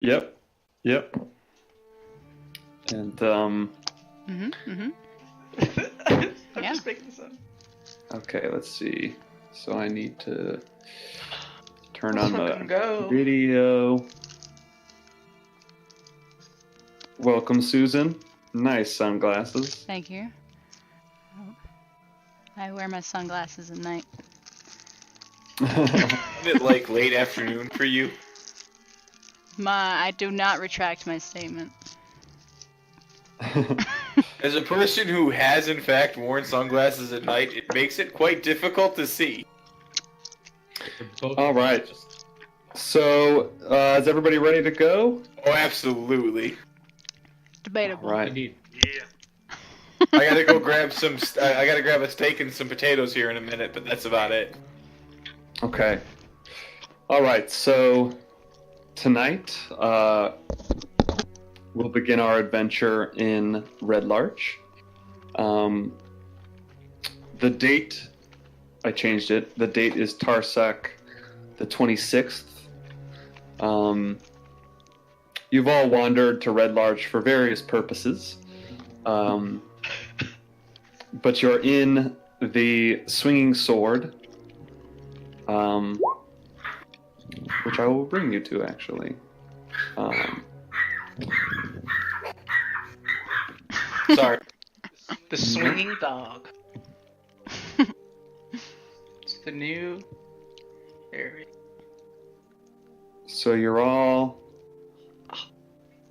Yep. Yep. And I'm Yeah. just making this up. okay, let's see. So I need to turn Let's on fucking the go. video. Welcome, Susan. Nice sunglasses. Thank you. I wear my sunglasses at night. Isn't it like late afternoon for you? I do not retract my statement. As a person who has in fact worn sunglasses at night, it makes it quite difficult to see. All right. So, is everybody ready to go? Oh, absolutely. Debatable. All right. Indeed. Yeah. I gotta go grab some. I gotta grab a steak and some potatoes here in a minute, but that's about it. Okay. All right. So tonight, we'll begin our adventure in Red Larch. The date, I changed it. The date is Tarsak the 26th. You've all wandered to Red Larch for various purposes. But you're in the Swinging Sword, which I will bring you to, actually. Sorry. The swinging dog. It's the new area. So you're all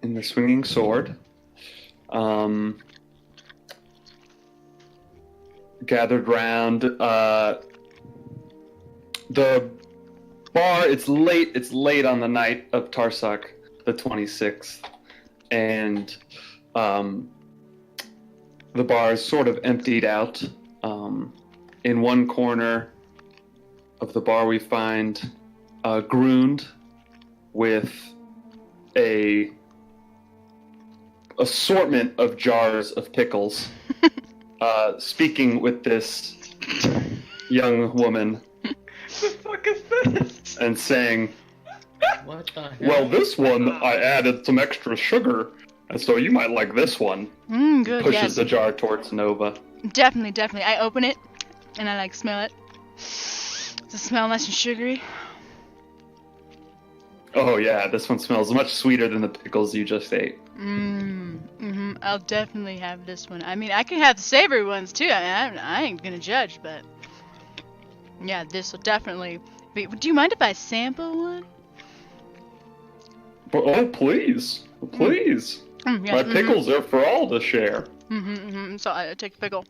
in the Swinging Sword. Gathered round the bar. It's late on the night of Tarsak the 26th, and the bar is sort of emptied out. In one corner of the bar we find Grund with a assortment of jars of pickles, speaking with this young woman The fuck is this? and saying, What the hell? well, this one I added some extra sugar, and so you might like this one. Good, Pushes yes. the jar towards Nova. Definitely. I open it, and I, smell it. Does it smell nice and sugary? Oh yeah, this one smells much sweeter than the pickles you just ate. I'll definitely have this one. I mean, I can have the savory ones, too. I ain't gonna judge, but... yeah, this will definitely be... Do you mind if I sample one? But oh, please. Please. Yeah, My pickles are for all to share. So I take a pickle.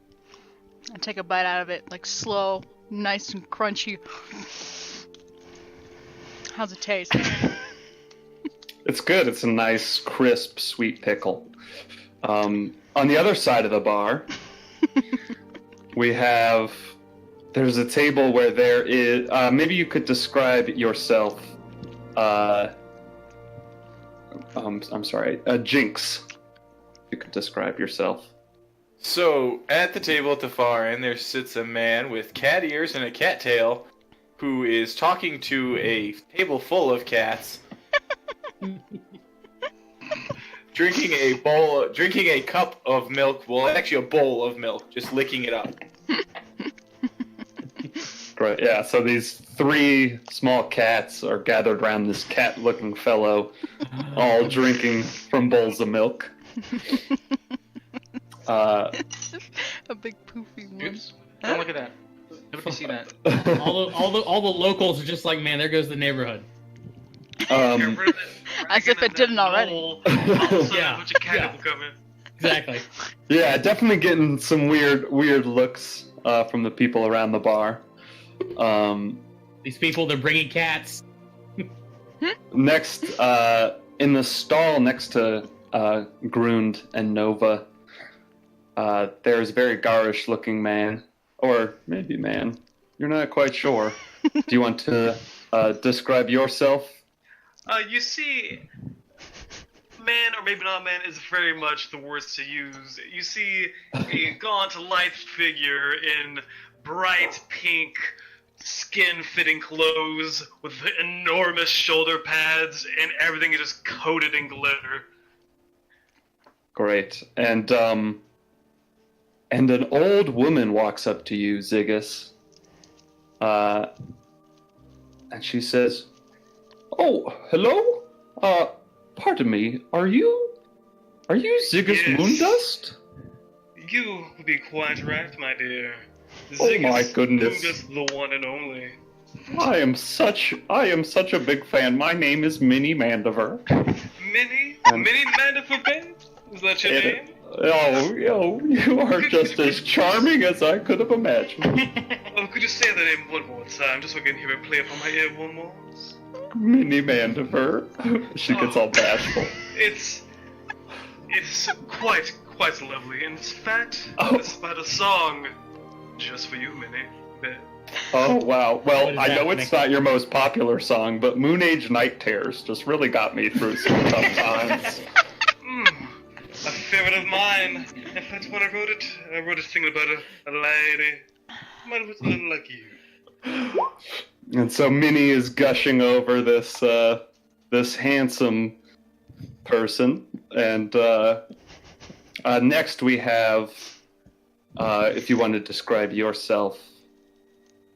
I take a bite out of it, slow, nice and crunchy. How's it taste? It's good. It's a nice, crisp, sweet pickle. On the other side of the bar, we have... there's a table where there is... maybe you could describe yourself... I'm sorry. Jinx. You could describe yourself. So, at the table at the far end, there sits a man with cat ears and a cat tail who is talking to a table full of cats, drinking a cup of milk, well, actually a bowl of milk, just licking it up. Right, yeah, so these three small cats are gathered around this cat-looking fellow, all drinking from bowls of milk. A big poofy one. Oops. Don't look at that. Nobody see that. all the locals are just like, man, there goes the neighborhood. As if it didn't already. All of a sudden, Yeah, a bunch of cat yeah. people come in. Exactly. Yeah, definitely getting some weird looks from the people around the bar. These people, they're bringing cats. Next, in the stall next to Grund and Nova, there's a very garish-looking man, or maybe man. You're not quite sure. Do you want to describe yourself? You see, man, or maybe not man, is very much the words to use. You see a gaunt, lithe figure in bright pink skin-fitting clothes with enormous shoulder pads, and everything is just coated in glitter. Great. And an old woman walks up to you, Ziggus. And she says, "Oh, hello? Pardon me, are you Ziggus Yes. Moondust?" You would be quite right, my dear. Oh my Ziggus goodness. Moondust, the one and only. I am such a big fan. My name is Minnie Mandiver. Minnie Mandifer Babe? Is that your name? Oh, you are just as charming as I could have imagined. Oh, could you say that name one more time, just so I can hear it play upon my ear one more? Minnie Mandiver. She gets all bashful. It's quite lovely. In fact, Oh. it's about a song just for you, Minnie. Oh, wow. What Well, is I know happening? it's not your most popular song, but Moon Age Night Tears just really got me through some tough times. A favorite of mine. In fact, when I wrote it thinking about a lady. Might have looked a little like you. And so Minnie is gushing over this handsome person. And next we have, if you want to describe yourself,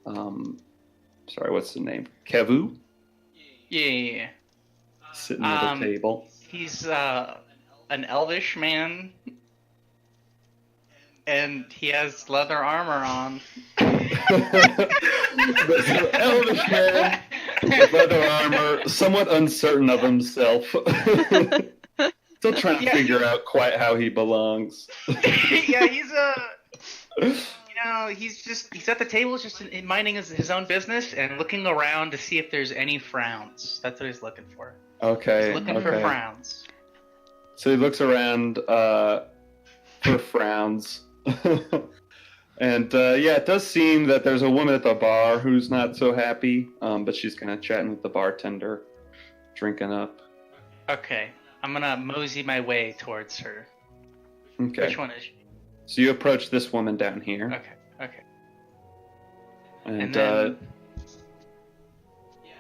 sorry, what's the name? Kevu? Yeah. Sitting at a table. He's an elvish man, and he has leather armor on. This elvish man with leather armor, somewhat uncertain of himself. Still trying to figure out quite how he belongs. Yeah, he's at the table, just minding his own business and looking around to see if there's any frowns. That's what he's looking for. Okay. He's looking for frowns. So he looks around for frowns. And yeah, it does seem that there's a woman at the bar who's not so happy, but she's kind of chatting with the bartender, drinking up. Okay, I'm gonna mosey my way towards her. Okay. Which one is she? So you approach this woman down here. Okay. And, then,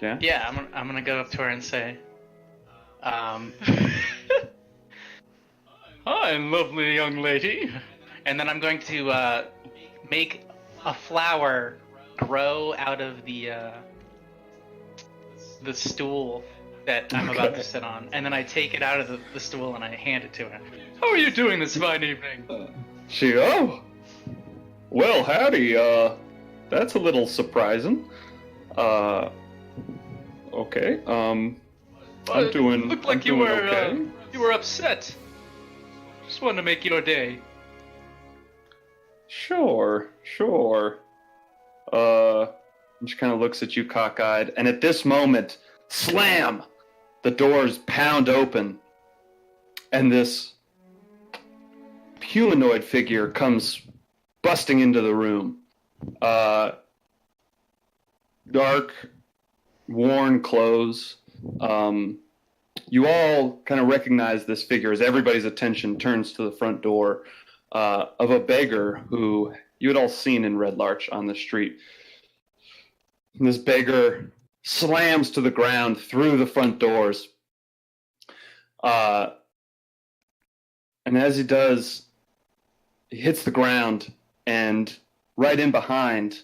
yeah? Yeah, I'm gonna go up to her and say, "Hi, lovely young lady." And then I'm going to make a flower grow out of the stool that I'm about to sit on. And then I take it out of the stool and I hand it to her. "How are you doing this fine evening?" Well, howdy, that's a little surprising. Okay, I'm doing, Looked like I'm you doing were okay. you were upset. Just wanted to make your day. Sure. And she kind of looks at you cockeyed, and at this moment, slam! The doors pound open, and this humanoid figure comes busting into the room. Dark, worn clothes. You all kind of recognize this figure as everybody's attention turns to the front door of a beggar who you had all seen in Red Larch on the street. And this beggar slams to the ground through the front doors. And as he does, he hits the ground, and right in behind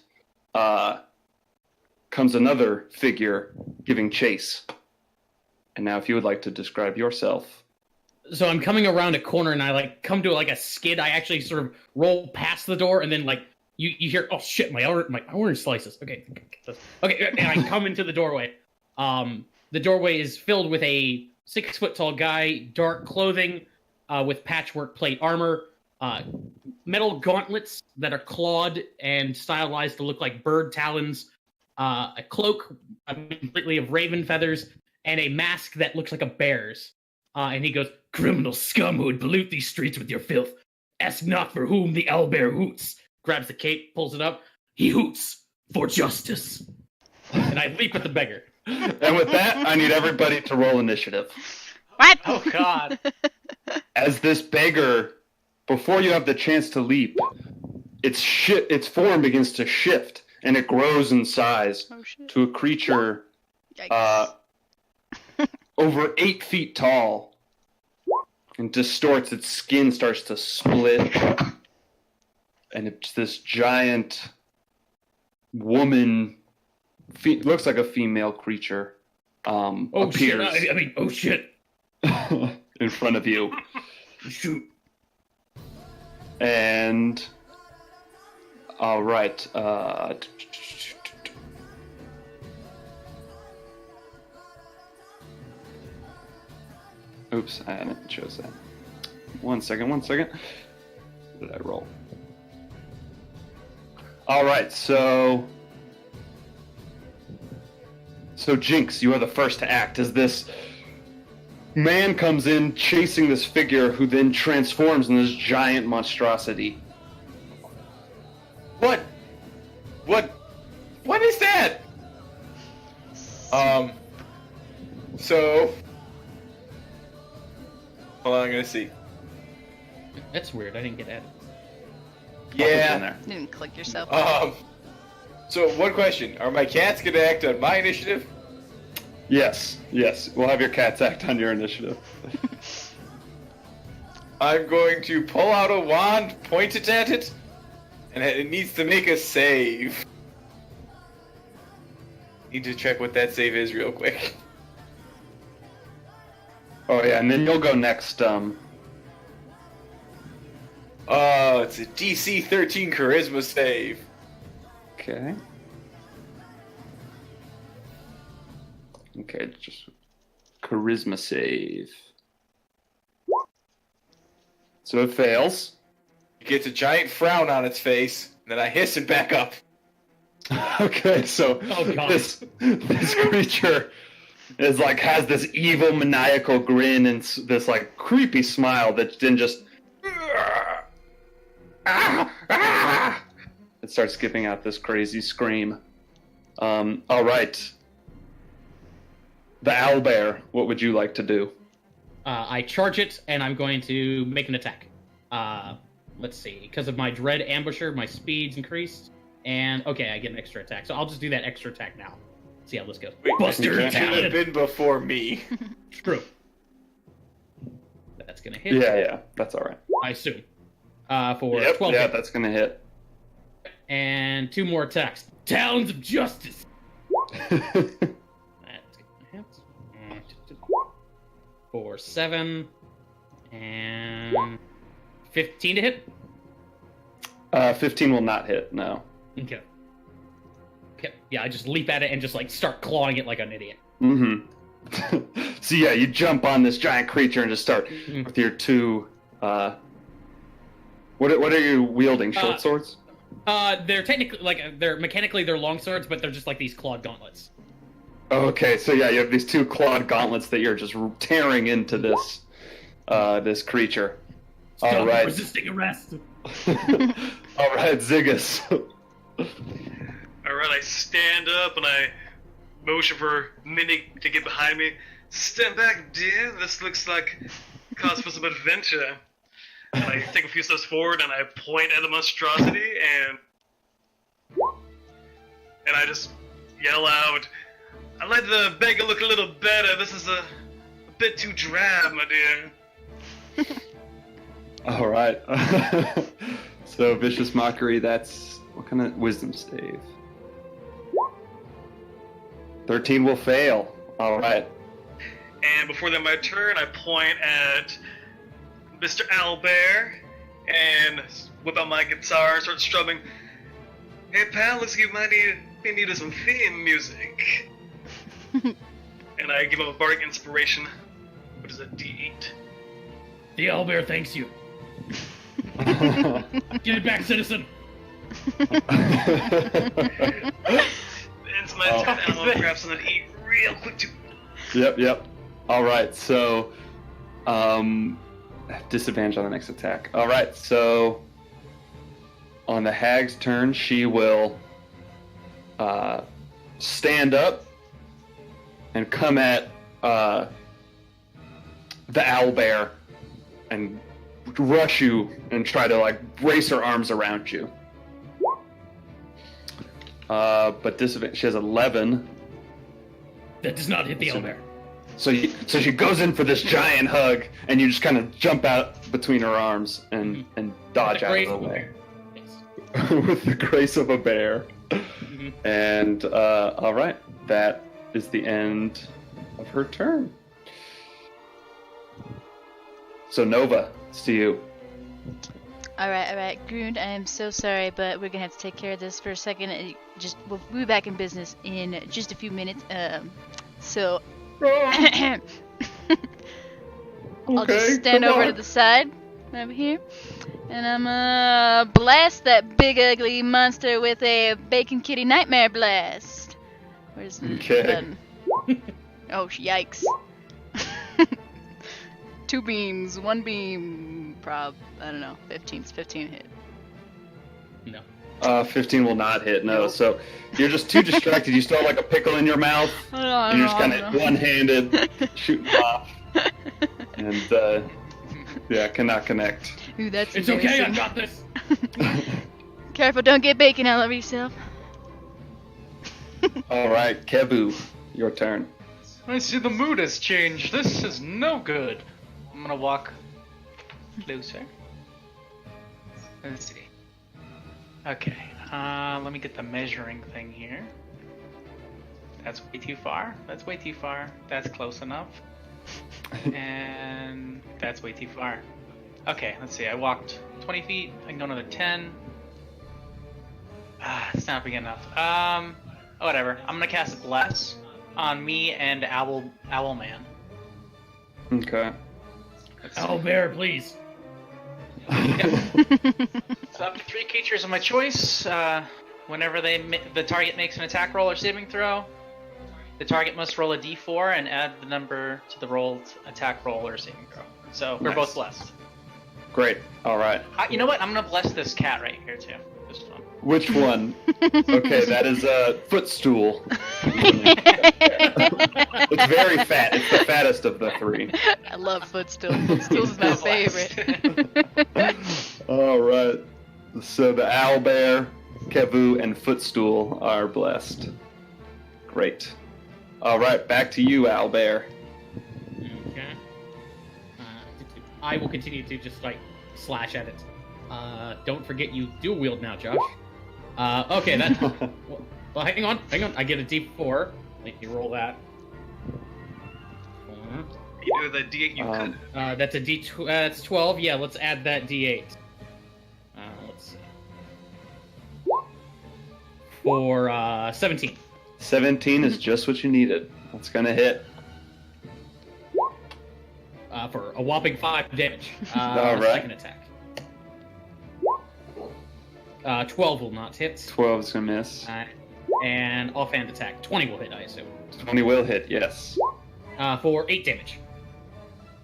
comes another figure giving chase. And now if you would like to describe yourself. So I'm coming around a corner and I come to a skid. I actually sort of roll past the door and then you hear, oh shit, my orange slices. Okay, and I come into the doorway. The doorway is filled with a 6 foot tall guy, dark clothing, with patchwork plate armor, metal gauntlets that are clawed and stylized to look like bird talons, a cloak completely of raven feathers, and a mask that looks like a bear's. And he goes, "Criminal scum who would pollute these streets with your filth. Ask not for whom the owlbear hoots." Grabs the cape, pulls it up. "He hoots for justice." And I leap at the beggar. And with that, I need everybody to roll initiative. What? Oh God. As this beggar, before you have the chance to leap, its form begins to shift, and it grows in size Oh shit. to a creature Yikes. over 8 feet tall, and distorts. Its skin starts to split, and it's this giant woman. Looks like a female creature. Oh Appears shit! I mean, oh shit! in front of you. Shoot! And all right, oops, I hadn't chose that. One second. What did I roll? All right, so Jinx, you are the first to act as this man comes in chasing this figure who then transforms into this giant monstrosity. What is that? So hold on, I'm gonna see. That's weird. I didn't get added. I'll put you in Yeah. there. Didn't click yourself. So one question: are my cats gonna act on my initiative? Yes. We'll have your cats act on your initiative. I'm going to pull out a wand, point it at it, and it needs to make a save. Need to check what that save is real quick. Oh yeah, and then you'll go next. Oh, it's a DC 13 Charisma save. Okay. Okay, just charisma save. So it fails. It gets a giant frown on its face, and then I hiss it back up. Okay, so Oh, God. this creature is like has this evil maniacal grin and this like creepy smile that then just it starts giving out this crazy scream. All right, the owlbear. What would you like to do? I charge it, and I'm going to make an attack. Let's see. Because of my dread ambusher, my speed's increased. And, okay, I get an extra attack. So I'll just do that extra attack now. See how this goes. Wait, Buster that should have Talon! been before me. True. That's going to hit, Yeah, that's all right. I assume. For Yep, 12 yeah, hit. that's gonna hit. And 2 more attacks. Talons of Justice! That's going to hit. For 7. And 15 to hit? 15 will not hit. No. Okay. Okay. Yeah, I just leap at it and just like start clawing it like an idiot. Mm-hmm. So yeah, you jump on this giant creature and just start Mhm. with your two. What are you wielding? Short swords? They're technically they're long swords, but they're just like these clawed gauntlets. Okay, so yeah, you have these two clawed gauntlets that you're just tearing into this this creature. Stop All right. resisting arrest. All right, Ziggus. Alright, I stand up and I motion for Minnie to get behind me. Stand back, dear. This looks like cause for some adventure. And I take a few steps forward and I point at the monstrosity and I just yell out, I'd like the beggar look a little better. This is a bit too drab, my dear. All right. So vicious mockery. That's what kind of wisdom save? 13 will fail. All right. And before then, my turn, I point at Mr. Owlbear and whip out my guitar and start strumming. Hey, pal, looks like you might be needing some theme music. And I give him a bardic inspiration, which is a D8. The owlbear thanks you. Get it back, citizen. It's my turn, and I'm gonna grab something to eat real quick too. Yep. All right, so disadvantage on the next attack. All right, so on the hag's turn, she will stand up and come at the owlbear and rush you and try to like brace her arms around you. But disadvantage. She has 11. That does not hit the So- owlbear. So she goes in for this giant hug, and you just kind of jump out between her arms and dodge out of the way Yes. with the grace of a bear. Mhm. And all right, that is the end of her turn. So Nova, it's to you. Alright. Grund, I am so sorry, but we're gonna have to take care of this for a second. We'll be back in business in just a few minutes. So I'll just stand over to the side over here, and I'm gonna blast that big ugly monster with a Bacon Kitty Nightmare Blast. Where's the Okay. button? Oh, yikes. 2 beams, 1 beam, I don't know, 15 hit. No. 15 will not hit. No, so you're just too distracted. You still have like a pickle in your mouth, and you're just kind of one-handed shooting off, and yeah, cannot connect. Ooh, that's It's okay, I embarrassing. got this. Careful, don't get bacon all over yourself. All right, Kevu, your turn. I see the mood has changed. This is no good. I'm gonna walk closer. Let's see. Okay, let me get the measuring thing here. That's way too far. That's way too far. That's close enough. And that's way too far. Okay, let's see. I walked 20 feet. I can go another 10. It's not big enough. Whatever. I'm gonna cast Bless on me and Owl Man. Okay. Owlbear, please. So up to 3 creatures of my choice. Whenever the target makes an attack roll or saving throw, the target must roll a d4 and add the number to the rolled attack roll or saving throw. So we're Nice. both blessed. Great. All right. You know what? I'm gonna bless this cat right here too. This one. Which one? Okay, that is a footstool. It's very fat. It's the fattest of the 3. I love Footstool. Footstool's my favorite. All right. So the owlbear, Kevu, and Footstool are blessed. Great. All right, back to you, owlbear. Okay. I will continue to just like slash at it. Don't forget you dual wield now, Josh. Okay, that. Well, hang on. I get a D4. Let me roll that. You do the D8 you could. That's a D. That's 12. Yeah, let's add that D8. Let's see. For 17. 17 is just what you needed. That's gonna hit. For a whopping 5 damage. All right. Second attack. 12 will not hit. 12 is gonna miss. And offhand attack. 20 will hit, I assume. 20 will hit, yes. For 8 damage.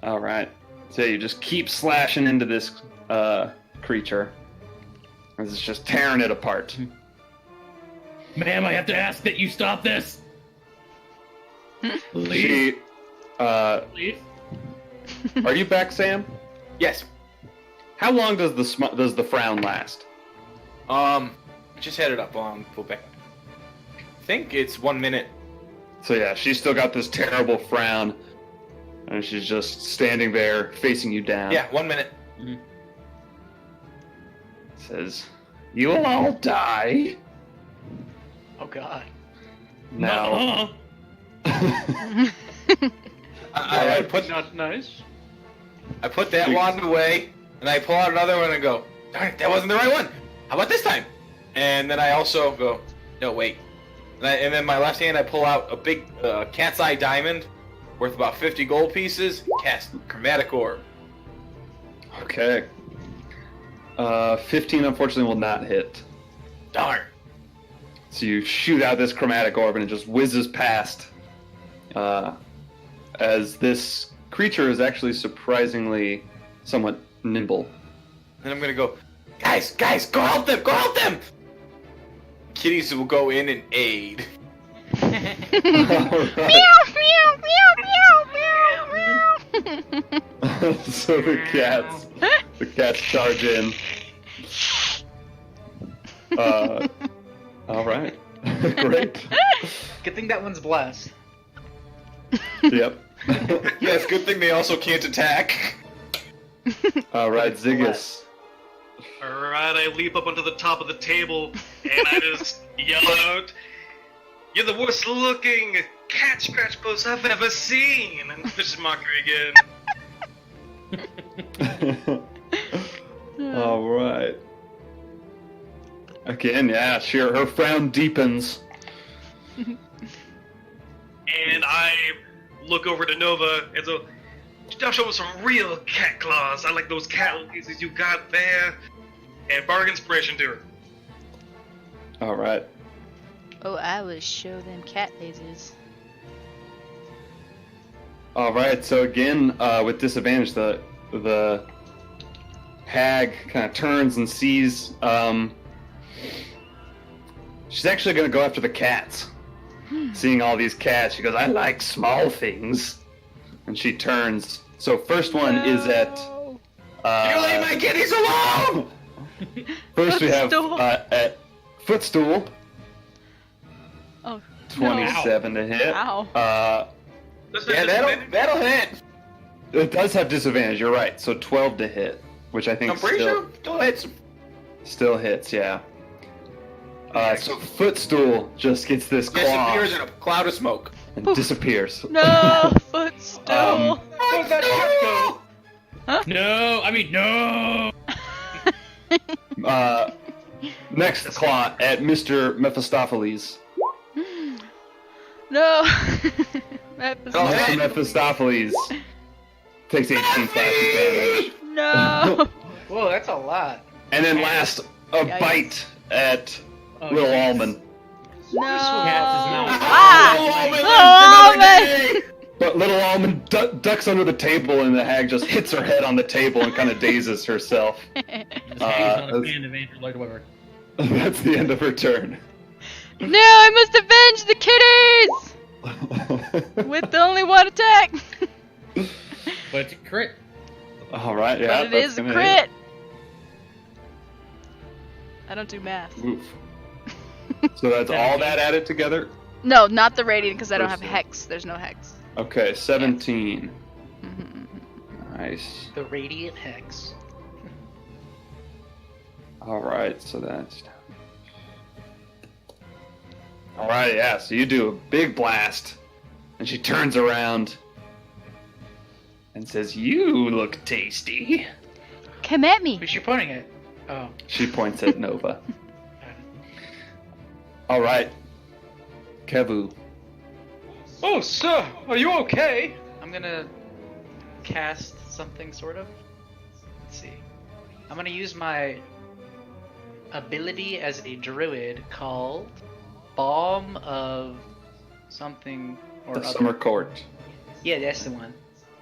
All right. So you just keep slashing into this creature. As it's just tearing it apart. Ma'am, I have to ask that you stop this. Please. She, Please. are you back, Sam? Yes. How long does the frown last? Just had it up on pull back. I think it's 1 minute. So yeah, she's still got this terrible frown, and she's just standing there facing you down. Yeah, 1 minute. Says, "You will all die Oh God. now." I put Not nice. I put that wand away, and I pull out another one and go, darn it, that wasn't the right one. How about this time? And then I also go, no, wait. And then my left hand, I pull out a big cat's eye diamond worth about 50 gold pieces, cast Chromatic Orb. Okay. 15 unfortunately will not hit. Darn. So you shoot out this chromatic orb and it just whizzes past. As this creature is actually surprisingly somewhat nimble. Then I'm gonna go, guys, go help them, go help them! Kitties will go in and aid. Alright. So the cats charge in. Alright. Great. Good thing that one's blessed. Yep. Yes, good thing they also can't attack. All right, Ziggus. Alright, I leap up onto the top of the table and I just yell out, "You're the worst looking cat scratch post I've ever seen!" And Vicious Mockery again. All right. Again, yeah, sure. Her frown deepens. And I look over to Nova and so, "Now show us some real cat claws. I like those cat pieces you got there." And bark inspiration to her. All right. Oh, I will show them cat lasers. All right. So again, with disadvantage, the hag kind of turns and sees. She's actually going to go after the cats. Seeing all these cats, she goes, "I like small things," and she turns. So first one is at. You leave my kitties alone! First we have Footstool. at footstool. Oh, 27 to hit. Ow. That's Yeah, that'll hit. It does have disadvantage. You're right. So 12 to hit, which I think I'm pretty sure still hits. still hits. Yeah. So footstool just gets this claw Disappears in a cloud of smoke. and disappears. No, footstool. Where'd that cat go? No, I mean no. Next claw at Mr. Mephistopheles. No. Oh, Mr. hey. Mephistopheles takes 18 slashing damage. No. Whoa, that's a lot. And then last, a Yikes. bite at Oh, Little yes. Almond. No. Cat is not- Ah! Little Almond! But Little Almond ducks under the table, and the hag just hits her head on the table and kind of dazes herself. This hag's not a fan of Andrew Lloyd Webber. That's the end of her turn. No, I must avenge the kitties with only one attack. But it's a crit. All right, yeah. But it that's is a gonna crit. I don't do math. hit. Oof. So that's all that added together? No, not the radiant because I don't have First hex. There's no hex. Okay, 17. Mhm. Nice. The Radiant Hex. All right, so that's. All right, yeah. So you do a big blast, and she turns around and says, "You look tasty." Come at me. Who's she pointing at? Oh. She points at Nova. All right, Kevu. Oh, sir, are you okay? I'm gonna cast something, sort of. Let's see. I'm gonna use my ability as a druid called Balm of something or The other. Summer Court. Yeah, that's the one.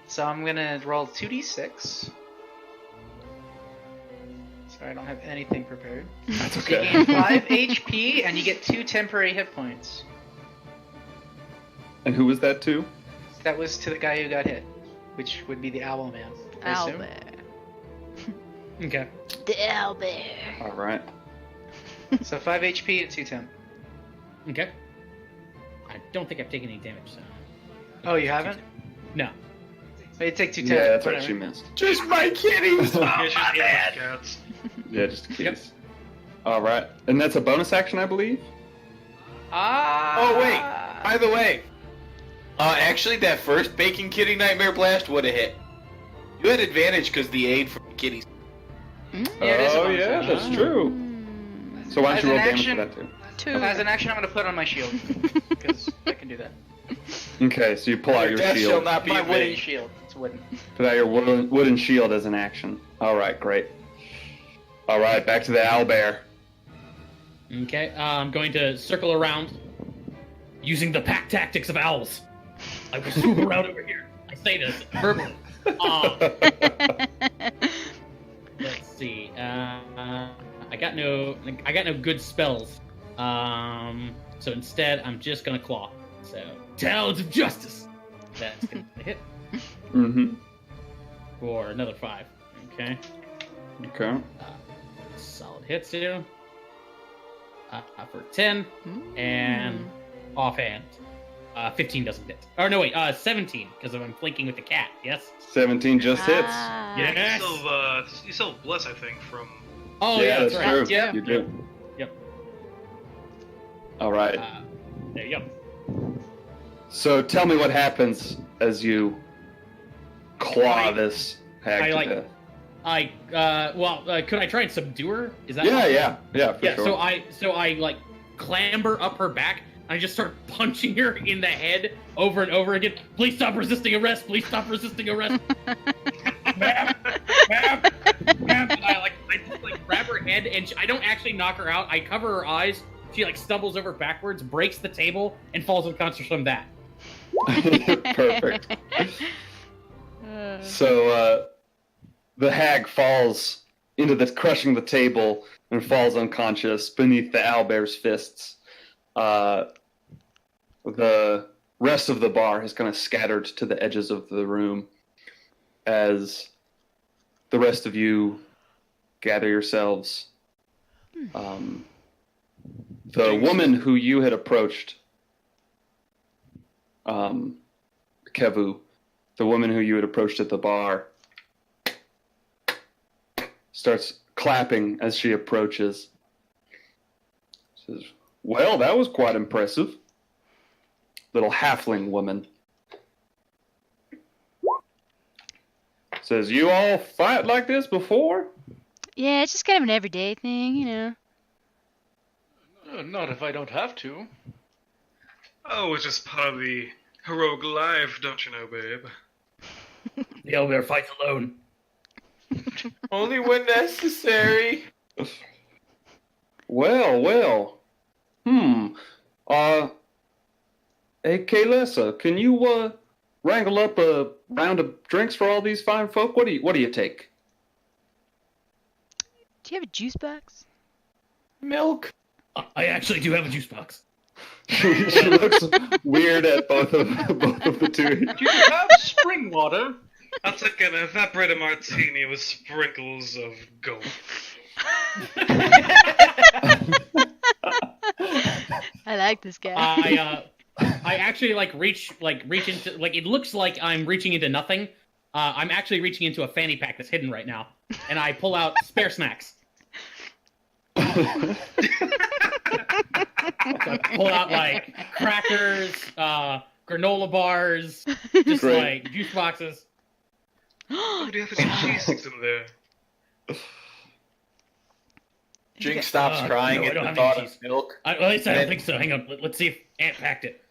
So I'm gonna roll 2d6. Sorry, I don't have anything prepared. That's You okay. gain 5 HP and you get 2 temporary hit points. And who was that to? That was to the guy who got hit, which would be the Owl Man. I assume. Owlbear. Okay. The owlbear. All right. So 5 HP and 2 temp. Okay. I don't think I've taken any damage, so. Oh, you haven't? No. Oh, you take 2 temp. Yeah, that's right. whatever. She missed. Just my kitties! Yeah, she's eating cats. Yeah, just in case. All right, and that's a bonus action, I believe. Ah! Oh, wait. By the way, actually, that first Baking Kitty Nightmare Blast would have hit. You had advantage because the aid from the kitties. Yeah, it is a Oh bonus yeah, action. that's true. Mm, So why don't As you roll an damage action- for that too? Two. As an action, I'm gonna put on my shield because I can do that. Okay, so you pull out your Death shall shield. not be My in wooden vain. shield. It's wooden. Put out your wooden shield as an action. All right, great. All right, back to the owlbear. Okay. I'm going to circle around using the pack tactics of owls. I will swoop around over here. I say this verbally. Let's see. I got no good spells. So instead, I'm just gonna claw. So Talons of Justice. That's gonna hit Mm-hmm. for another 5. Okay. Okay. Solid hits here. for 10, and offhand. 15 doesn't hit. Or no, wait, 17, because I'm flanking with the cat, yes? 17 just hits. Ah. Yes! You still have bless, I think, from. Oh, yeah, that's that's right. true. Yeah. You do. Yep. All right. There you go. So tell me what happens as you claw this hag to death. Could I try and subdue her? Is that Yeah, for yeah, sure. so I like clamber up her back. I just start punching her in the head over and over again. Please stop resisting arrest. Please stop resisting arrest. Ma'am. And I just grab her head, and I don't actually knock her out. I cover her eyes. She stumbles over backwards, breaks the table, and falls unconscious from that. Perfect. So the hag falls crushing the table and falls unconscious beneath the owlbear's fists. The rest of the bar has kind of scattered to the edges of the room as the rest of you gather yourselves. The woman who you had approached, Kevu, the woman who you had approached at the bar, starts clapping as she approaches. Says, "Well, that was quite impressive. Little halfling woman." Says, "You all fight like this before?" Yeah, it's just kind of an everyday thing, you know. Not if I don't have to. Oh, it's just part of the heroic life, don't you know, babe? The owlbear fights alone. Only when necessary. Well. Hey, Kaylessa, can you wrangle up a round of drinks for all these fine folk? What do you take? Do you have a juice box? Milk. I actually do have a juice box. She looks weird at both of the two. Do you have spring water? I'll take an evaporated martini with sprinkles of gold. I like this guy. I actually reach into it looks like I'm reaching into nothing. I'm actually reaching into a fanny pack that's hidden right now, and I pull out spare snacks. So I pull out crackers, granola bars, just Great. juice boxes. Oh, do you have any cheese sticks in there? Jinx stops crying no, I at don't the have thought any of milk. At least I don't think so. Hang on, let's see if Aunt packed it.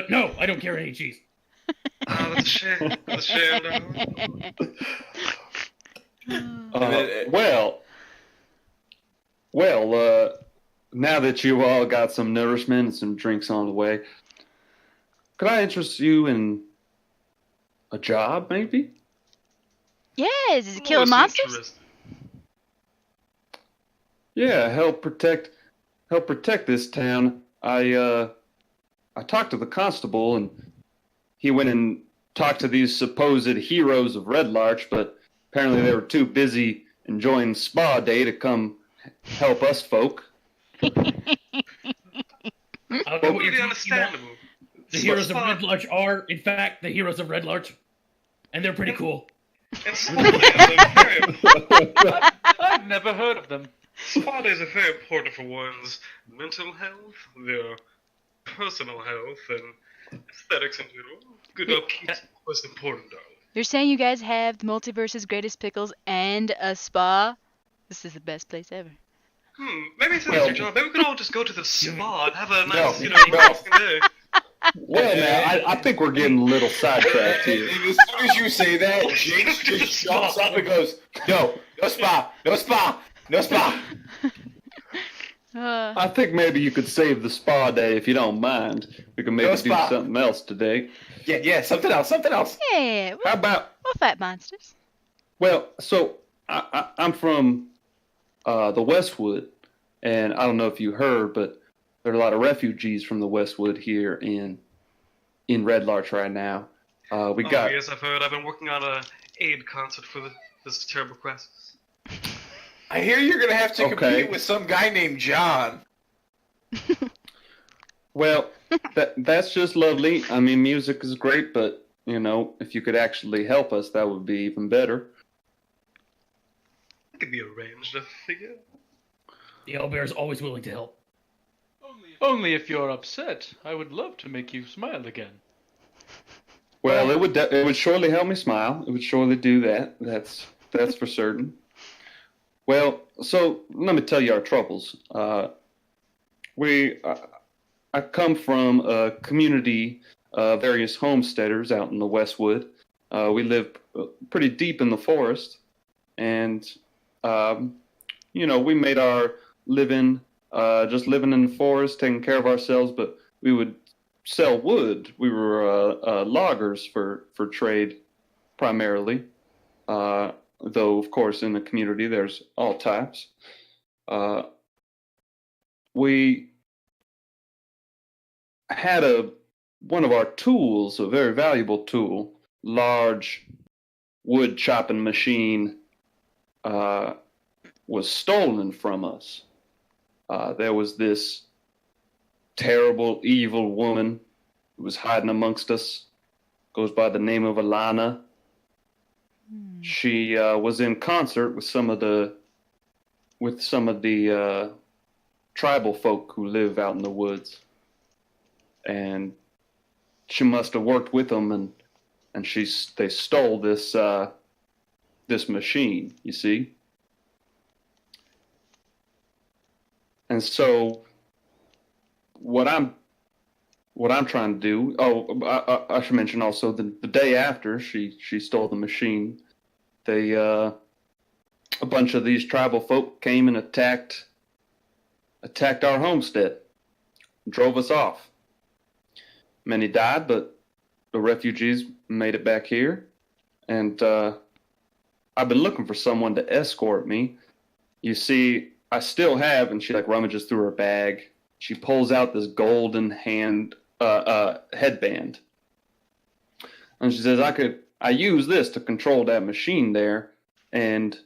No, I don't carry any cheese. Oh, that's a shame. That's a shame, no. Well, now that you all got some nourishment and some drinks on the way, could I interest you in a job, maybe? Yes, is it killing Always monsters? interested. Yeah, help protect this town. I talked to the constable, and he went and talked to these supposed heroes of Red Larch, but apparently they were too busy enjoying spa day to come help us folk. I don't know what Pretty you're talking about. understandable. The heroes of Red Larch are, in fact, the heroes of Red Larch, and they're pretty cool. And spa days are very I've never heard of them. Spa days are very important for one's mental health, their personal health, and aesthetics in general. Good upkeep is most important, darling. You're saying you guys have the multiverse's greatest pickles and a spa? This is the best place ever. Maybe it's your job. Maybe we could all just go to the spa and have a nice, No. relaxing day. Well, now, I think we're getting a little sidetracked And here. as soon as you say that, Jinx just jumps up and goes, no spa. I think maybe you could save the spa day if you don't mind. We can maybe No do spa. something else today. Yeah, something else. Yeah, How about? we'll fight monsters. Well, so I'm from the Westwood, and I don't know if you heard, but there are a lot of refugees from the Westwood here in Red Larch right now. We got Yes, I've heard. I've been working on a aid concert for this terrible crisis. I hear you're gonna have to Okay. compete with some guy named John. Well, that's just lovely. I mean, music is great, but if you could actually help us, that would be even better. It could be arranged, I figure. The owlbear is always willing to help. Only if you're upset. I would love to make you smile again. Well, it would surely help me smile. It would surely do that. That's for certain. Well, so let me tell you our troubles. I come from a community of various homesteaders out in the Westwood. We live pretty deep in the forest, and we made our living just living in the forest, taking care of ourselves. But we would sell wood. We were loggers for trade primarily. Though, of course, in the community there's all types. We had one of our tools, a very valuable tool, large wood chopping machine, was stolen from us. There was this terrible, evil woman who was hiding amongst us, goes by the name of Alana. She was in concert with some of the tribal folk who live out in the woods, and she must have worked with them, and they stole this machine, you see. And so what I'm trying to do. Oh, I should mention also the day after she stole the machine, a bunch of these tribal folk came and attacked our homestead, drove us off. Many died, but the refugees made it back here, and I've been looking for someone to escort me. You see, I still have, and she rummages through her bag. She pulls out this golden headband, and she says, I use this to control that machine there, and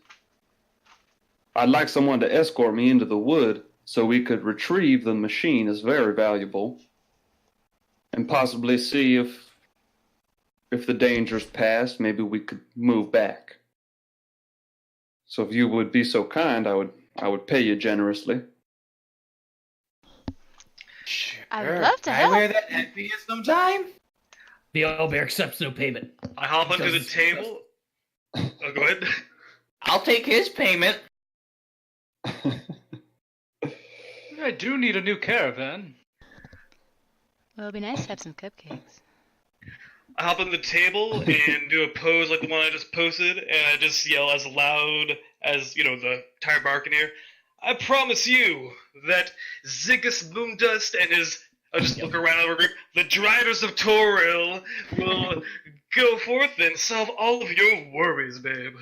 I'd like someone to escort me into the wood so we could retrieve the machine. Is very valuable, and possibly see if the danger's past, maybe we could move back. So if you would be so kind, I would pay you generously. Sure. I would love to Can help. I wear that headband sometime? The owlbear accepts no payment. I hop onto the Does- table. Oh, go ahead. I'll take his payment. I do need a new caravan. Well, it'd be nice to have some cupcakes. I hop on the table and do a pose like the one I just posted, and I just yell as loud as, the entire Barcaneer. I promise you that Ziggus Boomdust and his... I'll just look around our group. The Driders of Toril will go forth and solve all of your worries, babe.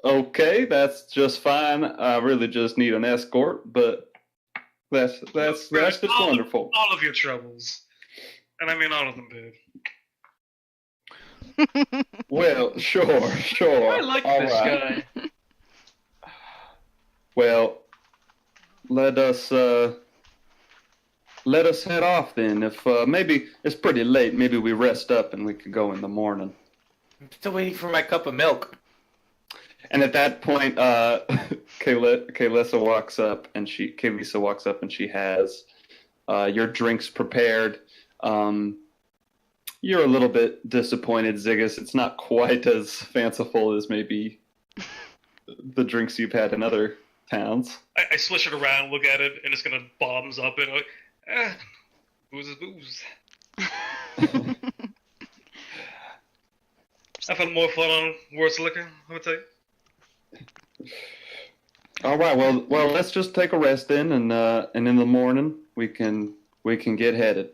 Okay, that's just fine. I really just need an escort, but that's just wonderful. All of your troubles. And I mean all of them, babe. Well, sure. I like All this right. guy. Well, let us head off then. If maybe it's pretty late, maybe we rest up and we could go in the morning. I'm still waiting for my cup of milk. And at that point, Kaelisa walks up and she has your drinks prepared. You're a little bit disappointed, Ziggus. It's not quite as fanciful as maybe the drinks you've had in other towns. I swish it around, look at it, and it's gonna bombs up and like, booze is booze. I've had more fun on worse liquor, let me tell you. All right. Well, let's just take a rest then, and in the morning we can get headed.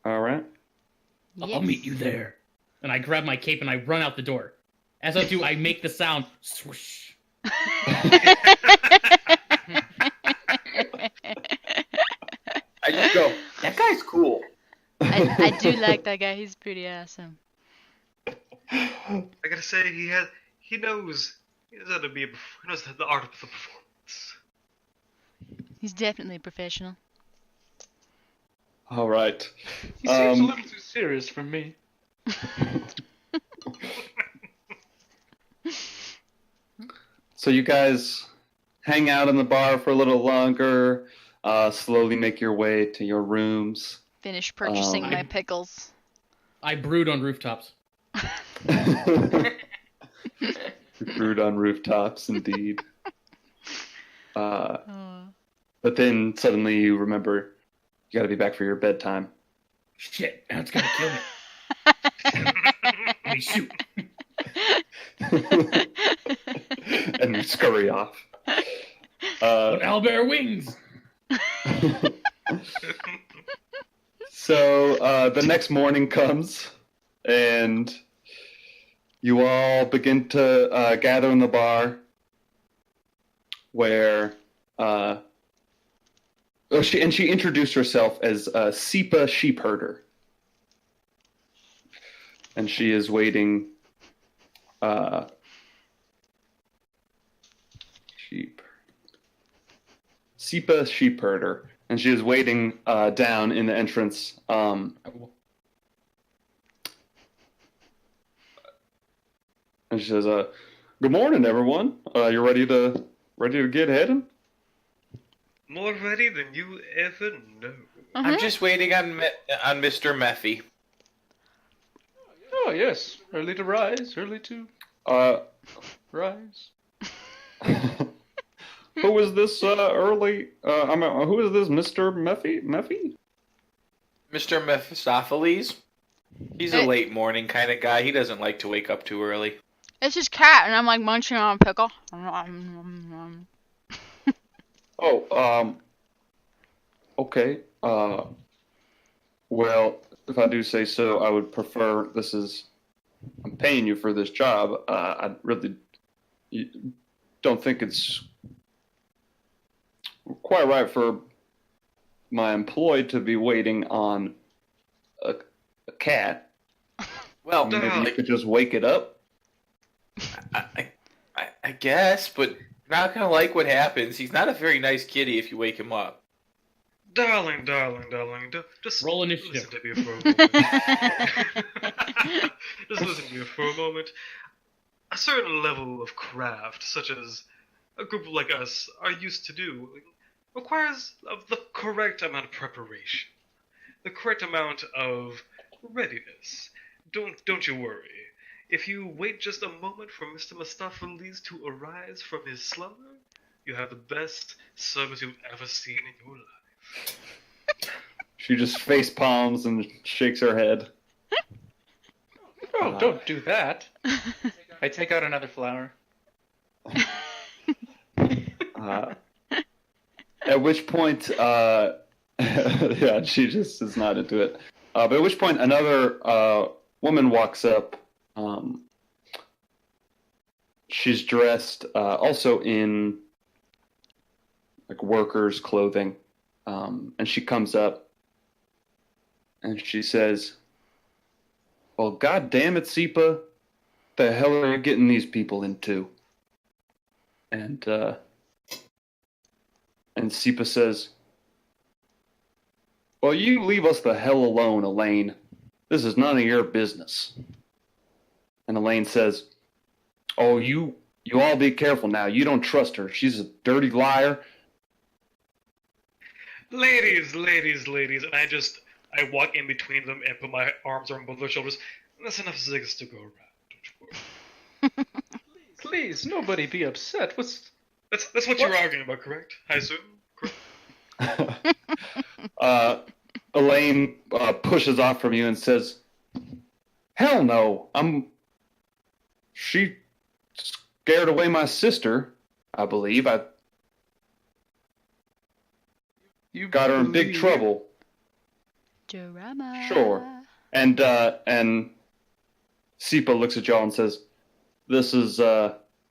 All right. I'll meet you there. And I grab my cape and I run out the door. As I do, I make the sound swoosh. I just go, that guy's cool. I do like that guy. He's pretty awesome. I gotta say, he knows how to he knows the art of the performance. He's definitely a professional. All right. He seems a little too serious for me. So you guys hang out in the bar for a little longer, slowly make your way to your rooms. Finish purchasing Um, my pickles. I brood on rooftops. Brewed on rooftops, indeed. Oh. But then suddenly you remember you gotta be back for your bedtime. Shit, now it's gonna kill me. Let me shoot. And you scurry off. But owlbear wings. So the next morning comes, and you all begin to gather in the bar, where she introduced herself as Sepa Sheepherder, and she is waiting. Sepa Sheepherder, and she is waiting down in the entrance. And she says, "Good morning, everyone. You ready to get heading?" More ready than you ever know. I'm just waiting on Mr. Meffy. Oh, yes. Early to rise, early to Uh, rise. who is this early? Who is this, Mr. Meffy? Mr. Mephistopheles. He's a Hey. late morning kind of guy. He doesn't like to wake up too early. It's his cat, and I'm like munching on a pickle. Oh, okay. Well, if I do say so, I would prefer. I'm paying you for this job. I really don't think it's quite right for my employee to be waiting on a cat. Well, Maybe you could just wake it up. I guess, but you're not gonna like what happens. He's not a very nice kitty if you wake him up. Darling, just Roll initiative. listen to me for a moment. Just listen to me for a moment. A certain level of craft, such as a group like us are used to do, requires of the correct amount of preparation, the correct amount of readiness. Don't you worry. If you wait just a moment for Mr. Mephistophelies to arise from his slumber, you have the best service you've ever seen in your life. She just face palms and shakes her head. Oh, don't do that. I take out another flower. At which point, yeah, she just is not into it. But at which point, another woman walks up. She's dressed also in like workers' clothing, and she comes up and she says, "Well, God damn it, Sepa, the hell are you getting these people into?" And Sepa says, "Well, you leave us the hell alone, Elaine. This is none of your business." And Elaine says, "Oh, you all be careful now. You don't trust her. She's a dirty liar." Ladies, and I walk in between them and put my arms around both their shoulders. That's enough zigs to go around, don't you worry. Please, nobody be upset. That's what you're arguing about, correct? I assume? Correct? Elaine pushes off from you and says, "Hell no. She scared away my sister, I believe. You Got her in big believe- trouble." Drama. Sure. And Sepa looks at y'all and says, "This is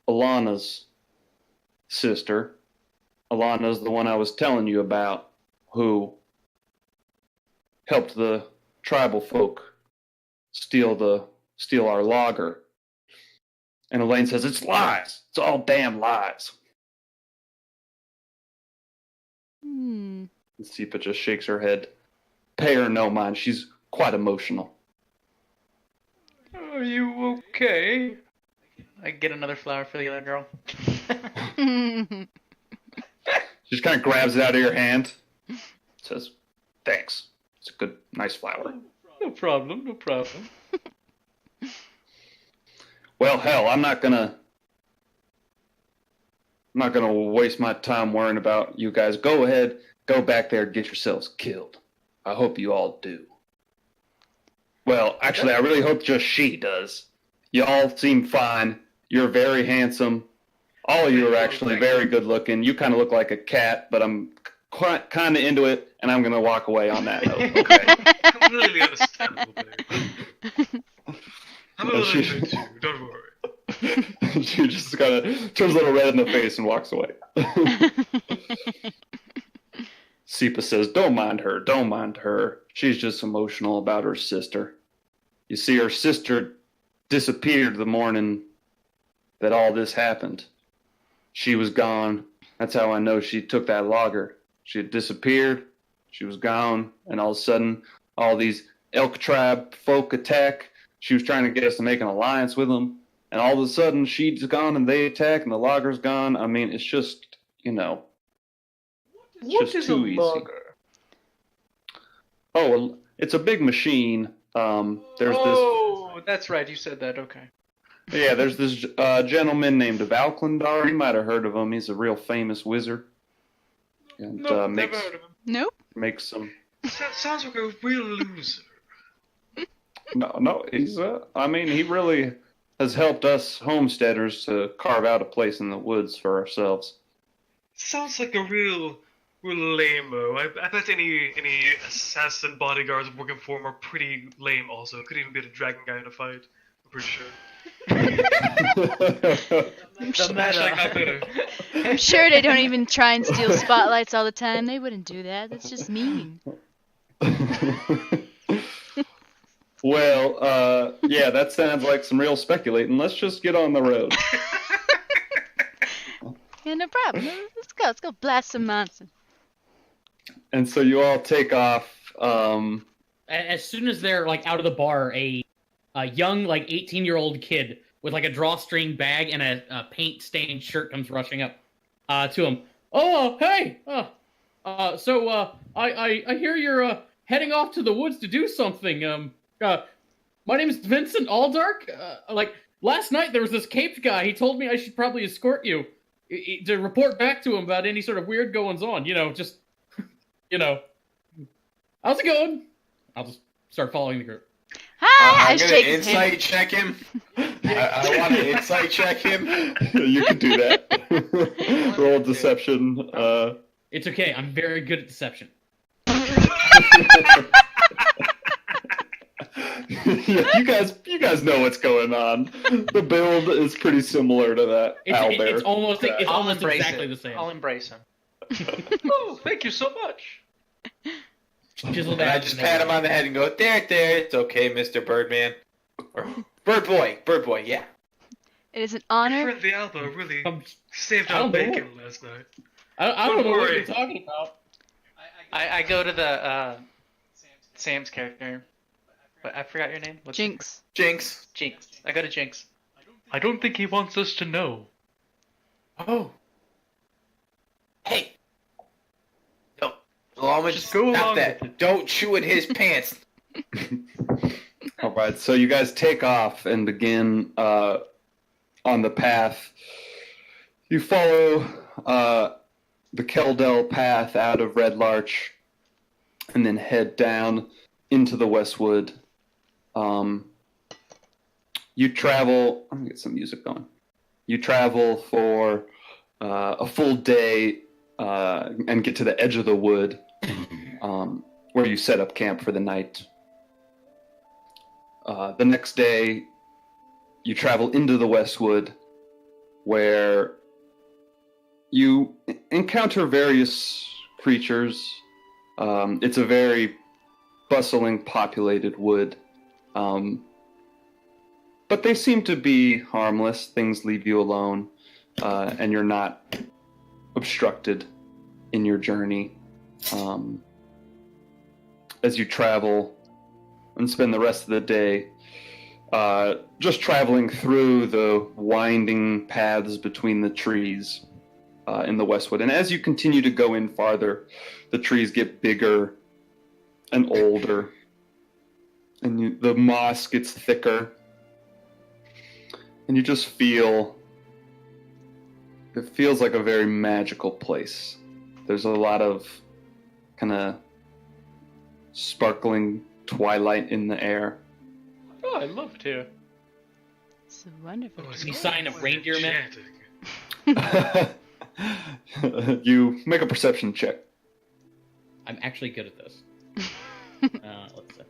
Alana's sister. Alana's the one I was telling you about, who helped the tribal folk steal our logger." And Elaine says, "It's lies. It's all damn lies." Hmm. And Sipa just shakes her head. Pay her no mind. She's quite emotional. Are you okay? I get another flower for the other girl. She just kind of grabs it out of your hand. Says, "Thanks. It's a good, nice flower." No problem, no problem. Well, hell, I'm not gonna waste my time worrying about you guys. Go ahead, go back there, get yourselves killed. I hope you all do. Well, actually, I really hope just she does. You all seem fine. You're very handsome. All of you are actually very good looking. You kind of look like a cat, but I'm kind of into it, and I'm gonna walk away on that note. Okay. Completely understandable, babe. I'm a little bit too, don't worry. She just kind of turns a little red in the face and walks away. Sipa says, "Don't mind her, don't mind her. She's just emotional about her sister. You see, her sister disappeared the morning that all this happened. She was gone. That's how I know she took that logger. She had disappeared, she was gone, and all of a sudden, all these elk tribe folk attack. She was trying to get us to make an alliance with them, and all of a sudden, she's gone and they attack, and the logger's gone. I mean, it's just, it's What just is too a easy. logger? Oh, well, it's a big machine. Oh, that's right, you said that, okay. There's this gentleman named Valklandar. You might have heard of him. He's a real famous wizard. And No, makes never heard of him. Nope. makes some. Sounds like a real loser. No, he's. He really has helped us homesteaders to carve out a place in the woods for ourselves. Sounds like a real lame-o. I bet any assassin bodyguards working for him are pretty lame also. Could even beat a dragon guy in a fight. I'm pretty sure. Hashtag not better. I'm sure they don't even try and steal spotlights all the time. They wouldn't do that. That's just mean. Well, that sounds like some real speculating. Let's just get on the road. Yeah, no problem. Let's go. Let's go blast some monsters. And so you all take off. As soon as they're like out of the bar, a young 18-year-old kid with like a drawstring bag and a paint-stained shirt comes rushing up to him. "Oh, hey! So I hear you're heading off to the woods to do something. My name is Vincent Aldark. Last night there was this caped guy. He told me I should probably escort you to report back to him about any sort of weird goings on. Just how's it going?" I'll just start following the group. Hi! I I'm gonna shake his hand. insight check him. I want to insight check him. You can do that. Roll deception. It's okay. I'm very good at deception. You guys know what's going on. The build is pretty similar to that. Owlbear. It's almost I'll embrace exactly it. the same. I'll embrace him. Oh, thank you so much. Chiseled And I out just and pat him on the head and go, there, it's okay, Mr. Birdman. Or, Bird Boy, yeah. It is an Your honor. friend the Alba really Um, saved I our don't know. bacon last night. I don't Don't know what worry. you're talking about. I go to the Sam's character, but I forgot your name. What's your- Jinx. Jinx. Jinx. I go to Jinx. I don't think he wants us to know. Oh. Hey. Don't. Lama, Just just go stop along that. with it. Don't chew in his pants. All right, so you guys take off and begin on the path. You follow the Keldell path out of Red Larch and then head down into the Westwood. You travel. I'm gonna get some music going. You travel for a full day and get to the edge of the wood where you set up camp for the night. The next day, you travel into the Westwood, where you encounter various creatures. It's a very bustling, populated wood. But but they seem to be harmless. Things leave you alone, and you're not obstructed in your journey. As you travel and spend the rest of the day just traveling through the winding paths between the trees in the Westwood. And as you continue to go in farther, the trees get bigger and older, and the moss gets thicker, and you just feel, it feels like a very magical place. There's a lot of kind of sparkling twilight in the air. Oh, I love it here. It's wonderful. it's Any quite sign of reindeer man? enchanting. You make a perception check. I'm actually good at this. Let's see.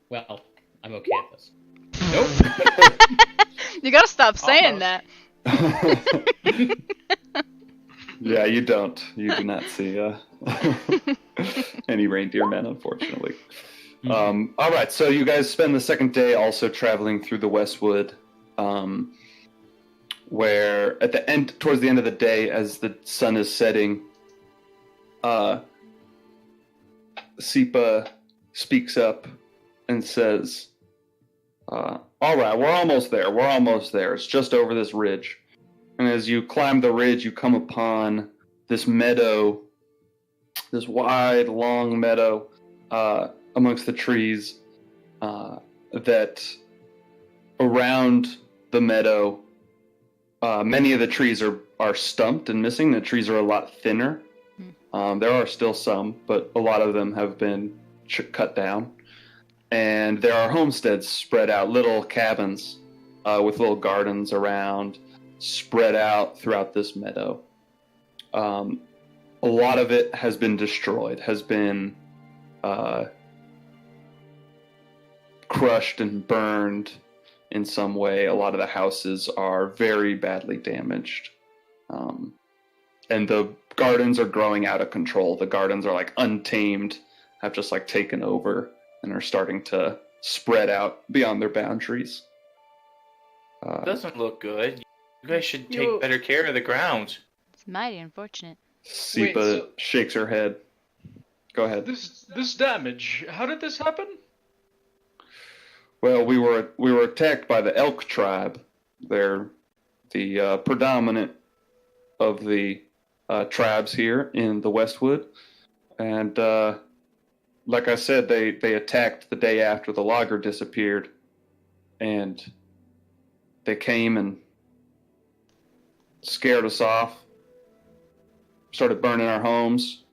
Well, I'm okay at this. Nope. You gotta stop saying that. Yeah, you don't. You do not see any reindeer men, unfortunately. All right, so you guys spend the second day also traveling through the Westwood, where at the end, towards the end of the day, as the sun is setting, Sipa speaks up and says, all right, we're almost there. We're almost there. It's just over this ridge. And as you climb the ridge, you come upon this meadow, this wide, long meadow amongst the trees that around the meadow, many of the trees are stumped and missing. The trees are a lot thinner. There are still some, but a lot of them have been cut down. And there are homesteads spread out, little cabins with little gardens around, spread out throughout this meadow. A lot of it has been destroyed, has been crushed and burned in some way. A lot of the houses are very badly damaged. And the gardens are growing out of control. The gardens are like untamed, have just like taken over and are starting to spread out beyond their boundaries. Doesn't look good. You guys should take better care of the grounds. It's mighty unfortunate. Sipa shakes her head. Go ahead. This damage, how did this happen? Well, we were attacked by the elk tribe. They're the predominant of the tribes here in the Westwood, and like I said, they attacked the day after the logger disappeared, and they came and scared us off, started burning our homes.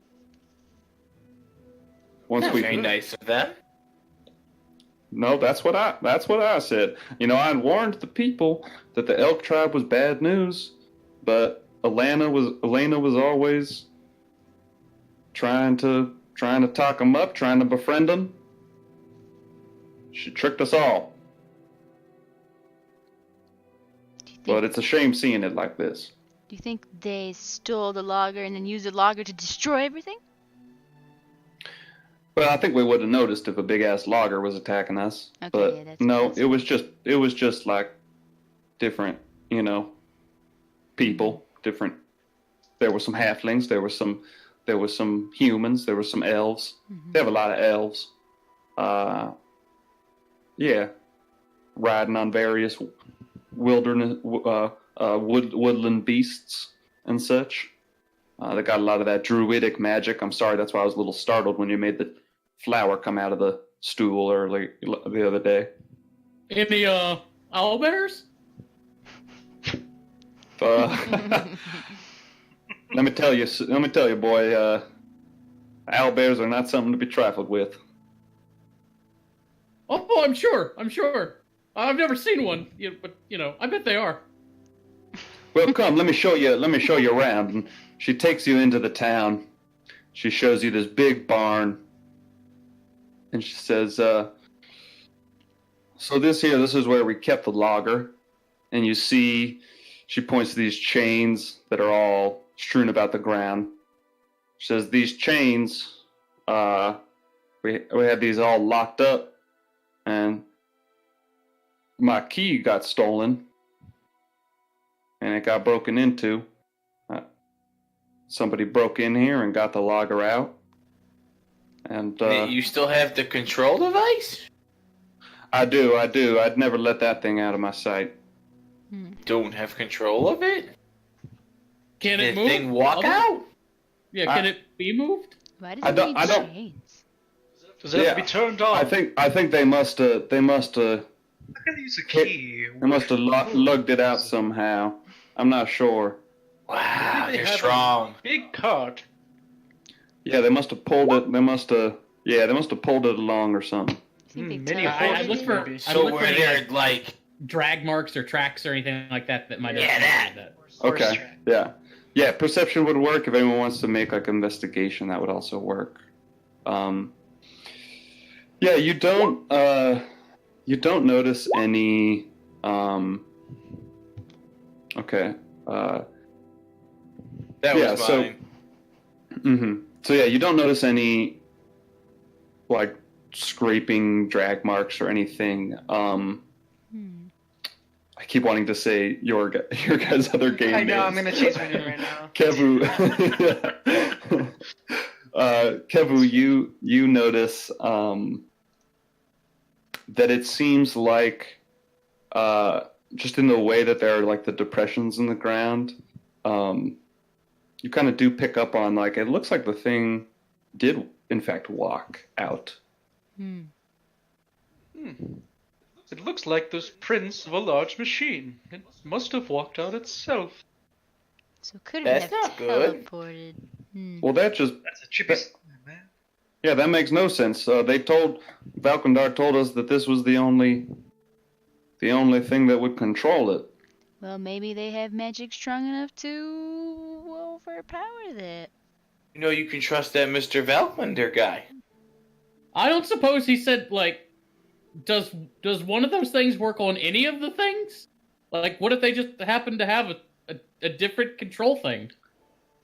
Very nice of them. No, that's what I said. You know, I warned the people that the elk tribe was bad news, but Elena was always trying to talk them up, trying to befriend them. She tricked us all. But it's a shame seeing it like this. Do you think they stole the logger and then used the logger to destroy everything? Well, I think we would have noticed if a big ass logger was attacking us. Okay, but yeah, that's- no, that's- it was just like different, people, different. There were some halflings, there were some humans, there were some elves. Mhm. They have a lot of elves. Yeah, riding on various wilderness woodland beasts and such. They got a lot of that druidic magic. I'm sorry, that's why I was a little startled when you made the flower come out of the stool early the other day. Any owlbears? Let me tell you, boy. Owlbears are not something to be trifled with. Oh, I'm sure. I've never seen one, but I bet they are. Well, come, let me show you around. And she takes you into the town. She shows you this big barn. And she says, so this is where we kept the logger. And you see, she points to these chains that are all strewn about the ground. She says, these chains, we had these all locked up. And my key got stolen, and it got broken into. Somebody broke in here and got the logger out. And You still have the control device? I do. I'd never let that thing out of my sight. Don't have control of it? Can it the move? thing walk out? Yeah, can it be moved? Why does I it don't- need I don't- chains? Does it have to be turned on? I think they must have I gotta use a key. lugged it out somehow. I'm not sure. Wow, Maybe they they're have a strong. Big cart. Yeah, they must have pulled it. They must have pulled it along or something. You think they Many teleported I look it? for- maybe. So look were for any, there, like... Drag marks or tracks or anything like that that might have Yeah, that. indicated Horse Okay. track. Yeah. Perception would work. If anyone wants to make like investigation, that would also work. Yeah, you don't notice any. Okay. That Yeah, was so- mine. So yeah, you don't notice any like scraping drag marks or anything. I keep wanting to say your guys' other game I know, names. I'm gonna change my name right now. Kevu, Kevu, you notice that it seems like just in the way that there are like the depressions in the ground, you kind of do pick up on like it looks like the thing did in fact walk out. It looks like those prints of a large machine. It must have walked out itself. So could it That's have not good. teleported? Well, that just That's a chippy man. yeah, that makes no sense. They told Valkendar told us that this was the only thing that would control it. Well, maybe they have magic strong enough to overpower that. You know you can trust that Mr. Valkmander guy. I don't suppose he said, like, does one of those things work on any of the things? Like, what if they just happen to have a different control thing?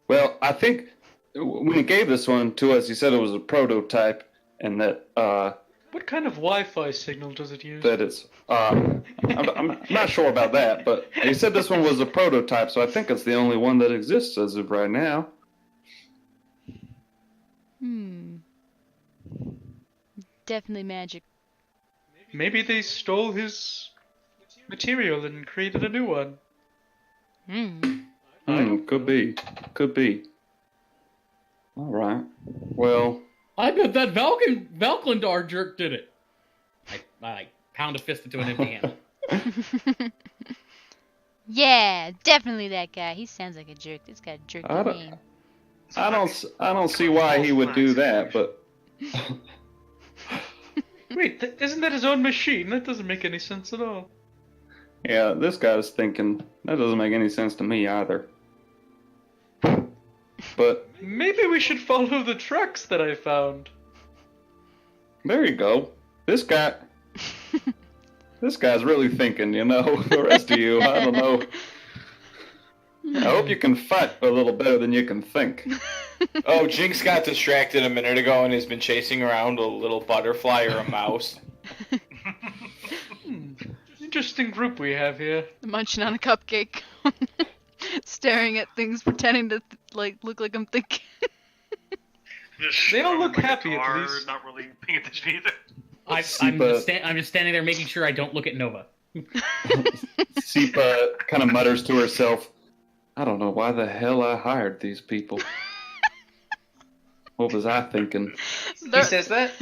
Well, I think when he gave this one to us, he said it was a prototype, and that What kind of Wi-Fi signal does it use? that it's. I'm not sure about that, but he said this one was a prototype, so I think it's the only one that exists as of right now. Definitely magic. Maybe they stole his material and created a new one. Could be. All right. Well, I bet that Valkendar jerk did it. I pound a fist into an empty hand. Yeah, definitely that guy. He sounds like a jerk. This guy jerky I don't- name. I don't see why he would do that, but Wait, isn't that his own machine? That doesn't make any sense at all. yeah, this guy's thinking that doesn't make any sense to me either. But Maybe we should follow the tracks that I found. there you go. This guy's really thinking, you know. The rest of you, I don't know. I hope you can fight a little better than you can think. Oh, Jinx got distracted a minute ago and has been chasing around a little butterfly or a mouse. Interesting group we have here. Munching on a cupcake. Staring at things, pretending to look like I'm thinking. Just They all look like a happy, at car, least. Not really paying attention either. I'm just standing there making sure I don't look at Nova. Sipa kind of mutters to herself, I don't know why the hell I hired these people. What was I thinking? He says that?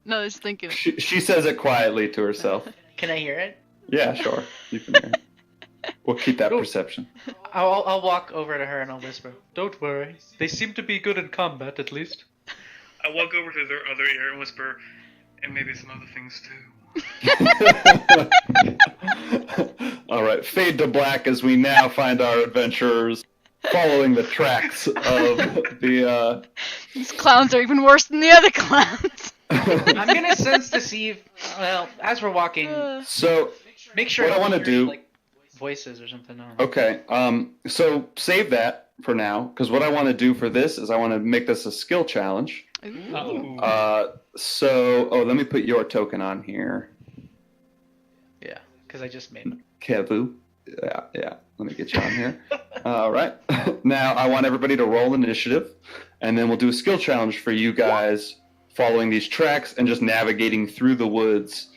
No, he's thinking. She says it quietly to herself. Can I hear it? Yeah, sure. You can hear it. We'll keep that Cool. perception. I'll walk over to her and I'll whisper. Don't worry. They seem to be good in combat, at least. I walk over to their other ear and whisper, and maybe some other things too. All right, fade to black as we now find our adventurers following the tracks of the. These clowns are even worse than the other clowns. I'm gonna sense to see if, well, as we're walking, So, make sure what I wanna hear, do- like voices or something. I don't know. okay, so save that for now, because what I want to do for this is I want to make this a skill challenge. Uh-oh. Let me put your token on here. Yeah. because I just made it. Kevu. Yeah. Let me get you on here. All right. Now I want everybody to roll initiative, and then we'll do a skill challenge for you guys following these tracks and just navigating through the woods.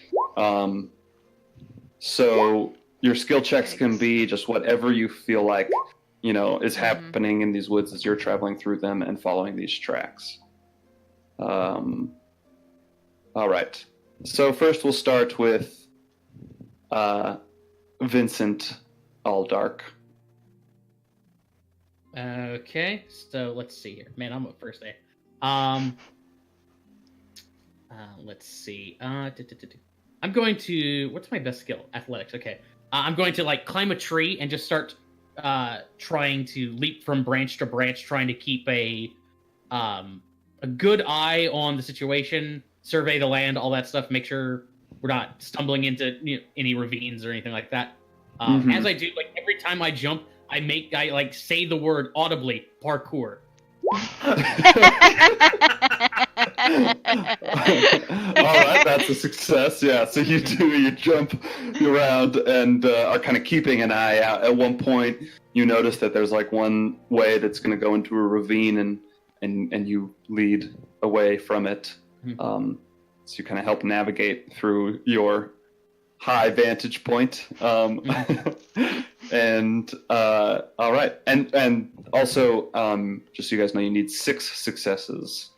So your skill checks can be just whatever you feel like, is happening in these woods as you're traveling through them and following these tracks. All right. So first we'll start with Vincent Alldark. Okay, so let's see here. Man, I'm up first, eh? Let's see. I'm going to. What's my best skill? Athletics. Okay. I'm going to climb a tree and just start trying to leap from branch to branch, trying to keep a good eye on the situation, survey the land, all that stuff. Make sure we're not stumbling into any ravines or anything like that. As I do, every time I jump, I say the word audibly, parkour. All right, that's a success. Yeah, so you jump around and are kind of keeping an eye out. At one point, you notice that there's one way that's going to go into a ravine, and you lead away from it. So you kind of help navigate through your high vantage point. And all right, and also just so you guys know, you need 6 successes.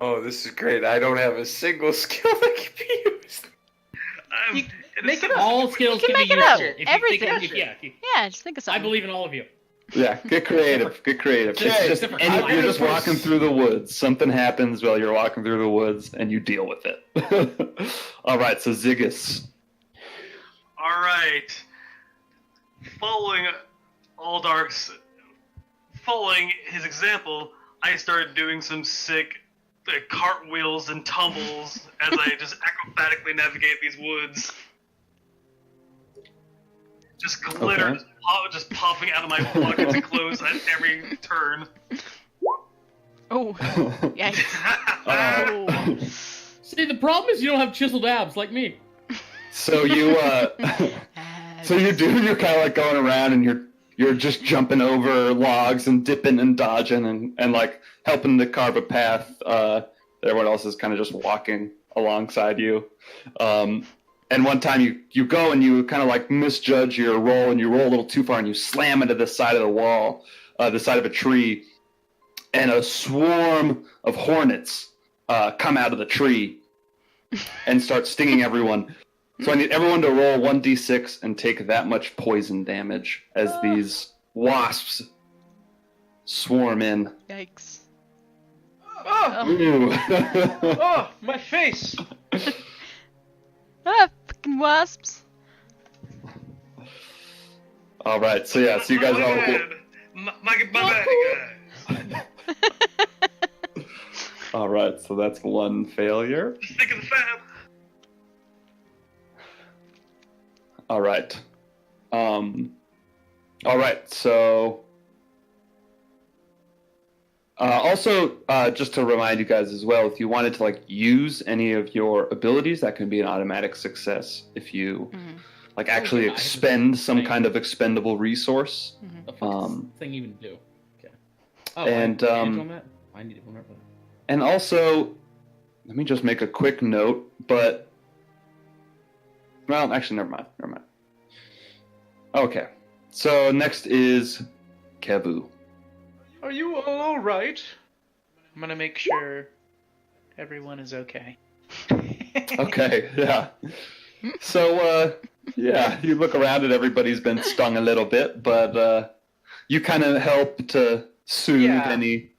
Oh, this is great. I don't have a single skill that can be used. Make it up. All skills You can can be make it up. useful. Everything. Yeah, Just think of I something. believe in all of you. Yeah, get creative. It's just different. you're just walking through the woods. Something happens while you're walking through the woods, and you deal with it. All right, so Ziggus. All right. Following his example, I started doing some sick cartwheels and tumbles as I just acrobatically navigate these woods. Just glitter Okay. just popping out of my pockets and clothes at every turn. Oh, yikes. Oh. See, the problem is you don't have chiseled abs like me. So you you're kind of going around, and you're just jumping over logs and dipping and dodging and helping to carve a path. Everyone else is kind of just walking alongside you. And one time you go and you kind of misjudge your roll, and you roll a little too far, and you slam into the side of the wall, the side of a tree, and a swarm of hornets come out of the tree and start stinging everyone. So I need everyone to roll 1d6 and take that much poison damage as these wasps swarm in. Yikes. Oh, Ooh. oh, my face. Ah, fucking wasps. All right, so yeah, so you guys all. My bad, guys. All right, so that's one failure. Just think of the fab. All right. All right, so. Also, just to remind you guys as well, if you wanted to use any of your abilities, that can be an automatic success if you actually yeah, expend some thing. kind of expendable resource. The fuck does this thing even do? Okay. Oh, and, I need on that? I need to remember that. And also, let me just make a quick note, but well, actually, never mind. Okay, so next is Kevu. Are you all right? I'm gonna make sure everyone is okay. Okay, yeah. So, yeah, you look around and everybody's been stung a little bit, but you kind of help to soothe any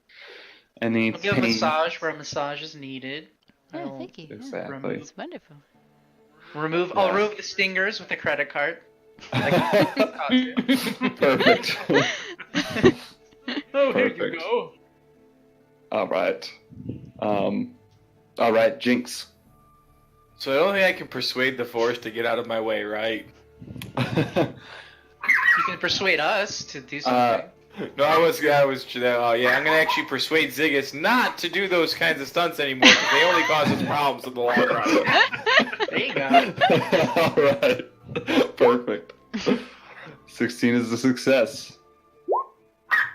I'll give a pain. massage where a massage is needed. Yeah, I'll thank you. Yeah. Exactly. It's wonderful. I'll remove the stingers with a credit card. Perfect. Oh, here Perfect. you go. All right. All right, Jinx. So I don't think I can persuade the forest to get out of my way, right? You can persuade us to do something. No, I'm gonna actually persuade Ziggus not to do those kinds of stunts anymore because they only cause us problems in the long run. There you go. All right. Perfect. 16 is a success.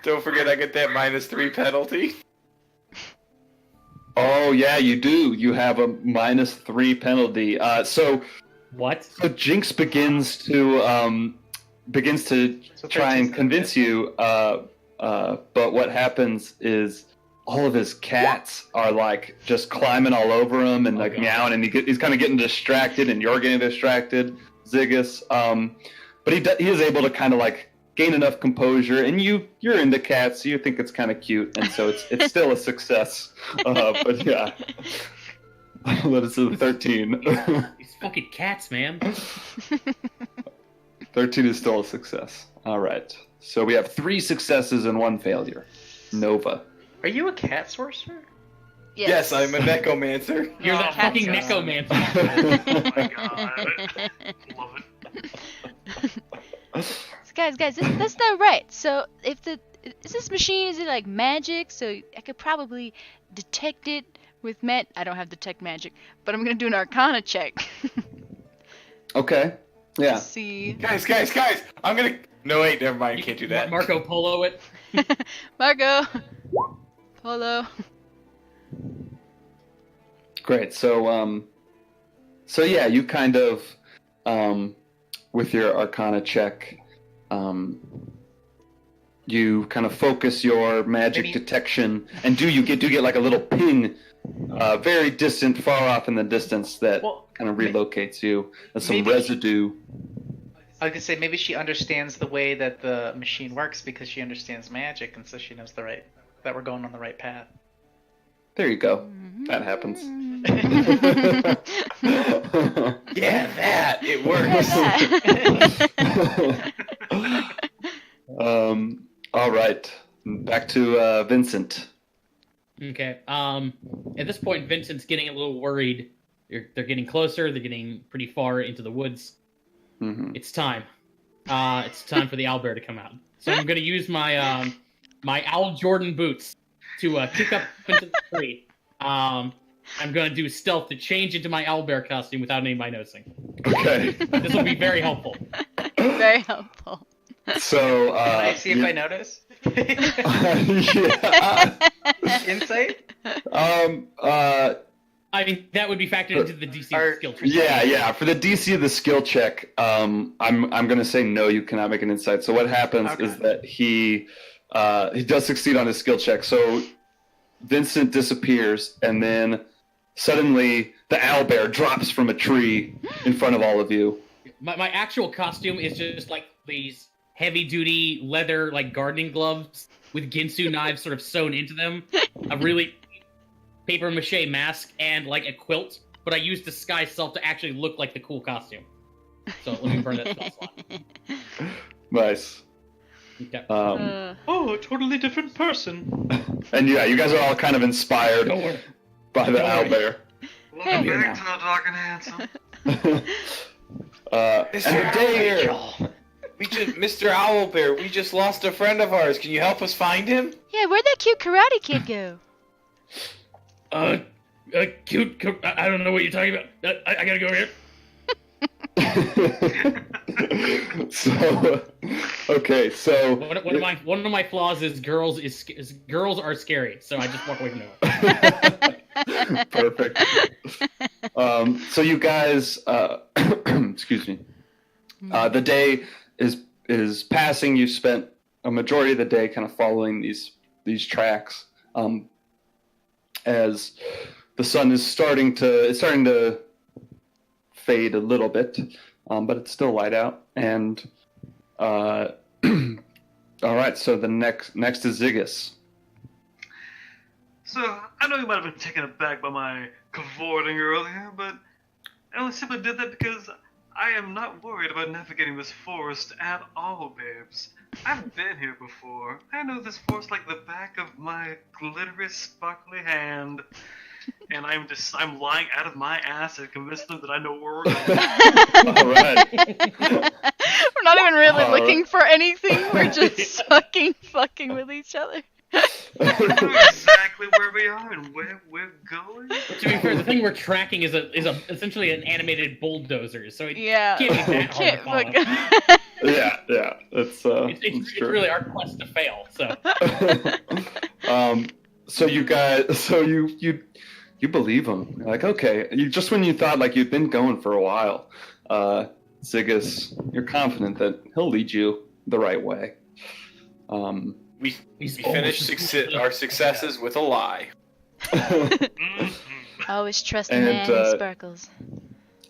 Don't forget I get that -3 penalty. Oh yeah, you do. You have a -3 penalty. So What? Jinx begins to try and convince you. But what happens is all of his cats are like just climbing all over him and like meowing, and he's kind of getting distracted, and you're getting distracted, Ziggus. But he is able to kind of like gain enough composure, and you're into cats, so you think it's kind of cute, and so it's still a success. But yeah, let us to 13. These fucking cats, man. 13 is still a success. All right, so we have 3 successes and 1 failure. Nova. Are you a cat sorcerer? Yes, I'm a necromancer. You're that cat fucking sorcerer. necromancer. Oh my god. Love it. Guys, that's not right. So if is this machine, is it like magic? So I could probably detect it with I don't have detect magic, but I'm gonna do an Arcana check. Okay. Yeah. to see. Guys! I'm gonna. No, wait, never mind. You can't do that. Marco Polo it. Marco. Polo. Great. So yeah, you kind of with your Arcana check, you kind of focus your magic detection, and you get like a little ping, very distant, far off in the distance that kind of relocates you. There's some residue. I could say maybe she understands the way that the machine works because she understands magic, and so she knows that we're going on the right path. There you go. That happens. Yeah, that it works. All right. Back to Vincent. Okay. At this point, Vincent's getting a little worried. They're getting closer. They're getting pretty far into the woods. Mm-hmm. It's time. It's time for the owlbear to come out. So I'm going to use my my Owl Jordan boots to kick up into the tree. I'm going to do stealth to change into my owlbear costume without anybody noticing. Okay. This will be very helpful. Very helpful. So, Can I see if I notice? yeah. Insight? I mean, that would be factored into the DC skill check. Yeah. For the DC of the skill check, I'm gonna say no. You cannot make an insight. So what happens is that he does succeed on his skill check. So Vincent disappears, and then suddenly the owlbear drops from a tree in front of all of you. My actual costume is just like these heavy-duty leather like gardening gloves with Ginsu knives sort of sewn into them. A really paper mache mask and like a quilt, but I used disguise self to actually look like the cool costume. So let me burn that spell slot. Nice. Okay. Oh, a totally different person. And yeah, you guys are all kind of inspired Don't worry. by the owlbear. Welcome Hey. back to the Dark and Handsome. Mr. Owlbear, Mr. Owlbear, we just lost a friend of ours. Can you help us find him? Yeah, where'd that cute karate kid go? Cute. I don't know what you're talking about. I gotta go here. So, okay, so One of my flaws is girls are scary, so I just walk away from them. Perfect. So you guys, excuse me. The day is passing. You spent a majority of the day kind of following these tracks. As the sun is starting to fade a little bit, but it's still light out. And all right, so the next is Ziggus. So, I know you might have been taken aback by my cavorting earlier, but I only simply did that because I am not worried about navigating this forest at all, babes. I've been here before. I know this forest like the back of my glittery, sparkly hand. And I'm lying out of my ass and convince them that I know where we're going. All right. We're not even really looking for anything. We're just fucking with each other. know exactly where we are and where we're going. To be fair, the thing we're tracking is essentially an animated bulldozer, so it Yeah. can't be that hard to Can't follow. fuck- Yeah. It's true. really our quest to fail. So So you guys, so you believe him. You're like, okay, just when you thought like you've been going for a while, Ziggus, you're confident that he'll lead you the right way. We He's finished our successes with a lie. Always trust a And, man in sparkles.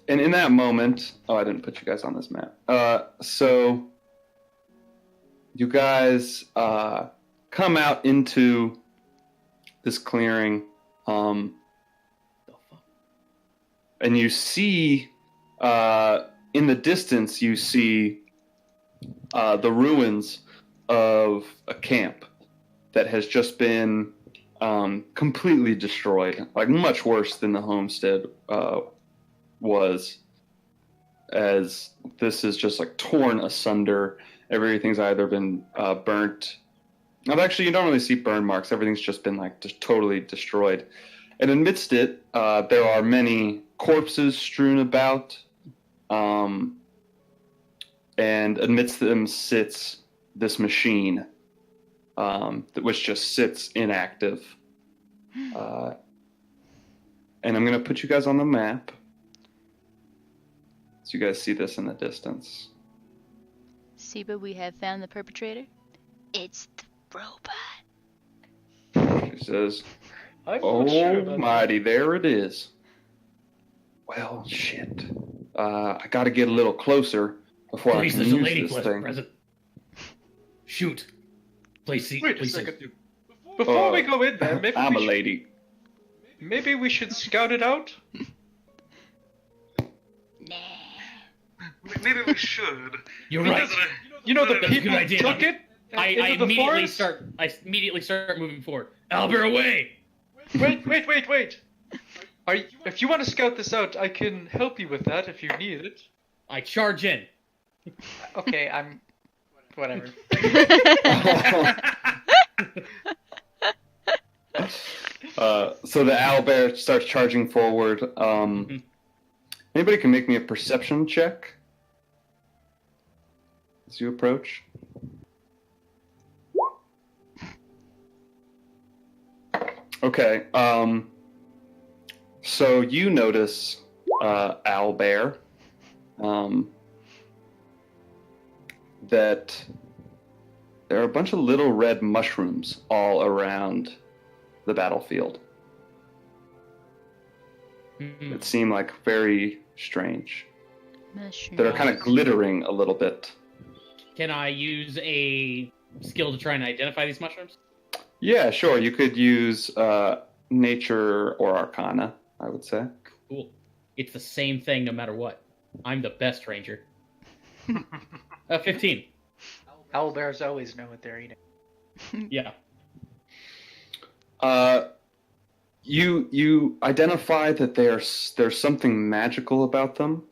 And in that moment, I didn't put you guys on this map. So you guys come out into this clearing, and you see in the distance you see the ruins of a camp that has just been completely destroyed, like much worse than the homestead was, as this is just like torn asunder. Everything's either been burnt. Now, actually, you don't really see burn marks. Everything's just been like just totally destroyed. And amidst it, there are many corpses strewn about, and amidst them sits this machine, which just sits inactive. And I'm going to put you guys on the map, so you guys see this in the distance. Siba, we have found the perpetrator. It's the robot. She says, I'm "Oh, not sure about mighty, there it is. Well, shit. I got to get a little closer before please, I can there's a use lady this thing." present. Shoot. Please see. Wait a please second. see. Before we go in there, I'm a lady. maybe we should scout it out. Maybe we should. You're right. Because You know the That's a good people idea. took it. I into the forest? immediately start moving forward. Albert, away! Wait. If you want to scout this out, I can help you with that if you need it. I charge in. Okay, I'm. Whatever. So the owlbear starts charging forward. Anybody can make me a perception check as you approach. Okay. So you notice, owlbear, that there are a bunch of little red mushrooms all around the battlefield. Hmm. That seem like very strange. Mushroom. That are kind of glittering a little bit. Can I use a skill to try and identify these mushrooms? Yeah, sure. You could use nature or arcana, I would say. Cool. It's the same thing no matter what. I'm the best ranger. 15. Owlbears always know what they're eating. Yeah. You identify that there's something magical about them.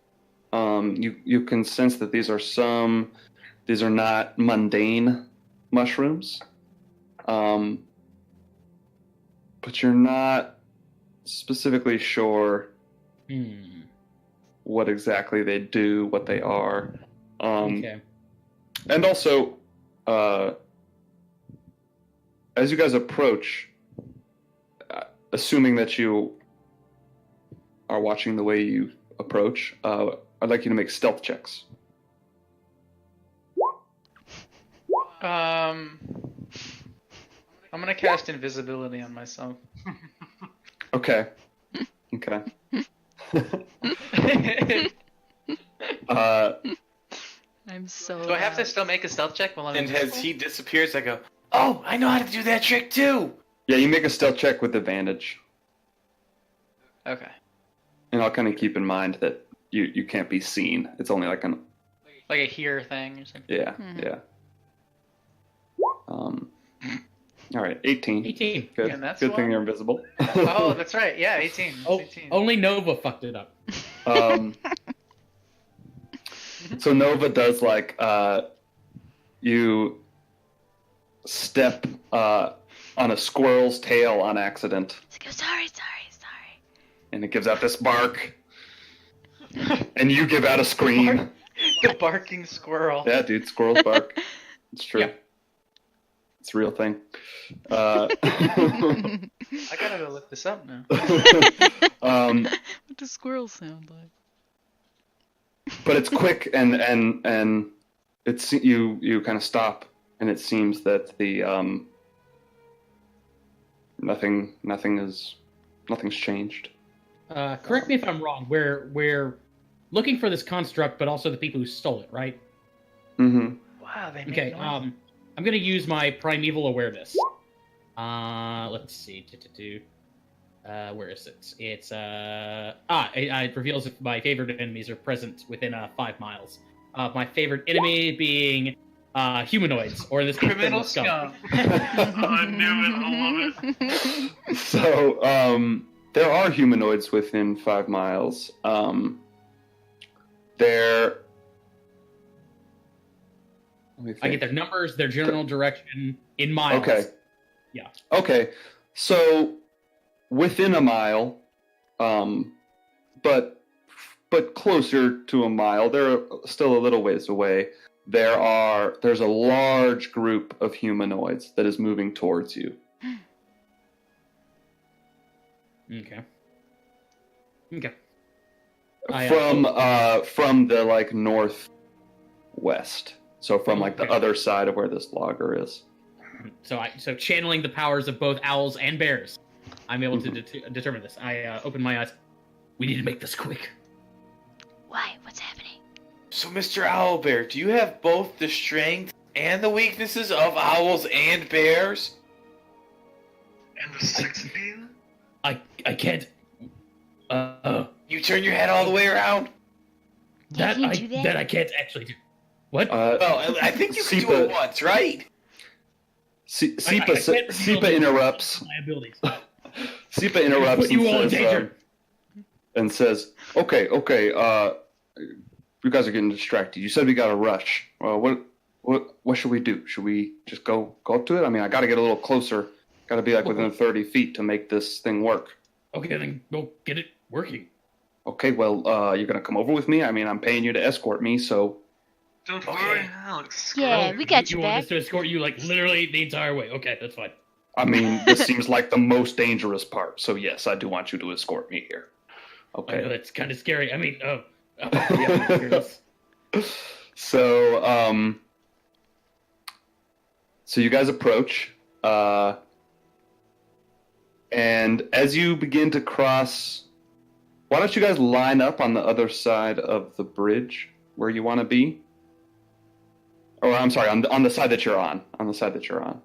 You can sense that these are not mundane mushrooms. But you're not specifically sure what exactly they do, what they are. Okay. And also, as you guys approach, assuming that you are watching the way you approach, I'd like you to make stealth checks. I'm gonna cast invisibility on myself. Okay. Okay. I'm so. Do I have to loud. still make a stealth check while I'm And invisible? as he disappears, I go, "Oh, I know how to do that trick too." Yeah, you make a stealth check with advantage. Okay. And I'll kind of keep in mind that you can't be seen. It's only like an... Like a hear thing or something. Yeah, yeah. All right, 18. 18. Good, Yeah, that's good thing one. you're invisible. Oh, that's right. Yeah, 18. Oh, 18. only Nova fucked it up. So Nova does like you step on a squirrel's tail on accident, It's like, sorry. and it gives out this bark, and you give out a scream. The barking squirrel. Yeah, dude, squirrels bark. It's true. Yeah. It's a real thing. I gotta go look this up now. What What does squirrel sound like? but it's quick, and it's you kind of stop, and it seems that the nothing's changed. Correct me if I'm wrong. We're looking for this construct, but also the people who stole it, right? Mm-hmm. Wow, they made Okay. noise. I'm gonna use my primeval awareness. Let's see. Where is it? It's it reveals if my favorite enemies are present within 5 miles. My favorite enemy being humanoids, or in this case, Criminal scum. scum. I knew it. I love it. So, there are humanoids within 5 miles. They're. Let me I think. get their numbers, their general direction in miles. Okay. Yeah. Okay. So, within a mile, but closer to a mile, they're still a little ways away. There's a large group of humanoids that is moving towards you. Okay. Okay. From the like northwest. So from like the Okay. other side of where this logger is. So channeling the powers of both owls and bears, I'm able to determine this. I open my eyes. We need to make this quick. Why? What's happening? So, Mr. Owlbear, do you have both the strength and the weaknesses of owls and bears? And the sex appeal? I can't. You turn your head all the way around? Can you do that? That I can't actually do. What? Well, I think you can do Sipa- it once, right? Sipa I can't reveal interrupts. my abilities. Sipa interrupts Put you all in and says, danger. and says, "Okay, you guys are getting distracted. You said we got to rush. What should we do? Should we just go up to it? I mean, I got to get a little closer. Got to be like within 30 feet to make this thing work. Okay, then go get it working. Okay, well, you're gonna come over with me. I mean, I'm paying you to escort me, so Don't Okay. worry, Alex. Yeah, we got You you want back. us to escort you like literally the entire way? Okay, that's fine. I mean, this seems like the most dangerous part. So yes, I do want you to escort me here. I know Okay. that's kind of scary. I mean, yeah, I'm curious. So so you guys approach, and as you begin to cross, why don't you guys line up on the other side of the bridge where you want to be? Or I'm sorry, on the side that you're on. On the side that you're on.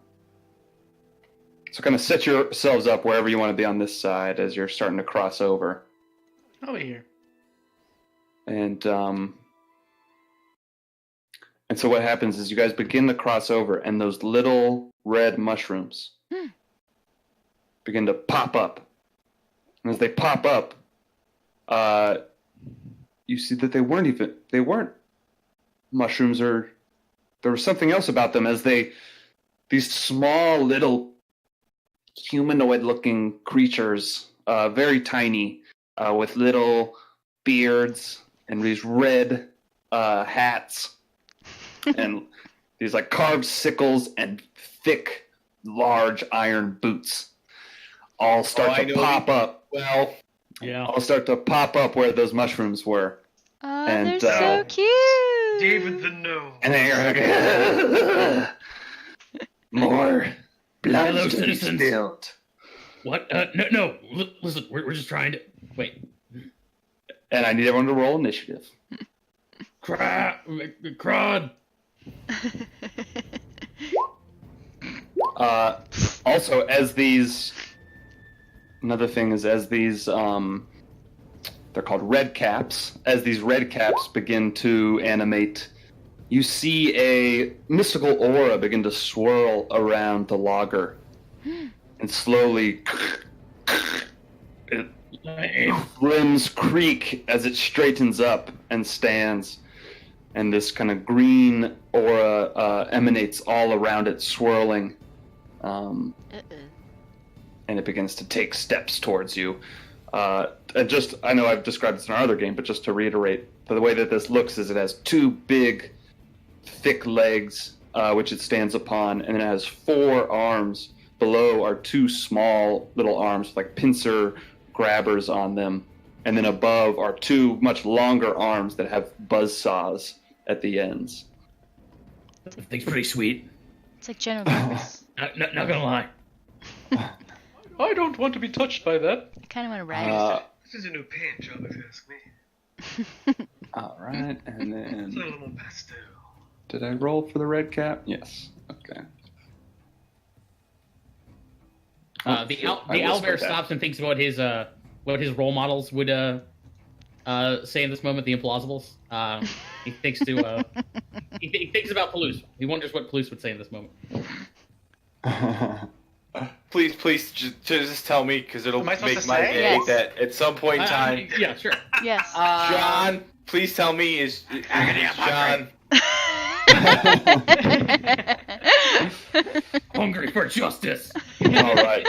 So kind of set yourselves up wherever you want to be on this side as you're starting to cross over. Over here. And so what happens is you guys begin to cross over, and those little red mushrooms begin to pop up. And as they pop up, you see that they weren't mushrooms, or there was something else about them, as these small little humanoid-looking creatures, very tiny, with little beards and these red hats and these like carved sickles and thick, large iron boots all start I to know pop up. Well, Yeah. All start to pop up where those mushrooms were. Oh, And, they're so cute. David the Gnome. And they're like, more blood Hello, to be citizens. spilled. What? No. Listen, we're just trying to wait. And I need everyone to roll initiative. Crud. Also, another thing is as these, they're called red caps. As these red caps begin to animate, you see a mystical aura begin to swirl around the logger, and slowly, limbs creak as it straightens up and stands, and this kind of green aura emanates all around it, swirling and Uh-uh. it begins to take steps towards you. And just, I know I've described this in our other game, but just to reiterate, the way that this looks is it has two big, thick legs, which it stands upon, and it has 4 arms. Below are 2 small little arms with like pincer grabbers on them, and then above are 2 much longer arms that have buzz saws at the ends. That thing's pretty sweet. It's like General Mills. Not gonna lie. I don't want to be touched by that. I kind of want to ride This is a new paint job, if you ask me. it. All right, and It's a then little more pastel. did I roll for the red cap? Yes. Okay. The owlbear stops and thinks about what his role models would say in this moment. The implausibles. He thinks to he thinks about Palouse. He wonders what Palouse would say in this moment. Please, just tell me, because it'll Am I supposed make to my say? day Yes. that at some point in time. Yeah, sure. Yes. John, please tell me, is John... Hungry for justice. All right.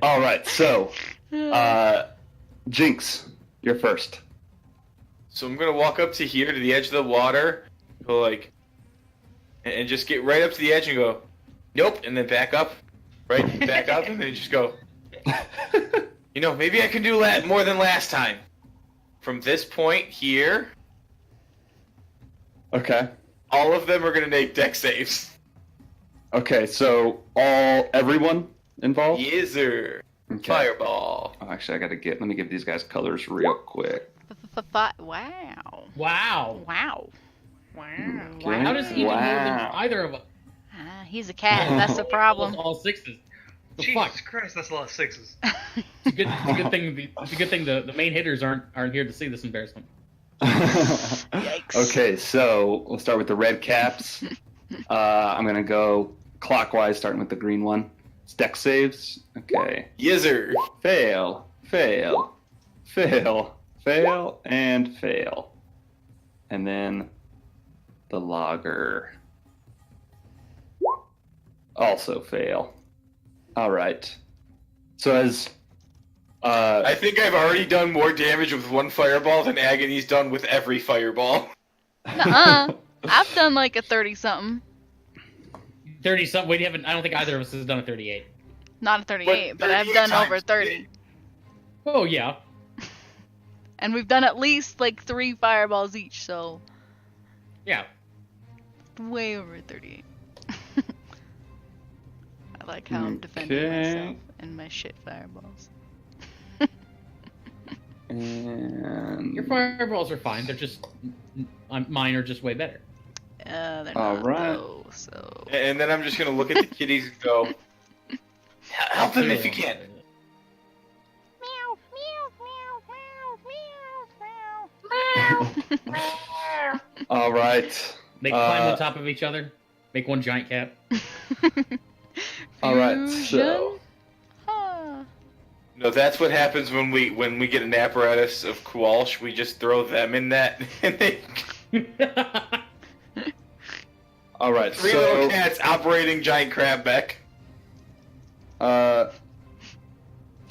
All right. So, Jinx, you're first. So I'm gonna walk up to here, to the edge of the water, go like, and just get right up to the edge and go, nope, and then back up, right, back up, and then just go, maybe I can do more than last time. From this point here, Okay. all of them are gonna make deck saves. Okay. So everyone involved. Yes, sir. Okay. Fireball. Oh, actually, let me give these guys colors real quick. Wow. Wow. Wow. Okay. How does he even know them, Wow. either of them? He's a cat. That's the problem. All 6s. The Jesus fuck. Christ, that's a lot of 6s. It's a good thing. It's a good thing the main hitters aren't here to see this embarrassment. Yikes. Okay, so we'll start with the red caps. I'm gonna go clockwise, starting with the green one. It's deck saves. Okay. Yes, sir. Fail, fail, fail, fail, and fail. And then the logger. Also fail. All right. So as I think I've already done more damage with one fireball than Agony's done with every fireball. Nuh-uh. I've done like a 30-something. 30-something. We haven't. I don't think either of us has done a 38. Not a 38, but I've 38 done times. over 30. Oh yeah. And we've done at least like 3 fireballs each, so Yeah. way over 38. I like how I'm defending Okay. myself and my shit fireballs. and Your fireballs are fine. They're just mine are just way better. They're All not right. though, so... And then I'm just gonna look at the kitties and go, help them if you can. Meow, meow, meow, meow, meow, meow. all right. They climb on top of each other, make one giant cat. All right. Fusion? So Huh. No, that's what happens when we get an apparatus of Kualsh. We just throw them in that, and they all right. 3 So little cats operating giant crabback. the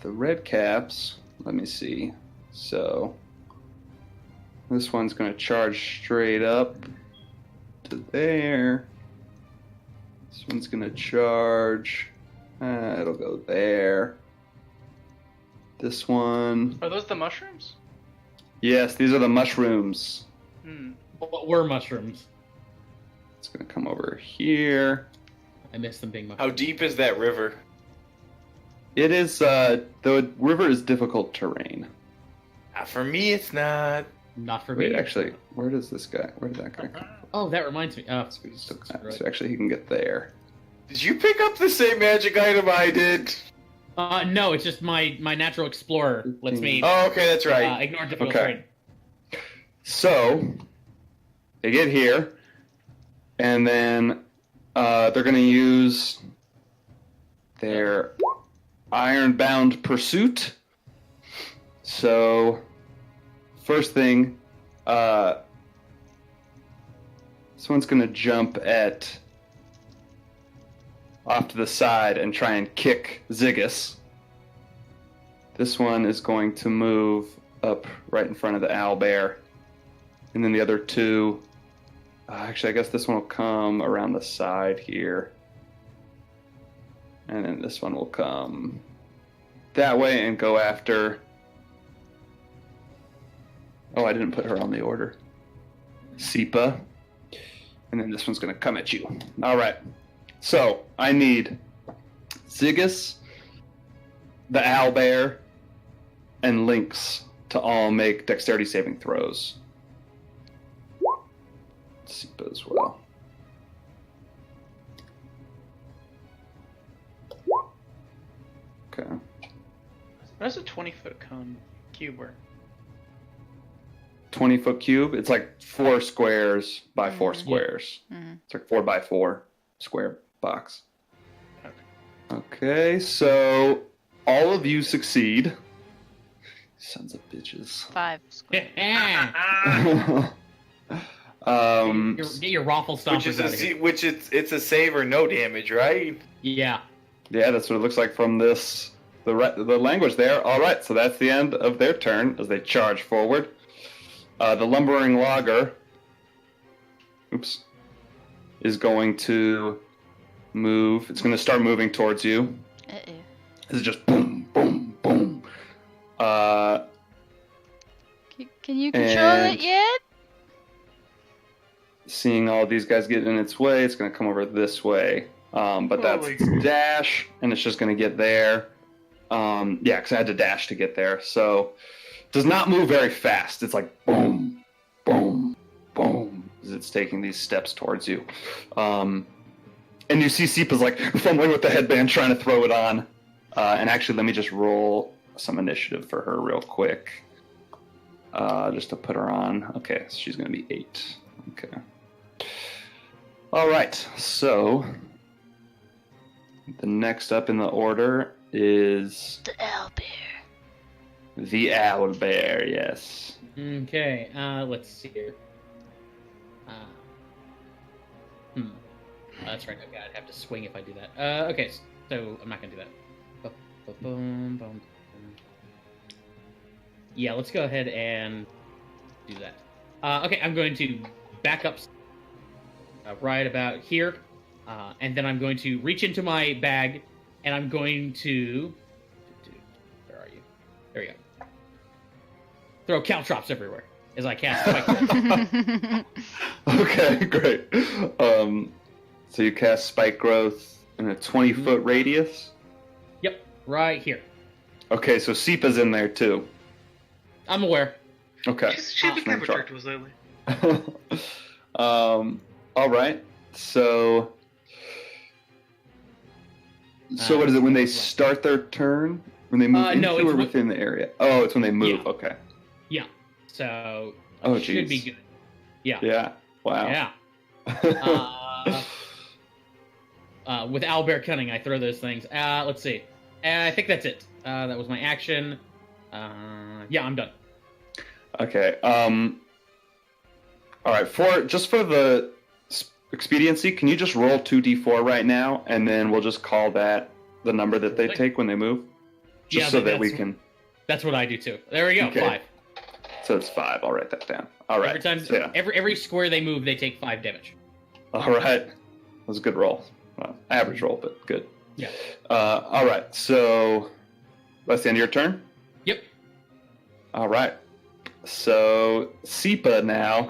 red caps. Let me see. So this one's going to charge straight up to there. This one's going to charge. It'll go there. This one. Are those the mushrooms? Yes, these are the mushrooms. What were mushrooms? It's going to come over here. I missed them being How mushrooms. deep is that river? It is, the river is difficult terrain. For me, it's not. Not for me. Wait, actually, where did that guy come from? Oh, that reminds me. So actually, he can get there. Did you pick up the same magic item I did? No, it's just my natural explorer lets me Oh, okay, that's right. ignore difficult Okay. terrain. So, they get here, and then they're going to use their Ironbound Pursuit. So, first thing, this one's going to jump at off to the side and try and kick Ziggus. This one is going to move up right in front of the owlbear. And then the other two... actually, I guess this one will come around the side here. And then this one will come that way and go after... Oh, I didn't put her on the order. Sipa. And then this one's going to come at you. All right. So, I need Ziggus, the owlbear, and Lynx to all make dexterity saving throws. Sipa as well. Okay. What does a 20-foot cone cube work? 20-foot cube. It's like 4 squares by 4 squares. It's like 4 by 4 square box. Okay, so all of you succeed. Sons of bitches. 5 squares. Get your raffle stompers out of here. It's a save or no damage, right? Yeah. Yeah, that's what it looks like from this the language there. All right, so that's the end of their turn as they charge forward. The lumbering logger, is going to move. It's going to start moving towards you. Uh-oh. It's just boom, boom, boom. Can you control it yet? Seeing all these guys get in its way, it's going to come over this way. But that's its dash, and it's just going to get there. Yeah, because I had to dash to get there. So, does not move very fast. It's like boom, boom, boom, as it's taking these steps towards you. And you see Sipa's like fumbling with the headband, trying to throw it on. And actually, let me just roll some initiative for her real quick. Just to put her on. Okay, so she's going to be 8. Okay. All right, so the next up in the order is The owlbear. the owlbear. Yes. Okay, let's see here. That's right. Okay, I'd have to swing if I do that. Okay, so I'm not gonna do that. Boom, boom, boom. Yeah, let's go ahead and do that. Okay, I'm going to back up right about here, and then I'm going to reach into my bag, and I'm going to... Where are you? There we go. Throw caltrops everywhere as I cast Spike. Okay, great. So you cast Spike Growth in a 20-foot radius? Yep, right here. Okay, so Sipa's in there too. I'm aware. Okay. She's been kind of Sure. attractive lately. All right. So what is it when they start their turn? When they move no, into it's or within the area? Oh, it's when they move. Yeah. Okay. Yeah, so Oh, should be geez. good. Yeah. Yeah. Wow. Yeah. With owlbear cunning, I throw those things. Let's see. I think that's it. That was my action. Yeah, I'm done. Okay. All right. For the expediency, can you just roll 2d4 right now, and then we'll just call that the number that they take when they move, just Yeah, so that we that's- can. That's what I do too. There we go. Okay. 5. So it's 5. I'll write that down. All right. Every time, So, yeah. every square they move, they take 5 damage. All right. That was a good roll. Average roll, but good. Yeah. All right. So that's the end of your turn? Yep. All right. So Sipa now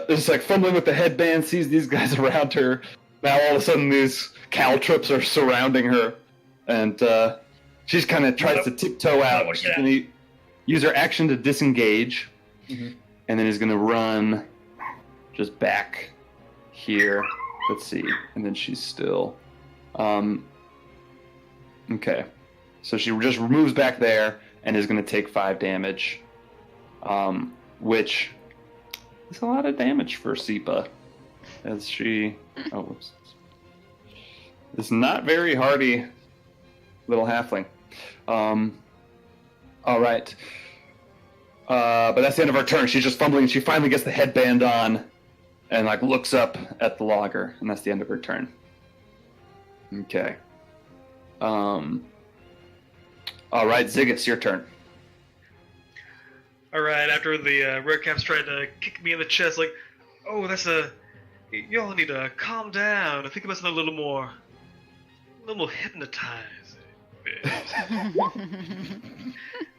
is like fumbling with the headband, sees these guys around her. Now all of a sudden these caltrops are surrounding her. And she's kind of tries to tiptoe out. She's going to use her action to disengage. Mhm. And then is going to run just back here. Let's see. And then she's still... okay. So she just moves back there and is going to take 5 damage. Which is a lot of damage for Sipa. As she... Oh, whoops. It's not very hardy little halfling. All right. But that's the end of her turn. She's just fumbling. She finally gets the headband on and like looks up at the logger, and that's the end of her turn. Okay. All right, Ziggus, your turn. Alright, after the red caps tried to kick me in the chest, like, oh, y'all need to calm down and think about something a little more hypnotized.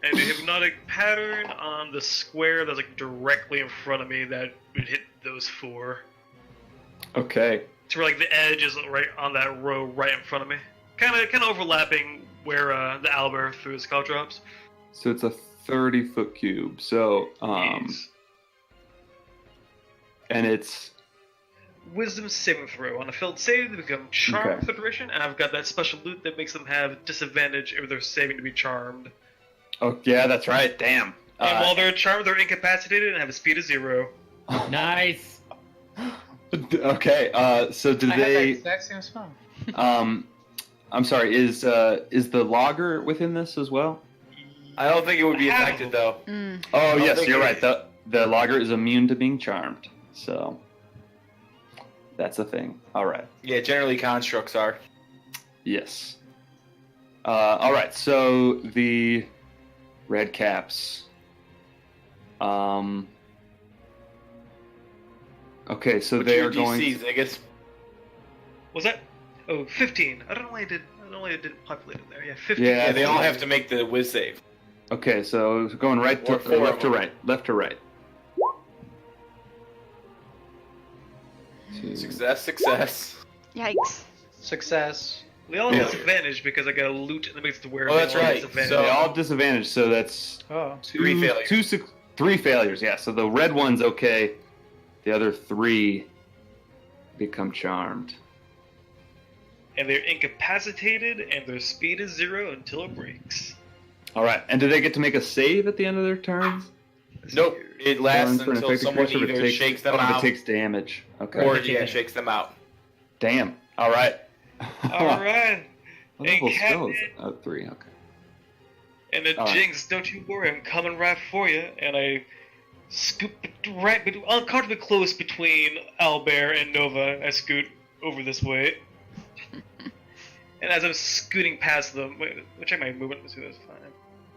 And the hypnotic pattern on the square that's like directly in front of me that would hit those 4. Okay. So where like the edge is right on that row right in front of me. Kind of overlapping where the owlbear threw his call drops. So it's a 30-foot cube. So, Yes. and it's Wisdom saving throw. On a failed save, they become charmed Okay. for the duration, and I've got that special loot that makes them have disadvantage if they're saving to be charmed. oh yeah, that's right. Damn. And while they're charmed, they're incapacitated and have a speed of 0. Nice. Okay. So do I had that they? exact same spell. I'm sorry. Is the logger within this as well? I don't think it would be affected though. Mm. Oh don't yes, think you're it right. The logger is immune to being charmed. So that's a thing. All right. Yeah, generally constructs are. Yes. All right. So the red caps. Okay, so What's they your are going. DCs, I guess. Was that? Oh, 15. I don't know why I didn't populate it there. Yeah, 15. Yeah, Yeah, they all have to make the whiz save. Okay, so going right to Or 4 left of to them. right, left to right. Success. Yikes. Success. We all have Yeah. disadvantage because I got a loot that makes it to where Oh, they that's all have right. disadvantage. So- They all have disadvantage, so that's Oh. 3 failures. 3 failures. Yeah, so the red one's okay. The other 3 become charmed. And they're incapacitated, and their speed is 0 until it breaks. All right, and do they get to make a save at the end of their turns? Nope. It lasts Burn for an until infected someone creature, but it either takes- shakes them oh, if out it takes damage. Okay. or shakes them out. Damn. All right. Alright. What level Hey, spell is Captain. it? Oh, 3. Okay. And the All right. Jinx, don't you worry, I'm coming right for you. And I scoop right, uncomfortably close between Owlbear and Nova. I scoot over this way. And as I'm scooting past them, wait, check my movement. Let's see, that's 5,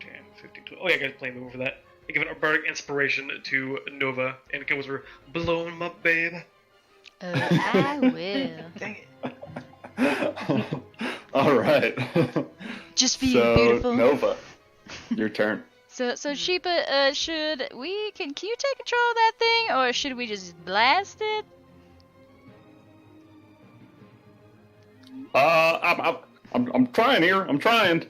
10, 15, 20. Oh yeah, I got a plane move for that. I give an bardic inspiration to Nova, and it goes for blowing them up, babe. I will. Dang it. All right. Just be so, beautiful. Nova, your turn. So Sheepa, can you take control of that thing, or should we just blast it? I'm trying here. I'm trying.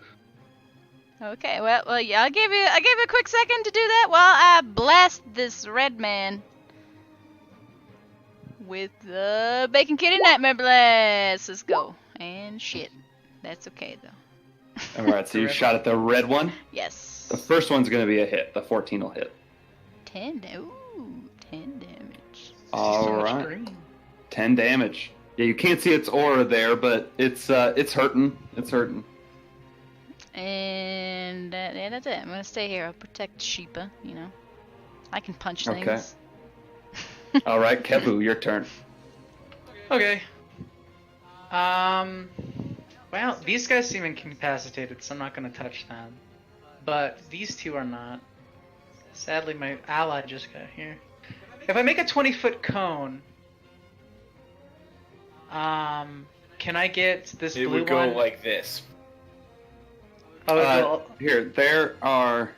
Okay, well, yeah, I'll give you a quick second to do that while I blast this red man with the Bacon Kitty Nightmare Blast. Let's go. And shit, that's okay though. All right, so you shot at the red one. Yes. The first one's going to be a hit. The 14 will hit. 10 damage. All So much right. green. 10 damage. Yeah, you can't see its aura there, but it's hurting. It's hurting. And yeah, that's it. I'm gonna stay here. I'll protect Sheepa. You know, I can punch Okay. things. All right, Kevu, your turn. Okay. Well, these guys seem incapacitated, so I'm not gonna touch them. But these two are not. Sadly, my ally just got here. If I make a 20-foot cone, can I get this It blue would go one? like this. Oh, well, Here, there are.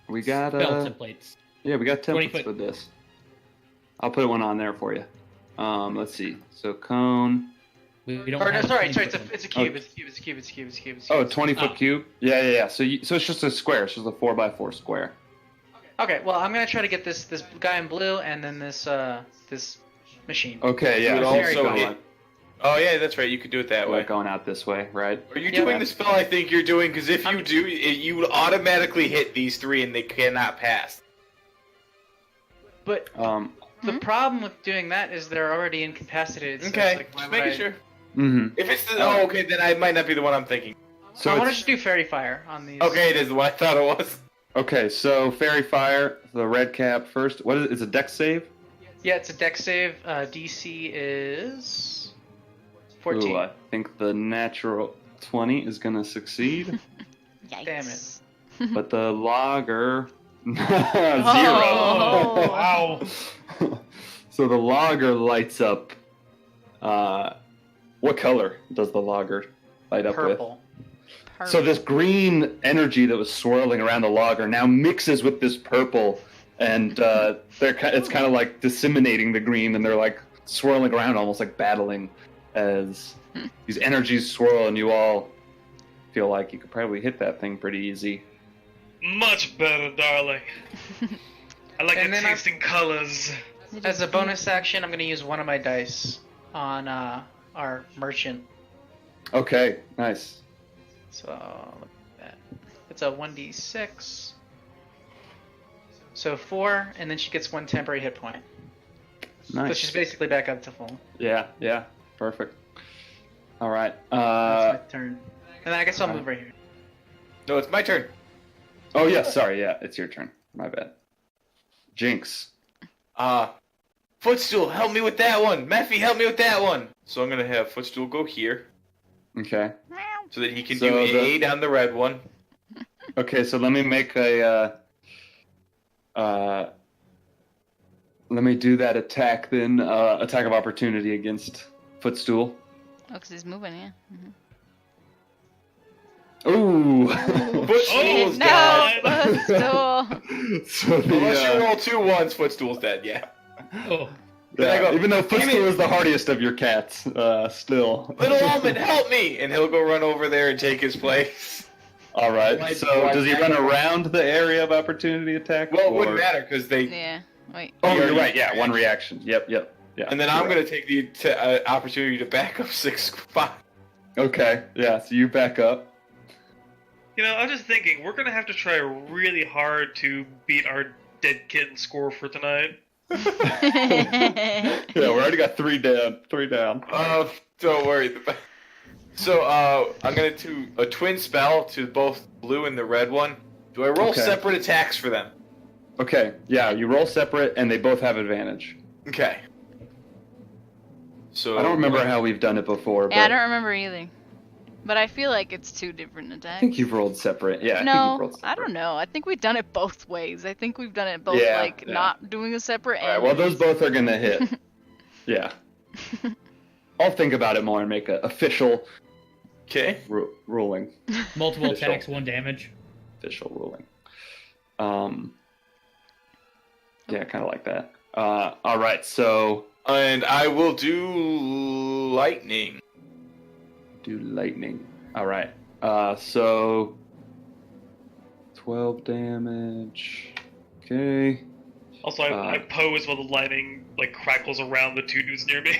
We got Spell templates. yeah, we got 20 templates foot. for this. I'll put one on there for you. Let's see. So cone. We don't or, no, have sorry, 20 it's a, foot it's a cube. It's a cube. It's a cube. It's a cube. It's a cube. It's a Oh, cube. 20-foot Oh. cube. Yeah. So so it's just a square. It's just a 4x4 square. Okay, well, I'm gonna try to get this guy in blue and then this machine. Okay, yeah. You would so There you it's also go. hit. Oh yeah, that's right. You could do it that way. like going out this way, right? Are you Yeah, doing the spell I think you're doing? Because if you I'm- do, you would automatically hit these 3 and they cannot pass. But the problem with doing that is they're already incapacitated. So Okay, it's like, why just would making I... sure. Mm-hmm. If it's the, oh, okay, then I might not be the one I'm thinking. So I want to it's, just do fairy fire on these. Okay, it is the one I thought it was. okay, so fairy fire, the red cap first. What is it? Is it dex save? Yeah, it's a dex save. DC is 14. Ooh, I think the natural 20 is gonna succeed, Yikes. Damn it. but the logger 0. Oh. Wow. So the logger lights up. What color does the logger light up with? Purple. So this green energy that was swirling around the logger now mixes with this purple, and it's kind of like disseminating the green, and they're like swirling around, almost like battling, as these energies swirl, and you all feel like you could probably hit that thing pretty easy. Much better, darling. I like And the then I'm- tasting colors. As a bonus action, I'm going to use one of my dice on our merchant. Okay, nice. So, look at that. It's a 1d6. So 4, and then she gets 1 temporary hit point. So Nice. she's basically back up to full. Yeah, perfect. All right. That's my turn. And then I guess I'll move right here. No, it's my turn. Oh yeah, sorry. Yeah, it's your turn. My bad. Jinx. Footstool, help me with that one. Mephi, help me with that one. So I'm gonna have Footstool go here, Okay. so that he can So do the- aid on the red one. Okay, so let me make a. Let me do that attack then. Attack of opportunity against Footstool. Oh, because he's moving, yeah. Ooh. Footstool's No, dead. Footstool. So the, Unless you roll 2 ones, Footstool's dead. Yeah. Oh, Then I go, even though "Damn Footstool it." is the hardiest of your cats, still. Little Almond, help me! And he'll go run over there and take his place. All right. Why- So why- does he run around the area of opportunity attack? Well, it or- wouldn't matter because they. Yeah. Wait. Oh, you're already- right. Yeah, one reaction. Yep. Yeah. And then I'm you're gonna take the opportunity to back up 6 spots. right. Okay. Yeah. So you back up. You know, I'm just thinking, we're gonna have to try really hard to beat our dead kitten score for tonight. Yeah, we already got 3 down. 3 down. Don't worry. So I'm gonna do a twin spell to both blue and the red one. Do I roll Okay. separate attacks for them? Okay. Yeah, you roll separate, and they both have advantage. Okay. So I don't remember how we've done it before, but Yeah, I don't remember either. But I feel like it's 2 different attacks. I think you've rolled separate. Yeah. I think you've No, rolled separate. I don't know. I think we've done it both ways. I think we've done it both, Yeah, like, yeah. not doing a separate All right. and... Well, those both are gonna hit. Yeah. I'll think about it more and make an official Okay. ruling. multiple Official. attacks, 1 damage. Official ruling. Yeah, kind of like that. All right. So And I will do lightning. do lightning. All right. So 12 damage. Okay. Also, I pose while the lightning like crackles around the 2 dudes near me.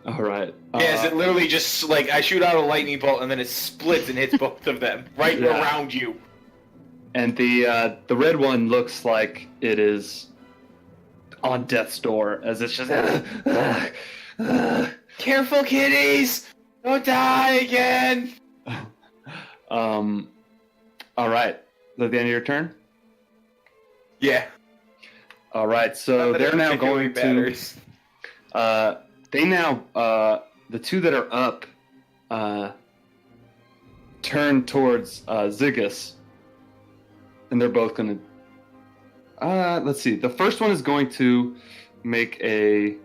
All right. Yes, it literally just like I shoot out a lightning bolt and then it splits and hits both of them right Yeah. around you. And the red one looks like it is on death's door, as it's just. Careful, kitties! Don't die again! All right. Is that the end of your turn? Yeah. All right. So Not that they're it now particularly going matters. to. They now the 2 that are up turn towards Ziggus, and they're both going to. Let's see. The first one is going to make a.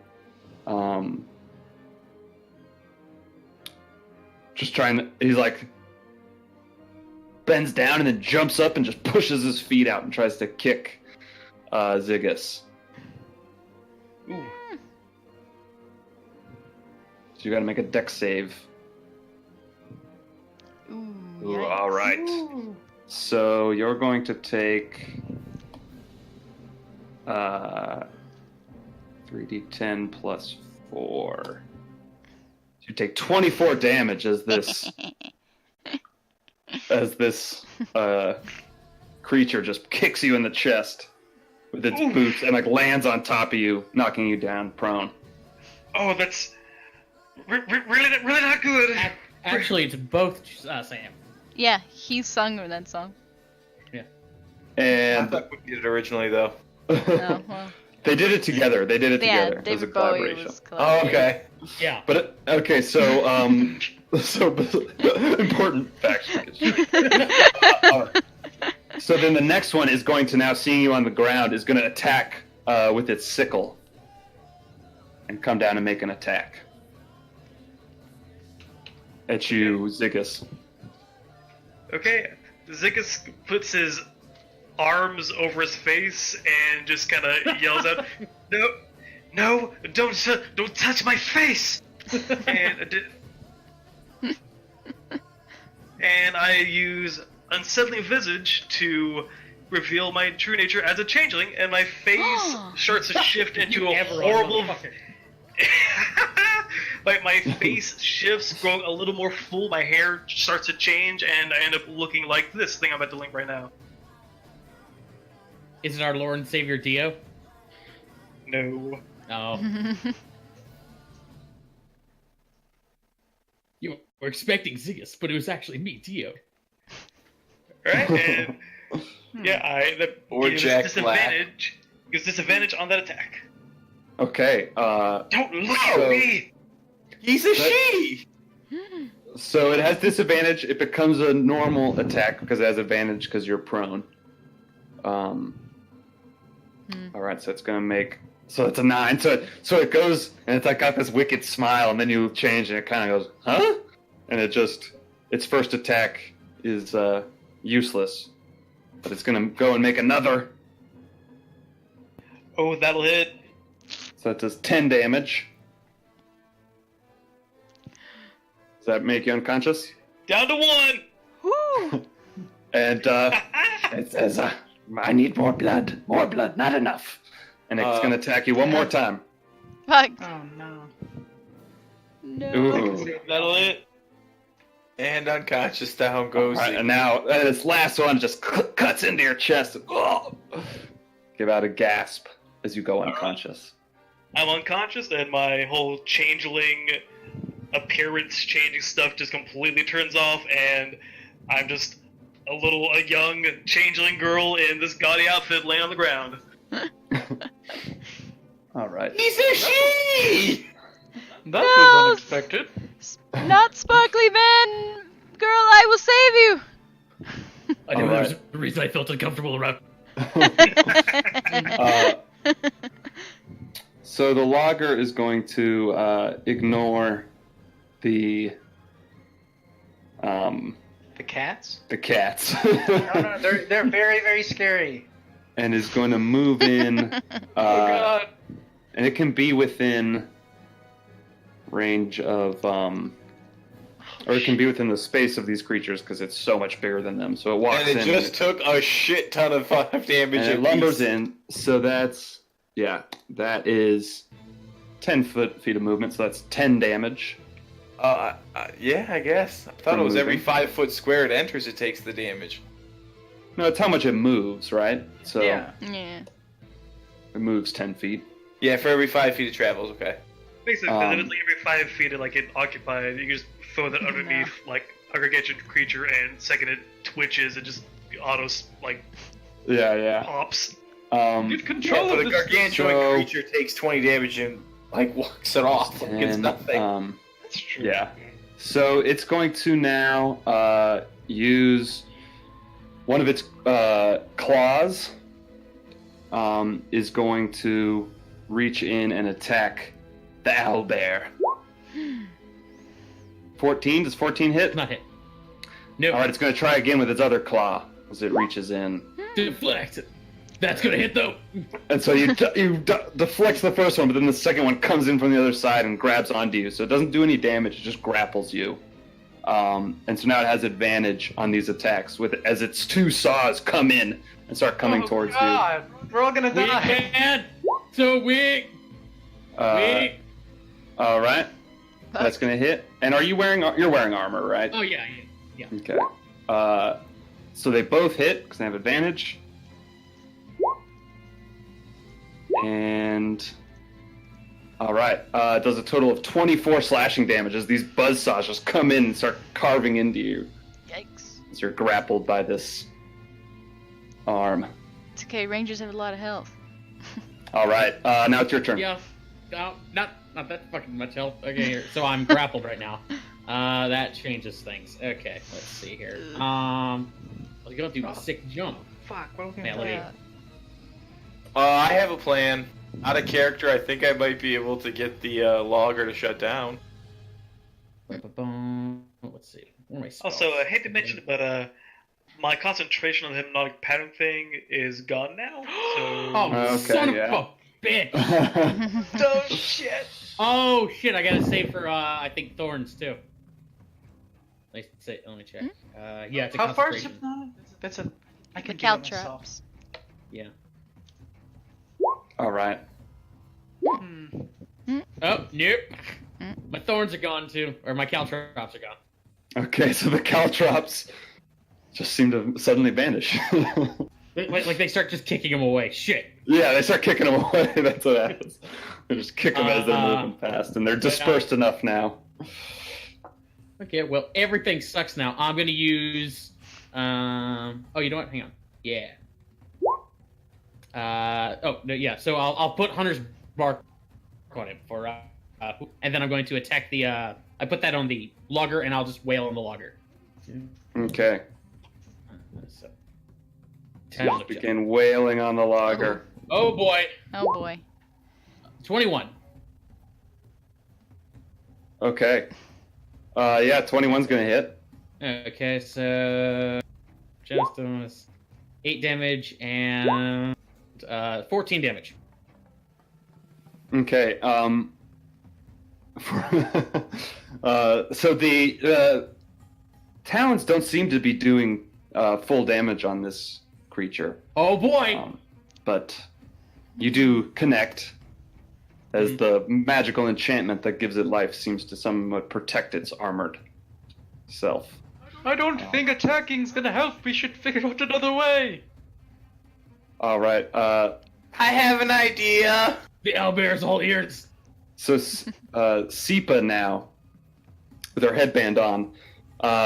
Just trying to. He's like. Bends down and then jumps up and just pushes his feet out and tries to kick Ziggus. Ooh. So you got to make a dex save. Ooh, Ooh, yikes. all right. So you're going to take 3d10 plus 4. So you take 24 damage as this creature just kicks you in the chest with its boots and like lands on top of you, knocking you down prone. Oh, that's really not good. Actually, it's both Sam. Yeah, he sung that song. I And thought we did it originally though. Oh, well. They did it together. They did it Yeah, together. It was a David Bowie collaboration. was Oh, okay. Yeah. But okay, so important facts. So then the next one is going to, now seeing you on the ground, is going to attack with its sickle and come down and make an attack at you, Ziggus. Okay, Ziggus puts his arms over his face and just kind of yells out, "No, don't touch my face!" and I use Unsettling Visage to reveal my true nature as a changeling, and my face starts to shift into a horrible. Like my face shifts, growing a little more full. My hair starts to change, and I end up looking like this thing I'm about to link right now. Is it our Lord and Savior Dio? No. Oh. You were expecting Ziggus, but it was actually me, Dio. Right? And yeah, Or gives Jack disadvantage. Gives disadvantage on that attack. Okay, Don't look at me! He's a she! so it has disadvantage. It becomes a normal attack because it has advantage because you're prone. Alright, so it's gonna make, so it's a 9. So it goes, and it's like got this wicked smile, and then you change, and it kind of goes, huh? And it just, its first attack is useless. But it's gonna go and make another. Oh, that'll hit. So it does 10 damage. Does that make you unconscious? Down to 1! Woo! And it says, I need more blood, not enough. And it's going to attack you one more time. Fuck. Oh no. No. Ooh. That'll hit. And unconscious down goes. Right, and now this last one just cuts into your chest. Oh! Give out a gasp as you go unconscious. I'm unconscious, and my whole changeling appearance changing stuff just completely turns off, and I'm just a young changeling girl in this gaudy outfit laying on the ground. All right. He's a she! That was unexpected. Not sparkly man! Girl, I will save you! I knew All there was right. a reason I felt uncomfortable around. So the logger is going to ignore the The cats? the cats. No, they're very, very scary. And is going to move in, Oh god. and it can be within range of, or it can be within the space of these creatures because it's so much bigger than them. So it walks And it in, just took a shit ton of damage. and it apiece. lumbers in. So that's, that is 10 feet of movement. So that's 10 damage. Yeah, I guess. I thought For it was every moving. 5 foot square it enters, it takes the damage. No, it's how much it moves, right? So Yeah. Yeah. it moves 10 feet. Yeah, for every 5 feet it travels. Okay. Basically, Um, if it's like every 5 feet, it occupied, you can just throw that underneath, like, a gargantuan creature, and second it twitches, it just Yeah. pops. Get Yeah, control but of a this. gargantuan So- creature takes 20 damage and walks it off like it's And, nothing. That's true. yeah. So it's going to now use one of its claws. Is going to reach in and attack the owlbear. 14? Does 14 hit? Not hit. No. All right, it's going to try again with its other claw as it reaches in. Deflect. That's gonna hit though. And so you deflect the first one, but then the second one comes in from the other side and grabs onto you. So it doesn't do any damage; it just grapples you. And so now it has advantage on these attacks as its 2 saws come in and start coming towards God. We're all gonna Weak die. man. So weak. you. Weak. All right, that's gonna hit. And you're wearing armor, right? Oh yeah. Okay. So they both hit because they have advantage. And all right, it does a total of 24 slashing damage as these buzzsaws just come in and start carving into you Yikes. as you're grappled by this arm. It's okay, rangers have a lot of health. All right. Now it's your turn. Yeah. Not that fucking much help. Okay, here. So I'm grappled right now. That changes things. Okay, let's see here. I was gonna do a sick jump. Fuck, what am I Man, gonna let do? me- I have a plan. Out of character, I think I might be able to get the logger to shut down. Let's see. Where are my spells? Also, I hate to mention it, but my concentration on the hypnotic pattern thing is gone now. So Oh, Okay, son yeah. of a bitch! oh shit! Oh shit! I gotta save for I think thorns too. Let me check. Yeah, it's a How far is concentration. hypnotic? That's a. I The can do that myself. caltrops. Yeah. All right. Hmm. Oh nope. Mm. My thorns are gone too, or my caltrops are gone. Okay, so the caltrops just seem to suddenly vanish. Like they start just kicking them away. Shit. Yeah, they start kicking them away. That's what happens. They just kick them as they're moving past, and they're dispersed enough now. Okay, well everything sucks now. I'm gonna use. Oh, you know what? Hang on. Yeah. Oh no, yeah. So I'll put Hunter's Bark on it for and then I'm going to attack the. I put that on the logger, and I'll just wail on the logger. Okay. So, Just begin wailing on the logger. Oh boy, Oh boy. 21. Okay. Yeah, 21's gonna hit. Okay, so just almost 8 damage and 14 damage. Okay. So the talons don't seem to be doing full damage on this creature, Oh boy! but you do connect, as the magical enchantment that gives it life seems to somewhat protect its armored self. I don't think attacking's gonna help. We should figure out another way. All right. I have an idea. The owlbear's all ears. So Sipa now, with her headband on,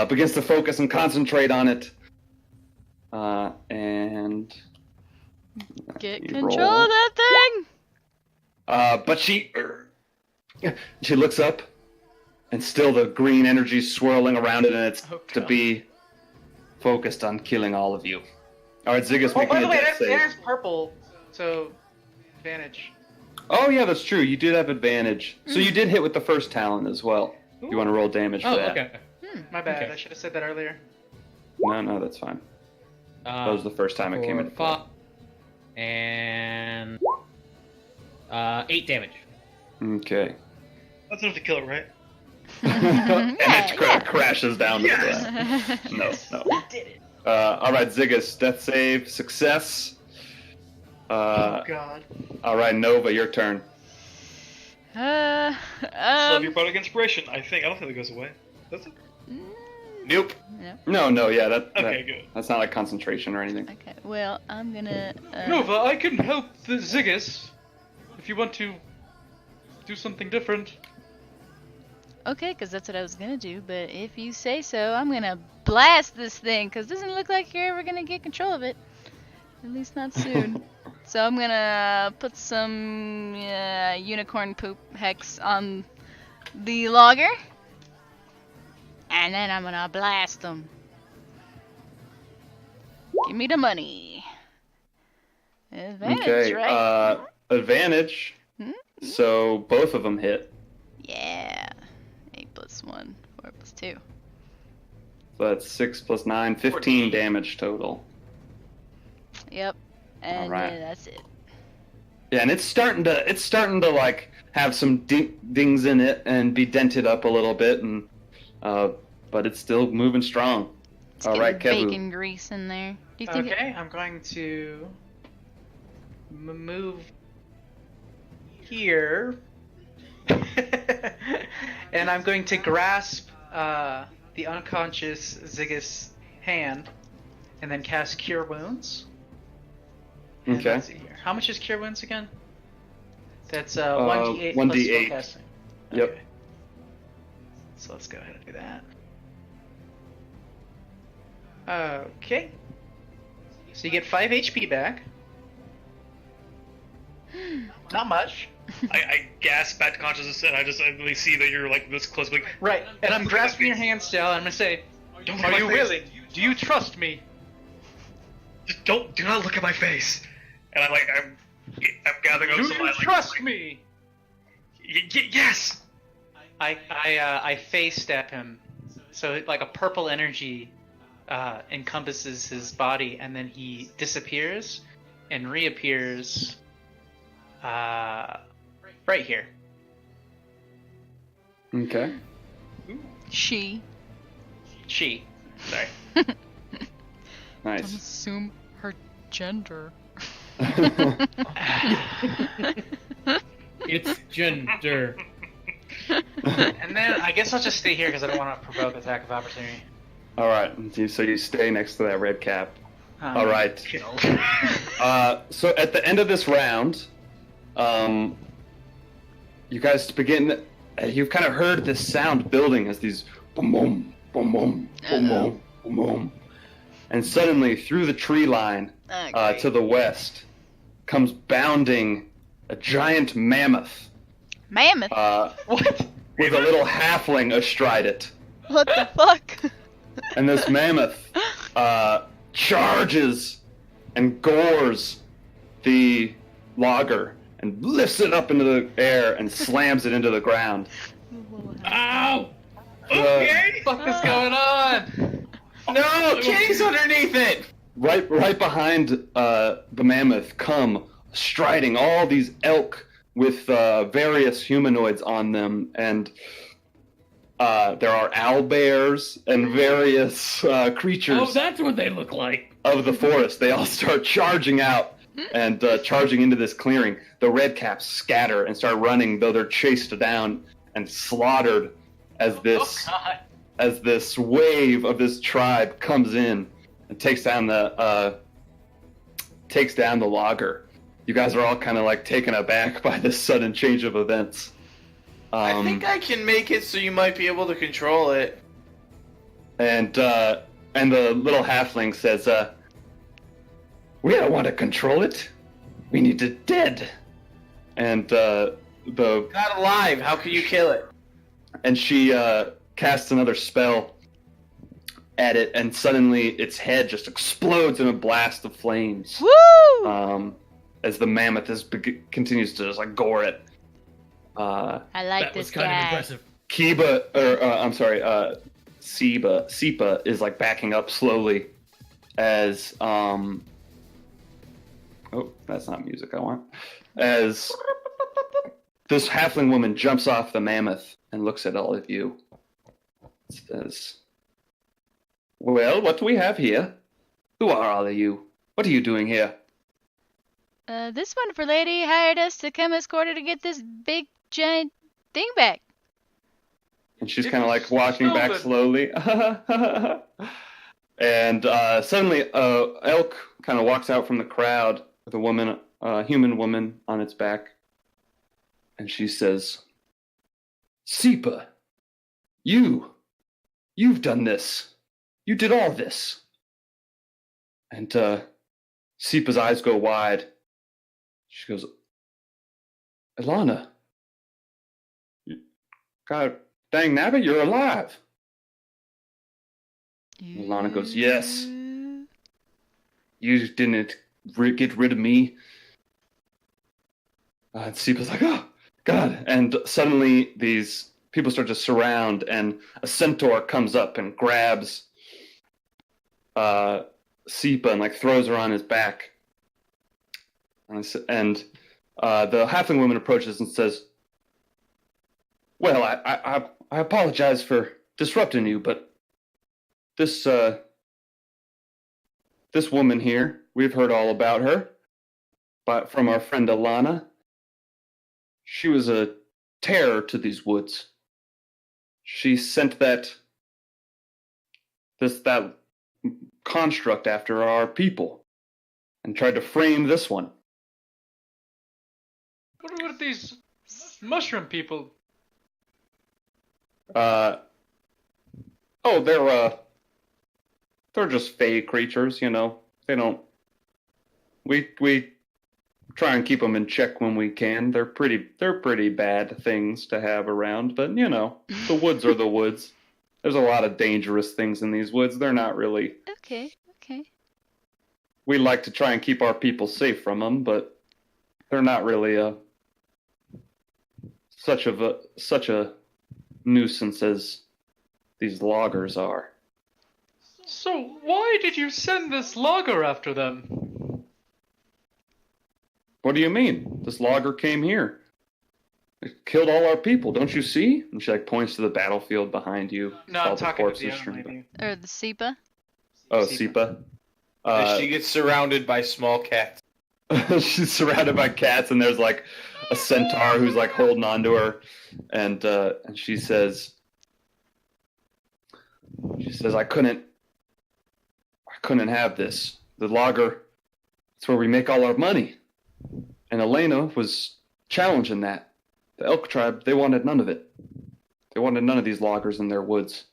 begins to focus and concentrate on it. And Get you control roll. of that thing! But she looks up, and still the green energy swirling around it, and it's Oh, to God. be focused on killing all of you. All right, Ziggus, Oh, make by me the a way, death save. there's purple, so advantage. Oh yeah, that's true. You did have advantage, so you did hit with the first talon as well. You want to roll damage for Oh, that? okay. My bad. Okay. I should have said that earlier. No, that's fine. That was the first time it came into play. And 8 damage. Okay. That's enough to kill it, right? And it yeah. crashes down to the ground. No. All right, Ziggus, death save, success. Oh God. All right, Nova, your turn. So if you brought inspiration, I don't think it goes away. Does it? Nope. No, yeah, Okay, good. that's not like concentration or anything. Okay, well, I'm gonna. Nova, I can help the Ziggus if you want to do something different. Okay, because that's what I was gonna do, but if you say so, I'm gonna blast this thing, because it doesn't look like you're ever gonna get control of it. At least not soon. So I'm gonna put some unicorn poop hex on the logger. And then I'm gonna blast them. Give me the money. Advantage, Okay, right? advantage. Hmm? So both of them hit. Yeah. 8 plus 1, 4 plus 2. So that's 6 plus 9, 15 14. damage total. Yep. And Alright. yeah, that's it. Yeah, and it's starting to like have some dings in it and be dented up a little bit, and but it's still moving strong. Let's All get right, the Kevu. bacon grease in there. Do you think it- Okay, I'm going to move here, and I'm going to grasp the unconscious Ziggus hand, and then cast Cure Wounds. And Okay. let's see here. How much is Cure Wounds again? That's 1d8 plus 1d8. spellcasting. Yep. Okay. So let's go ahead and do that. Okay. So you get 5 HP back. Not much. I gasp back to consciousness, and I really see that you're like this close. Like, Right, and I'm grasping your hand still, and I'm gonna say, don't are look at you my face. willing? Do you trust me? Just do not look at my face. And I'm gathering up Do some you of my, like, trust me? Yes. I face step him, so like a purple energy encompasses his body, and then he disappears and reappears right here. Okay. She. She. Sorry. Don't Nice. assume her gender. It's gender. And then I guess I'll just stay here because I don't want to provoke attack of opportunity. All right. So you stay next to that red cap. All right. Kill. So at the end of this round, you guys begin. You've kind of heard this sound building as these boom boom boom boom boom boom boom boom, and suddenly through the tree line to the west comes bounding a giant mammoth. Mammoth? What? With a little halfling astride it. What the fuck? And this mammoth charges and gores the logger and lifts it up into the air and slams it into the ground. Ow! Okay. What the fuck is going on? No, Kitty's underneath it. Right behind the mammoth come striding all these elk with various humanoids on them, and there are owlbears and various creatures Oh, that's what they look like. of the forest. They all start charging out and charging into this clearing. The redcaps scatter and start running, though they're chased down and slaughtered as this Oh god. as this wave of this tribe comes in and takes down the logger. You guys are all kind of like taken aback by this sudden change of events. I think I can make it so you might be able to control it. And the little halfling says, "We don't want to control it. We need it dead." And Not alive. How can you kill it? she casts another spell at it, and suddenly its head just explodes in a blast of flames. Woo! As the mammoth continues to just like gore it. I like That this was kind guy. of impressive. Sipa is like backing up slowly as oh, that's not music I want. As this halfling woman jumps off the mammoth and looks at all of you. Says, "Well, what do we have here? Who are all of you? What are you doing here?" This wonderful lady hired us to come escort her to get this big giant thing back. And she's It kind of was like walking back stolen. slowly. And suddenly, elk kind of walks out from the crowd with a human woman on its back. And she says, "Sipa, you've done this. You did all this." And Sipa's eyes go wide. She goes, "Ilana, God dang nabbit, you're alive." Lana goes, "Yes. You didn't get rid of me." And Sipa's like, "Oh, God." And suddenly these people start to surround, and a centaur comes up and grabs Sipa and like throws her on his back. And the halfling woman approaches and says, "Well, I apologize for disrupting you, but this woman here, we've heard all about her, but from our friend Alana. She was a terror to these woods. She sent that construct after our people and tried to frame this one." What are these mushroom people? They're just fey creatures, you know. They don't. We try and keep them in check when we can. They're pretty bad things to have around, but you know, the woods are the woods. There's a lot of dangerous things in these woods. They're not really. Okay. We like to try and keep our people safe from them, but they're not really such a nuisance as these loggers are. So why did you send this logger after them? What do you mean? This logger came here. It killed all our people, don't you see? And she like points to the battlefield behind you. No, all I'm the talking to corpses the young strewn lady. Or the SEPA. Oh, Sipa. Sipa. She gets surrounded by small cats. She's surrounded by cats, and there's like a centaur who's like holding on to her, and she says, I couldn't have this. The logger, it's where we make all our money. And Elena was challenging that. The elk tribe, they wanted none of it. They wanted none of these loggers in their woods.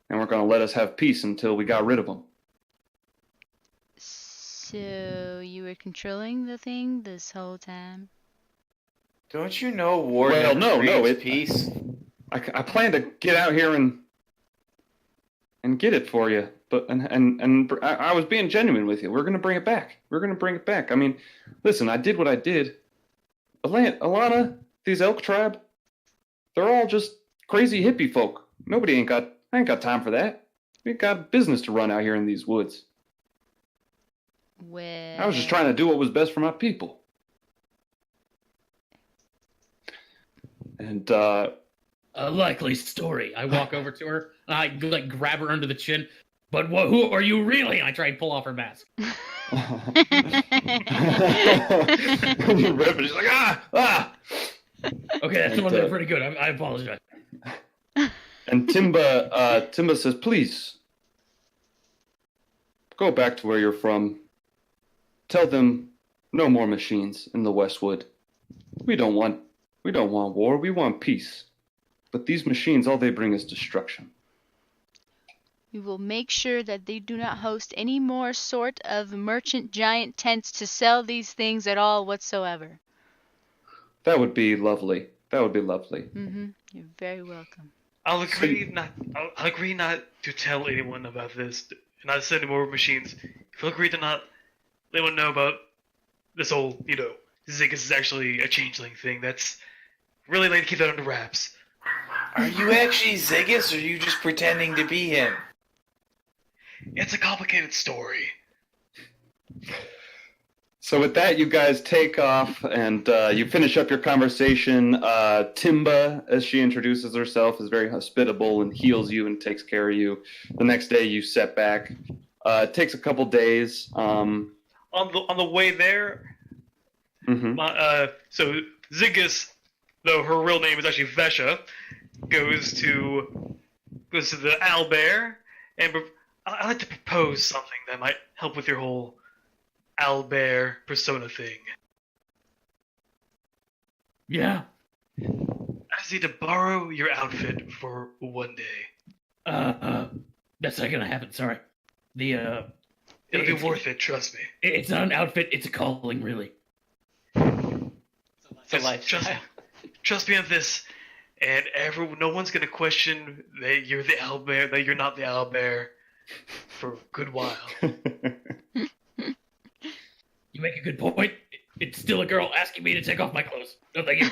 And weren't going to let us have peace until we got rid of them. So you were controlling the thing this whole time? Don't you know war Well, never no, creates peace? I plan to get out here and get it for you, but I was being genuine with you. We're gonna bring it back. I mean, listen, I did what I did. Alana, these elk tribe, they're all just crazy hippie folk. I ain't got time for that. We got business to run out here in these woods. Well, I was just trying to do what was best for my people. And A likely story. I walk over to her. I like grab her under the chin. But who are you really? And I try and pull off her mask. you rip it, she's like, ah! Okay, that's one that's pretty good. I apologize. And Timba says, please, go back to where you're from. Tell them no more machines in the Westwood. We don't want war, we want peace. But these machines, all they bring is destruction. we will make sure that they do not host any more sort of merchant giant tents to sell these things at all whatsoever. That would be lovely. Mm-hmm. You're very welcome. I'll agree not to tell anyone about this, not send any more machines. If you'll agree to not let anyone know about this whole, Ziggus is actually a changeling thing. That's really late to keep that under wraps. Are you actually Ziggus, or are you just pretending to be him? It's a complicated story. So with that, you guys take off and you finish up your conversation. Timba, as she introduces herself, is very hospitable and heals you and takes care of you. The next day, you set back. It takes a couple days. On the way there, so Ziggus, though her real name is actually Vesha, goes to the owlbear, and I'd like to propose something that might help with your whole owlbear persona thing. Yeah. I just need to borrow your outfit for one day. That's not gonna happen. Sorry. It'll be worth it, trust me. It's not an outfit. It's a calling, really. It's a lifestyle. Trust me on this, and no one's gonna question that you're the owlbear, that you're not the owlbear, for a good while. You make a good point. It's still a girl asking me to take off my clothes. No, thank you.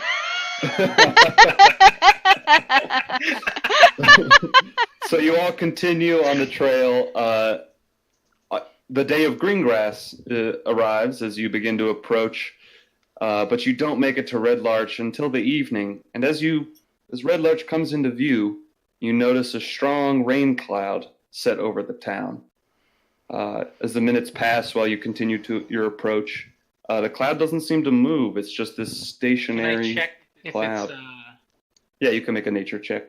So you all continue on the trail. The day of Greengrass arrives as you begin to approach, but you don't make it to Red Larch until the evening. And as Red Larch comes into view, you notice a strong rain cloud set over the town. As the minutes pass while you continue to your approach, the cloud doesn't seem to move. It's just this stationary Can I check if cloud. it's Yeah, you can make a nature check.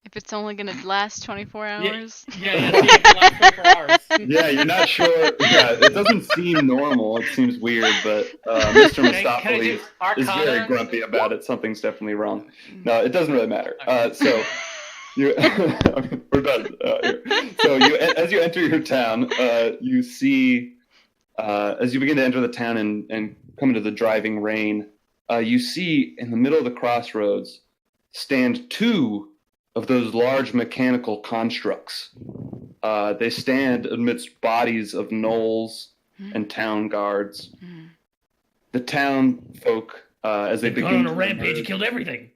If it's only gonna last 24 hours. Yeah, see, it lasts 24 hours. Yeah, you're not sure. Yeah, it doesn't seem normal. It seems weird, but Mr. Can I do Mistopheles is Arcana? very grumpy about it. Something's definitely wrong. No, it doesn't really matter. So you, we're done. Here. So as you enter your town, you see As you begin to enter the town and come into the driving rain, you see in the middle of the crossroads stand two of those large mechanical constructs. They stand amidst bodies of gnolls and town guards. The town folk, as they They've begin gone on a to rampage and emerge- killed everything.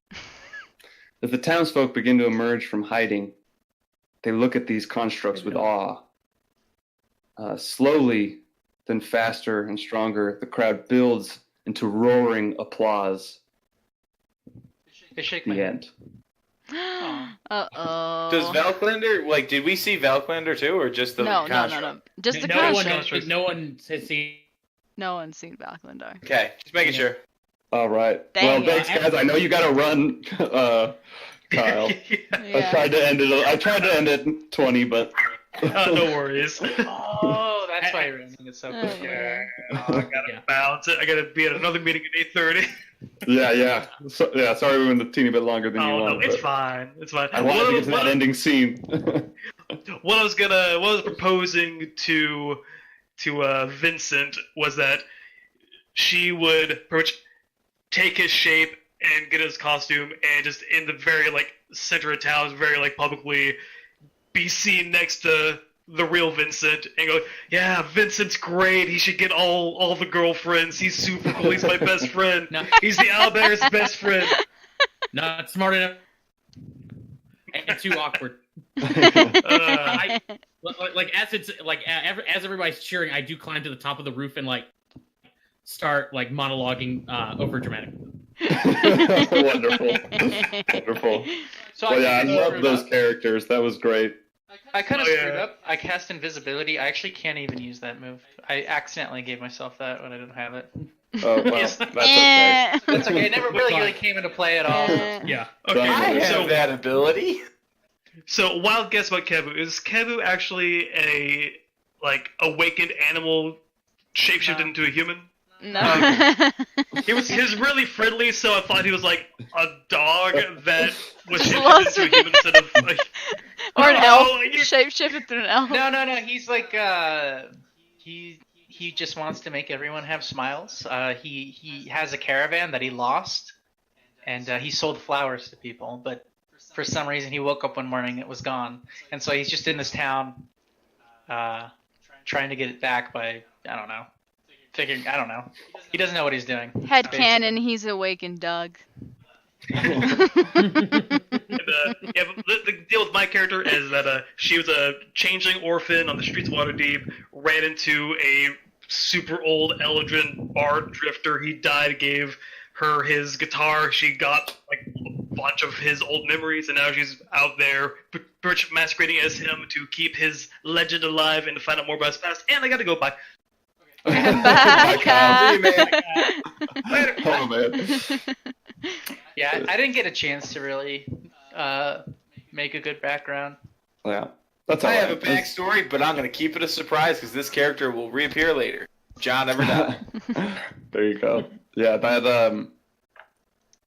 as the townsfolk begin to emerge from hiding, they look at these constructs with awe. Slowly, then faster and stronger, the crowd builds into roaring applause. They shake my The hand. end. Uh-oh. Does Valklander, like, did we see Valklander too, or just the No. construct? Just the no construct. no one has seen. No one's seen Valklander. Okay, just making sure. All right. Dang Well, it. thanks, guys. I know you got to run, Kyle. Yeah. I tried to end it in 20, but No worries. Oh, that's why you're ending it so Oh, quick. yeah. I gotta bounce it. I gotta be at another meeting at 8:30. yeah. Sorry we went a teeny bit longer than you Oh no, wanted. it's but fine. It's fine. I wanted to get to that ending scene. What I was proposing to Vincent was that she would pretty much take his shape and get his costume and just in the very center of town, very publicly be seen next to the real Vincent and go, yeah, Vincent's great. He should get all the girlfriends. He's super cool. He's my best friend. No. He's the owlbear's best friend. Not smart enough. And too awkward. Uh, As everybody's cheering, I do climb to the top of the roof and start monologuing over dramatic. Wonderful. So Well, yeah, I kinda love screwed those up. characters. That was great. I kind of Oh, yeah. screwed up. I cast invisibility. I actually can't even use that move. I accidentally gave myself that when I didn't have it. Oh, well, Yes. that's okay. That's okay. It never really came into play at all. Yeah. okay, I have so that ability. So, wild guess about Kevu. Is Kevu actually a awakened animal shapeshifted No. into a human? No. He was really friendly, so I thought he was like a dog that was Just shapeshifted loves into a human instead of Or an Oh, elf. you- Shapeshifted through an elf. No. He's he just wants to make everyone have smiles. He has a caravan that he lost, and he sold flowers to people. But for some reason, he woke up one morning, it was gone, and so he's just in this town, trying to get it back by I don't know. He doesn't know what he's doing. Head canon, he's awakened Doug. And, yeah, but the deal with my character is that she was a changeling orphan on the streets of Waterdeep, ran into a super old Eldrin bard drifter. He died, gave her his guitar. She got a bunch of his old memories, and now she's out there pretty much masquerading as him to keep his legend alive and to find out more about his past. And I gotta go, bye. Bye, Kyle. Kyle. See you, man. Oh, man. Yeah, I didn't get a chance to really make a good background. Yeah. That's all I have a right. backstory, but I'm gonna keep it a surprise because this character will reappear later. John never died. There you go. Yeah, that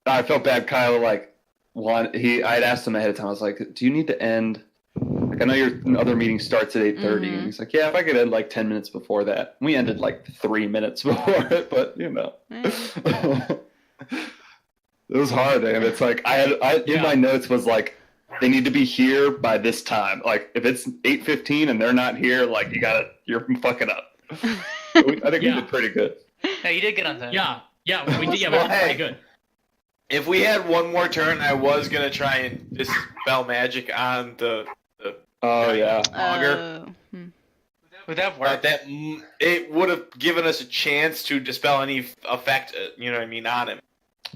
I felt bad. Kyle, I'd asked him ahead of time. I was like, "Do you need to end? I know your other meeting starts at 8:30." And he's like, "Yeah, if I could end 10 minutes before that." We ended 3 minutes before it, but it was hard, and it's in my notes was they need to be here by this time. If it's 8:15 and they're not here, you're fucking up. I think we did pretty good. No, you did get on time. Yeah, we did. Yeah, we did pretty good. If we had one more turn, I was gonna try and dispel magic on the Oh yeah. auger. Would that But work? it would have given us a chance to dispel any effect, on him.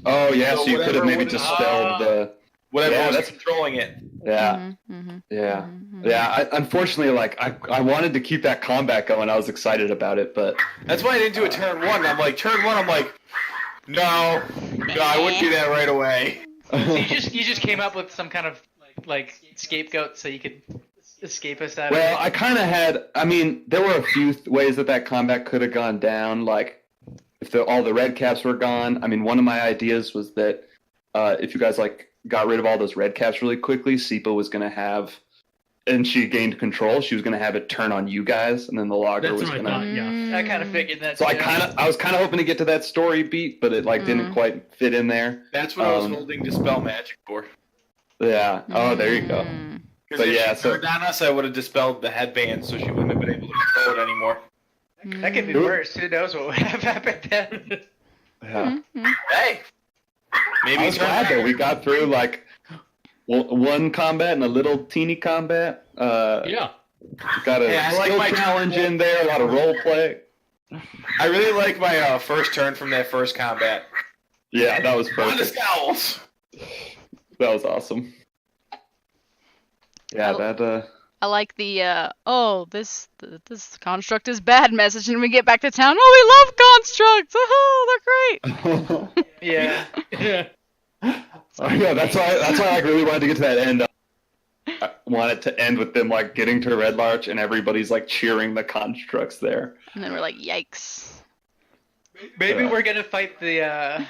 Oh yeah. So So you could have whatever maybe would- dispelled the. Whatever Yeah, was that's- controlling it. Yeah. Yeah. Yeah. Unfortunately, I wanted to keep that combat going. I was excited about it, but That's why I didn't do a turn one. Turn one, I'm like, no, I wouldn't do that right away. So you just came up with some kind of scapegoat so you could escape us out well, of I kind of had. I mean, there were a few ways that combat could have gone down. If all the red caps were gone. I mean, one of my ideas was that if you guys got rid of all those red caps really quickly, Sipa was going to have and she gained control, she was gonna have it turn on you guys, and then the logger That's was what I gonna. thought. Yeah. I kind of figured that. So too. I was kind of hoping to get to that story beat, but it like didn't quite fit in there. That's what I was holding Dispel Magic for. Yeah. Oh, there you go. Because But if yeah, she so- turned on us, I would have dispelled the headband, so she wouldn't have been able to control it anymore. That could be worse. Who knows what would have happened then? Yeah. Hey! Maybe I was glad though. We got through like one combat and a little teeny combat. Yeah. Got a Hey, I like skill my challenge in there, a lot of role play. I really like my first turn from that first combat. Yeah, that was On the perfect. scowls! That was awesome. Yeah, that I like the this construct is bad message, and we get back to town. Oh, we love constructs. Oh, they're great. Yeah. Yeah. yeah, that's why I like, really wanted to get to that end. I wanted to end with them like getting to Red Larch and everybody's like cheering the constructs there. And then we're like, yikes. Maybe we're gonna fight the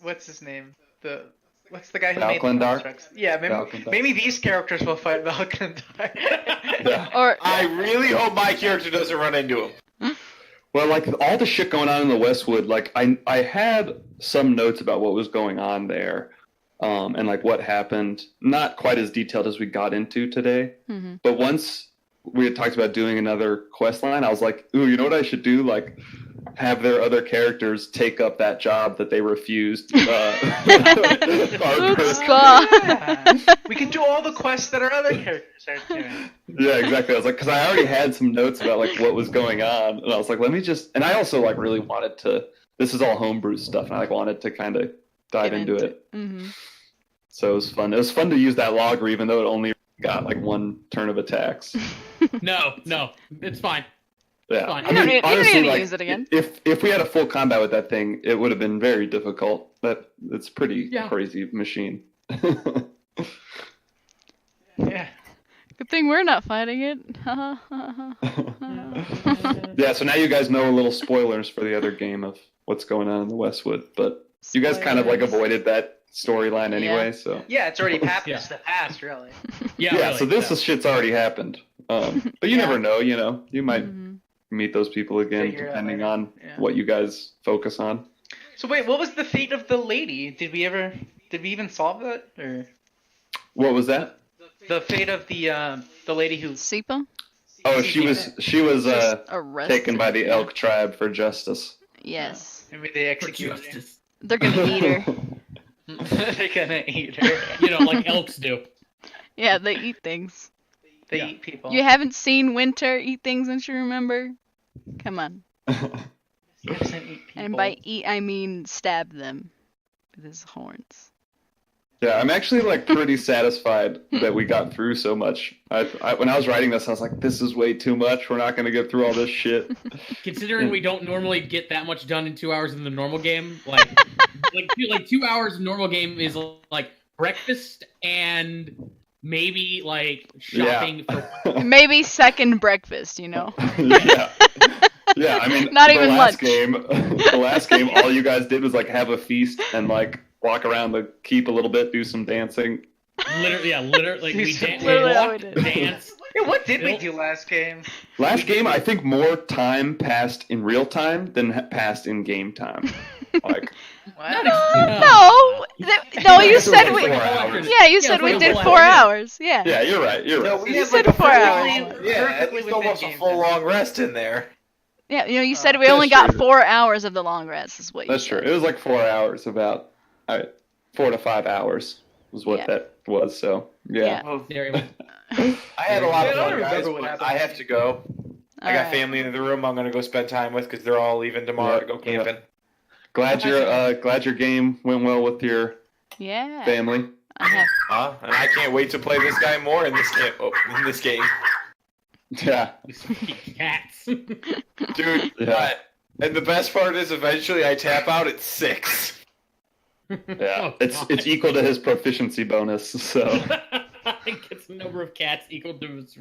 what's his name? What's the guy who made the Valkendar? constructs? Yeah, Valkendar. maybe these characters will fight Valkendar. Yeah. Or I really hope my character doesn't run into him. Well, like all the shit going on in the Westwood, like I had some notes about what was going on there, and like what happened. Not quite as detailed as we got into today, but once we had talked about doing another quest line, I was like, ooh, you know what I should do? Like, have their other characters take up that job that they refused. Oops, Our- Yeah. We can do all the quests that our other characters are doing. Yeah, exactly. I was like, because I already had some notes about like what was going on, and I was like, let me just. And I also like really wanted to. This is all homebrew stuff, and I like wanted to kind of dive into it. So it was fun. It was fun to use that logger, even though it only got like one turn of attacks. No, it's fine. Yeah, Fine. You don't need honestly, to like, use it again. If we had a full combat with that thing, it would have been very difficult. It's pretty crazy machine. Yeah. Good thing we're not fighting it. Yeah, so now you guys know a little spoilers for the other game of what's going on in the Westwood, but you guys kind of like Spoilers. avoided that storyline anyway, Yeah. so. Yeah, it's already happened. Yeah. It's the past, really. Yeah. Yeah, really, so this shit's already happened. But you never know, you might meet those people again, Figure it out depending later. on Yeah. what you guys focus on. So wait, what was the fate of the lady? Did we even solve that, or What was that? the fate of the lady who? Sipa? Oh, she was Arrested. taken by the elk tribe for justice. Yes. Maybe they For executed her. justice. They're gonna eat her. They're gonna eat her. You know, like elks do. Yeah, they eat things. They Yeah. eat people. You haven't seen Winter eat things, don't you remember? Come on. He doesn't eat people. And by eat, I mean stab them with his horns. Yeah, I'm actually like pretty satisfied that we got through so much. When I was writing this, I was like, this is way too much. We're not going to get through all this shit. Considering we don't normally get that much done in 2 hours in the normal game, like 2 hours in normal game is like breakfast and maybe like shopping for. Maybe second breakfast, you know? Yeah. Yeah, I mean, Not the even last lunch. the last game, all you guys did was like have a feast and like walk around the keep a little bit, do some dancing. Literally, we Literally all we walked, did. danced. Hey, what did we do last game? Last game, I think more time passed in real time than passed in game time. Like, What? No, you It said was we. like 4 hours. Yeah, you Yeah, said for we the did whole 4 hour. hours. Yeah. yeah, you're right. You're No, right. we You had said like a 4 full- hours. Yeah, at Perfectly least within almost a game full time. long rest in there. Yeah, you said we That's only got true. 4 hours of the long rest, is what you That's said. true. It was like 4 hours, about 4 to 5 hours was what Yeah. that was. So yeah. Oh, There he went. I had a lot of I don't fun, guys, remember what but happened. I have to go. I got Alright. family in the room I'm gonna go spend time with because they're all leaving tomorrow to go Yeah. camping. Glad your game went well with your Yeah. family. I have. And I can't wait to play this guy more in this game. In this game, Yeah. Cats. dude. Yeah. And the best part is, eventually, I tap out at 6. Yeah. Oh, it's God. equal to his proficiency bonus. So It gets the number of cats equal to his.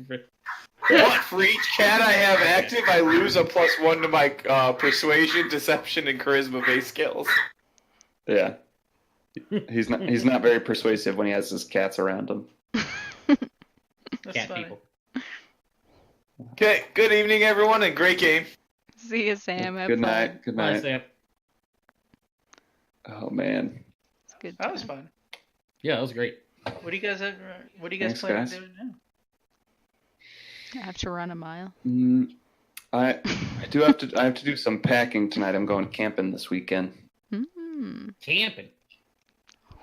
What? For each cat I have active, I lose a +1 to my persuasion, deception, and charisma-based skills. yeah. He's not very persuasive when he has his cats around him. That's Cat funny. people. Okay, good evening, everyone, and great game. See you, Sam. Have Good fun. night. Good Bye, night. Sam. Oh man. It's good. That was time. fun. Yeah, that was great. What do you guys Thanks, plan on guys. doing now? I have to run a mile. I do have to. I have to do some packing tonight. I'm going camping this weekend. Camping.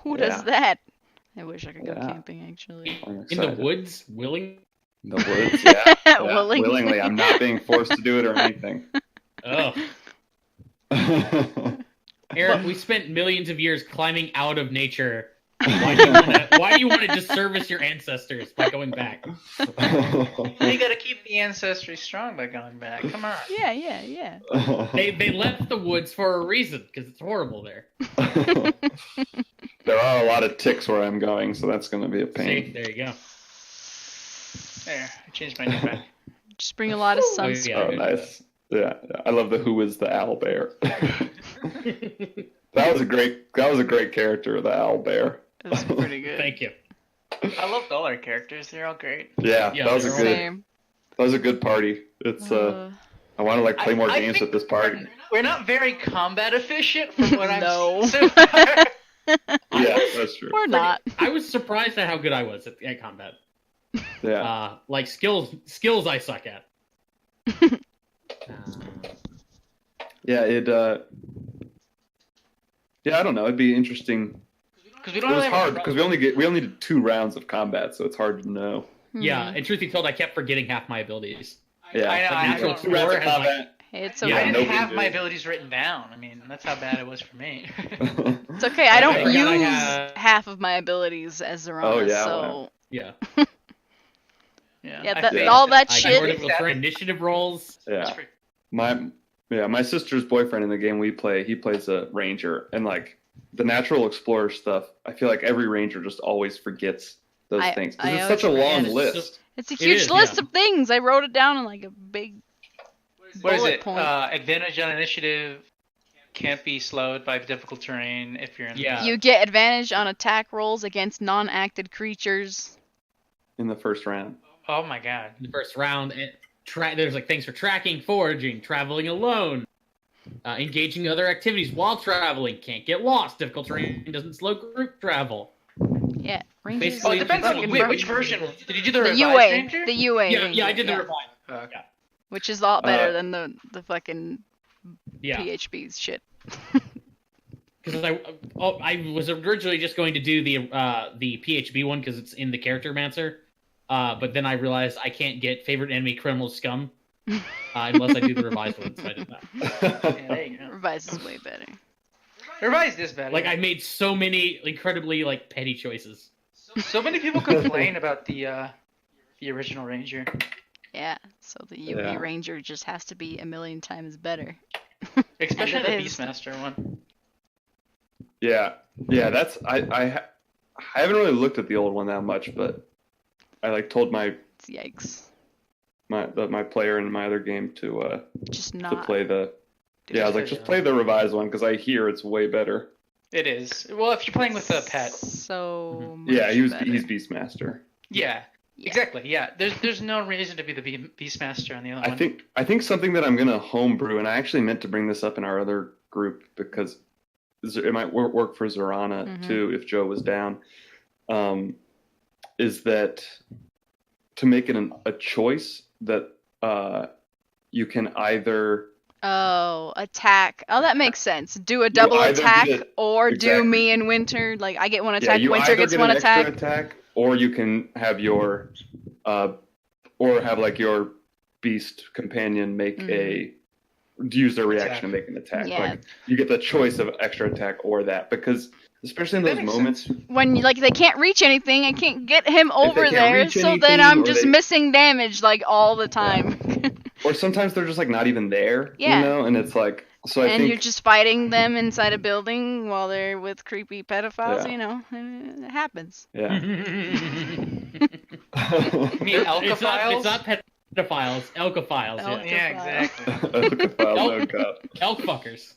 Who does that? I wish I could go Yeah. camping, actually. I'm In the excited. woods, willing. In the woods. Yeah. Yeah. Willingly. Willingly. I'm not being forced to do it or anything. Oh, Eric, we spent millions of years climbing out of nature. Why do you want to disservice your ancestors by going back? You gotta keep the ancestry strong by going back. Come on. Yeah. They left the woods for a reason because it's horrible there. There are a lot of ticks where I'm going, so that's going to be a See, pain. there you go. There, I changed my name back. Just bring a lot of Oh, sunscreen. yeah. Oh, nice. Yeah, I love the Who is the Owl Bear. That was a great character, the Owl Bear. It was pretty good. Thank you. I loved all our characters. They're all great. Yeah, Yeah, that was a they're good. Same. That was a good party. It's I want to like play more I games think at this party. We're not very combat efficient from what No. I'm so far. Yeah, that's true. We're not. I was surprised at how good I was at combat. Yeah, Like skills I suck at. yeah. Yeah, I don't know. It'd be interesting. Because we It don't was really hard because we only did 2 rounds of combat, so it's hard to know. Yeah, and truth be told, I kept forgetting half my abilities. Yeah, I know. Like I natural don't- 2 rounds of has, like- combat. Hey, it's Yeah, I okay. didn't nobody have my did. abilities written down. I mean, that's how bad it was for me. It's okay. I don't I forgot use I had- half of my abilities as Zerana, Oh, yeah, so wow. Yeah. yeah, I that, think all that I shit. sort of go for initiative rolls. that's Yeah, pretty- my sister's boyfriend in the game we play, he plays a ranger, and like the natural explorer stuff, I feel like every ranger just always forgets those things because I it's such a always long forget. list. It's a It huge is, list yeah. of things. I wrote it down in like a big. What is bullet it? point. Advantage on initiative can't be slowed by difficult terrain if you're in. Yeah. You get advantage on attack rolls against non-acted creatures. In the first round. Oh my god. In the first round, and there's like things for tracking, foraging, traveling alone, engaging other activities while traveling. Can't get lost. Difficult terrain doesn't slow group travel. Yeah, Rangers. Basically, Oh, it depends on fucking which version. Did you do the The revised UA, Ranger? the UA. Yeah, Ranger, I did the revive. Oh, okay. which is a lot better than the fucking Yeah, PHP's shit. because I was originally just going to do the PHB one because it's in the character mancer, but then I realized I can't get favorite enemy criminal scum unless I do the revised one, so I did that. Yeah, there you go. Revised is way better. Revised is better. Like I made so many incredibly like petty choices. So many people complain about the original Ranger. Yeah, so the UA Yeah. Ranger just has to be a million times better. Especially And the it is. Beastmaster one. Yeah, that's I haven't really looked at the old one that much, but I like told my Yikes. my player in my other game to Just to not. play the I was like just play the revised one because I hear it's way better. It is. Well, if you're playing with a pet. So Yeah, much better. he's Beastmaster. Yeah. Yeah. Exactly. Yeah. There's no reason to be the Beastmaster on the other one. I think something that I'm gonna homebrew, and I actually meant to bring this up in our other group because it might work for Zorana Mhm. too if Joe was down. Is that to make it a choice that you can either Oh, attack. Oh, that makes sense. Do a double either attack get- or do exactly. me and Winter. Like, I get one yeah, attack, you Winter either gets get one an attack. extra attack, or you can have your or have like your beast companion make use their reaction to make an attack. Yeah. Like you get the choice of extra attack or that because especially in That those makes moments. When, like, they can't reach anything, I can't get him over can't there, reach so then anything, I'm or just they- missing damage, like, all the time. Or sometimes they're just like not even there, Yeah. you know, and it's like so. I and think you're just fighting them inside a building while they're with creepy pedophiles, Yeah. you know? It happens. yeah. You mean It's Alcophiles? not pedophiles, elkophiles. Elk- Yeah. Yeah, exactly. Oh god, Elk fuckers.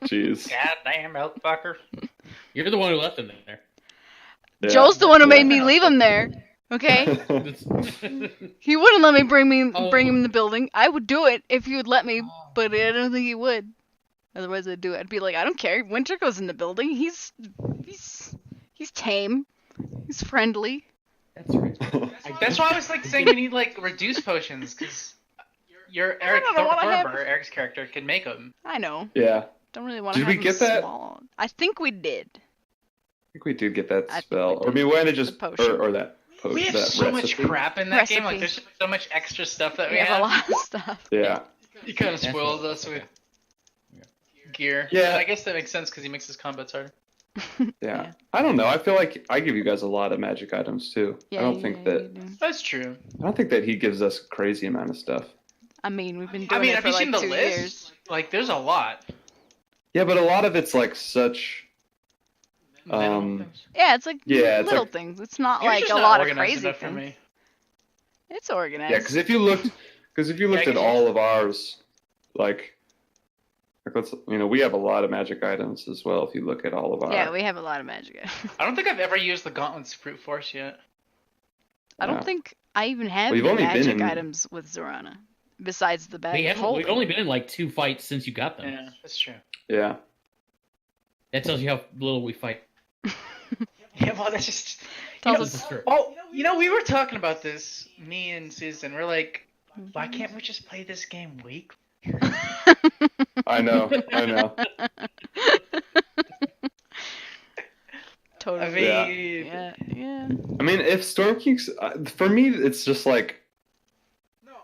jeez. Goddamn elk fucker. You're the one who left them there. Yeah. Joel's the one who made me Yeah. leave him there. Okay? That's- He wouldn't let me bring Oh. him in the building. I would do it if he would let me, but I don't think he would. Otherwise, I'd do it. I'd be like, I don't care. Winter goes in the building. He's tame. He's friendly. That's right. That's why I was like saying we need like reduce potions because your Eric don't know what I have. Thorber, Eric's character, can make them. I know. Yeah. Don't really want to Did have we him get that? swallowed. I think we did. I think we did get that I think spell. we Or did. maybe we had to just The potion. or that potion. We have that so much recipe. crap in that game. Like Recipe. there's so much extra stuff that We have a lot of stuff. Yeah. He kind of That's spoils what- us with gear. Yeah. But I guess that makes sense because he makes his combats harder. Yeah. I don't know. I feel like I give you guys a lot of magic items too. Yeah, I don't think yeah, that you do. That's true. I don't think that he gives us a crazy amount of stuff. I mean, we've been I doing mean, it have for you like seen the 2 list? years. Like, there's a lot. Yeah, but a lot of it's like such Minimal things. Yeah, it's like Yeah, it's little like- things. It's not Yours like is a not lot of organized crazy enough for things. me. It's organized. Yeah, because if you looked I at guess- all of ours, like let's we have a lot of magic items as well. If you look at all of our Yeah, we have a lot of magic. I don't think I've ever used the Gauntlet's brute force yet. I don't Yeah. think I even have Well, you've any only been magic in- 'items with Zorana, besides the bag of We've holding. only been in like 2 fights since you got them. Yeah, that's true. yeah. That tells you how little we fight. Yeah, well, that's just. Tells This us- is true. Oh, we were talking about this, me and Susan. We're like, why can't we just play this game weekly? I know. Totally. I mean, Yeah. I mean, if Storm Kings, for me, it's just like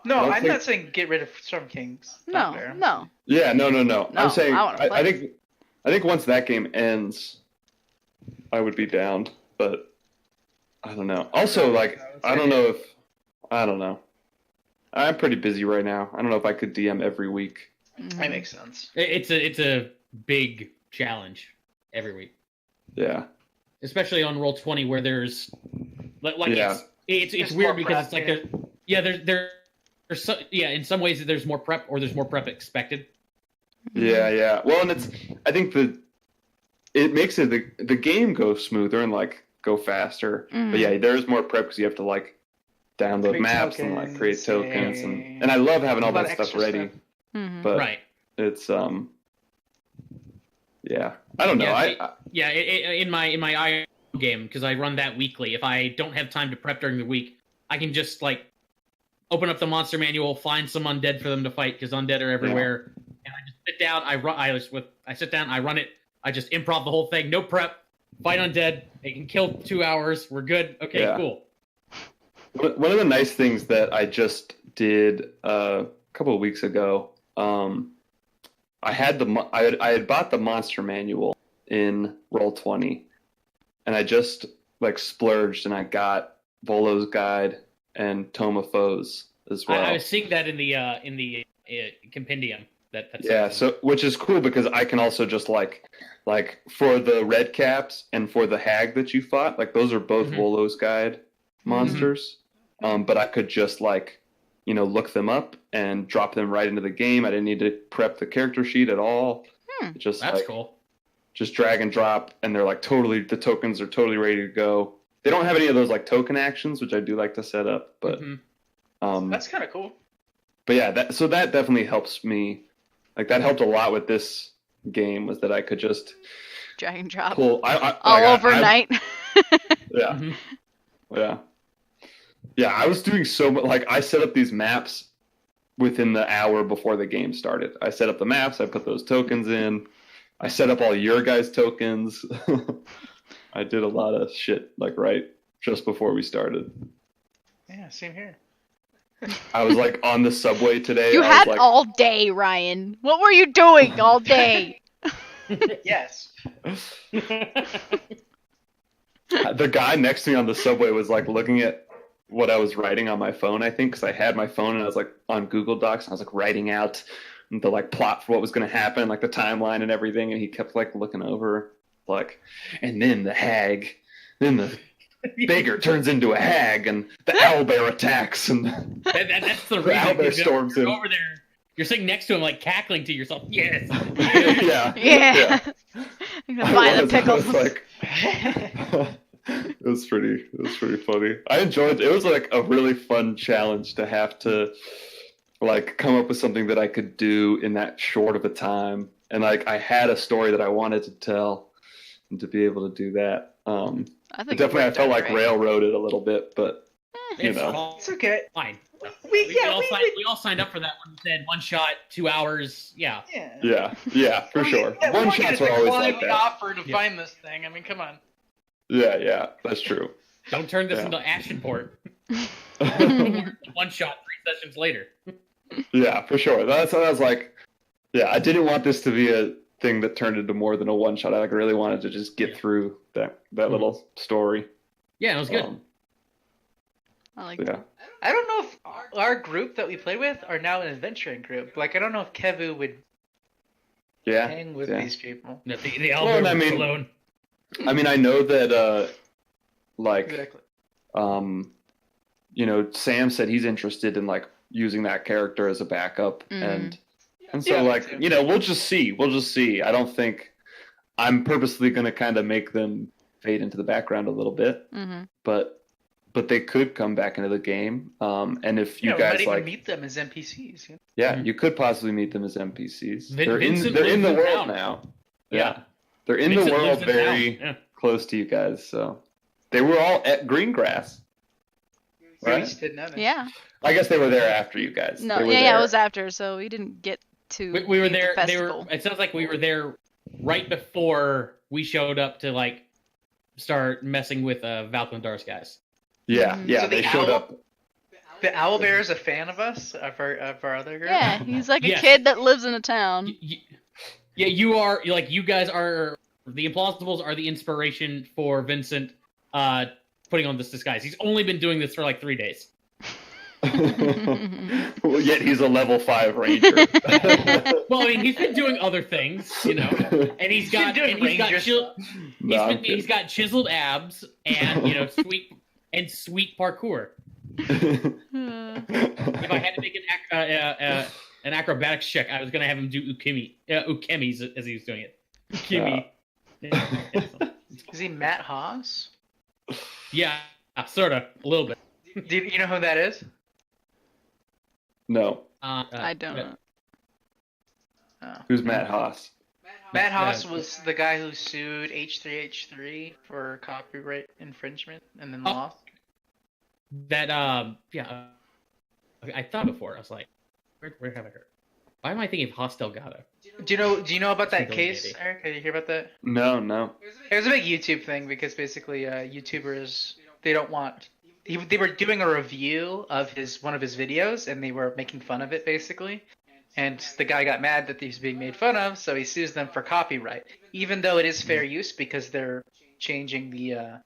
no, I don't I'm think- not saying get rid of Storm Kings. No, Thunder. no. yeah, no. No, I'm saying I wanna play. I think once that game ends, I would be down, but I don't know. Also, like I don't know. I'm pretty busy right now. I don't know if I could DM every week. That makes sense. It's a big challenge every week, Yeah. especially on Roll20 where there's like Yeah. it's There's weird more because prep, it's like there's so, in some ways there's more prep or there's more prep expected. Yeah. Well, and I think it makes the game go smoother and like go faster. But yeah, there's more prep because you have to like download Create maps and like create tokens, tokens and I love having all a lot that of stuff extra ready. stuff. Mhm. But Right. it's yeah. I don't know. Yeah, in my IO game because I run that weekly. If I don't have time to prep during the week, I can just like open up the monster manual, find some undead for them to fight because undead are everywhere, and I just sit down. I sit down. I run it. I just improv the whole thing. No prep. Fight undead. They can kill 2 hours. We're good. Okay, Yeah. cool. One of the nice things that I just did a couple of weeks ago, I had bought the monster manual in Roll20, and I just like splurged and I got Volo's Guide and Tome of Foes as well. I was seeing that in the compendium. That's Yeah, so which is cool because I can also just like for the red caps and for the hag that you fought, like those are both Mhm. Volo's Guide monsters. But I could just like look them up and drop them right into the game. I didn't need to prep the character sheet at all. Just That's like, cool. just drag and drop, and they're like the tokens are totally ready to go. They don't have any of those like token actions, which I do like to set up, but Mhm. That's kind of cool. but yeah, that definitely helps me. Like that helped a lot with this game was that I could just Drag and drop. pull All overnight. Yeah, Mhm. yeah. I was doing so much. Like I set up these maps within the hour before the game started. I set up the maps. I put those tokens in. I set up all your guys' tokens. I did a lot of shit like right just before we started. Yeah, same here. I was like on the subway today. You I had was like, all day, Ryan. What were you doing all day? Yes. the guy next to me on the subway was like looking at what I was writing on my phone, I think, because I had my phone and I was like on Google Docs and I was like writing out the like plot for what was going to happen, like the timeline and everything, and he kept like looking over like, and then the beggar turns into a hag and the owlbear attacks and That's the the reason owlbear you're storms you're in. over there. You're sitting next to him, like cackling to yourself. Yes. Yeah. Yeah. I'm gonna buy the I was pickles. like, It was pretty funny. I enjoyed it. It was like a really fun challenge to have to like come up with something that I could do in that short of a time. And like I had a story that I wanted to tell and to be able to do that. I think Definitely I it worked felt out like great. railroaded a little bit, but you It's know. It's okay. fine. We all signed up for that one. We said one shot, 2 hours. Yeah. Yeah, for sure. One shots are always like the that. offer to Yeah. find this thing. I mean, come on. Yeah, that's true. Don't turn this Yeah. into Ashenport. One shot, 3 sessions later. Yeah, for sure. That's what I was like. Yeah, I didn't want this to be a thing that turned into more than a one shot. I like really wanted to just get through that little story. Yeah, it was good. I like Yeah. I don't know if our group that we play with are now an adventuring group. Like, I don't know if Kevu would Yeah. hang with yeah. these people. No, the Well, Albert I was mean- alone. I mean, I know that like Exactly. you know, Sam said he's interested in like using that character as a backup and so Yeah, me like, too. you know, we'll just see. I don't think I'm purposely going to kind of make them fade into the background a little bit, but they could come back into the game. And if you we guys might even like meet them as NPCs. You know? yeah, you could possibly meet them as NPCs. Vincent They're in the lives in world town. now. Yeah. They're in Vincent the world lives in very town. Yeah. close to you guys, so they were all at Greengrass. We Right? just didn't know that. Yeah. I guess they were there after you guys. No, They were yeah, there. it was after, so we didn't get to. We were do the there. They were. festival. It sounds like we were there right before we showed up to like start messing with Valkendar's guys. Yeah, yeah, So the they showed owl- up. The Owlbear is a fan of us, of our other group. Yeah, he's like a Yes. kid that lives in a town. Yeah, you are like you guys are the Implausibles are the inspiration for Vincent putting on this disguise. He's only been doing this for like 3 days. Well, yet he's a level 5 ranger. Well, I mean, he's been doing other things, you know, and he's got been doing ranger No, I'm kidding. he's got chiseled abs and you know sweet parkour. If I had to make an acrobatics check, I was gonna have him do ukemis as he was doing it. Ukemi. Is he Matt Haas? Yeah, sorta, a little bit. Do you know who that is? No. I don't know. Oh. Who's Matt Haas? Matt Haas was the guy who sued H3H3 for copyright infringement and then lost. That I thought before. I was like, where have I heard? Why am I thinking of Haas Delgado? Do you know about that Single case, lady. Eric? Did you hear about that? No. It was a big YouTube thing because basically YouTubers they don't want. They were doing a review of one of his videos and they were making fun of it basically. And the guy got mad that he was being made fun of, so he sues them for copyright. Even though it is fair use because they're changing the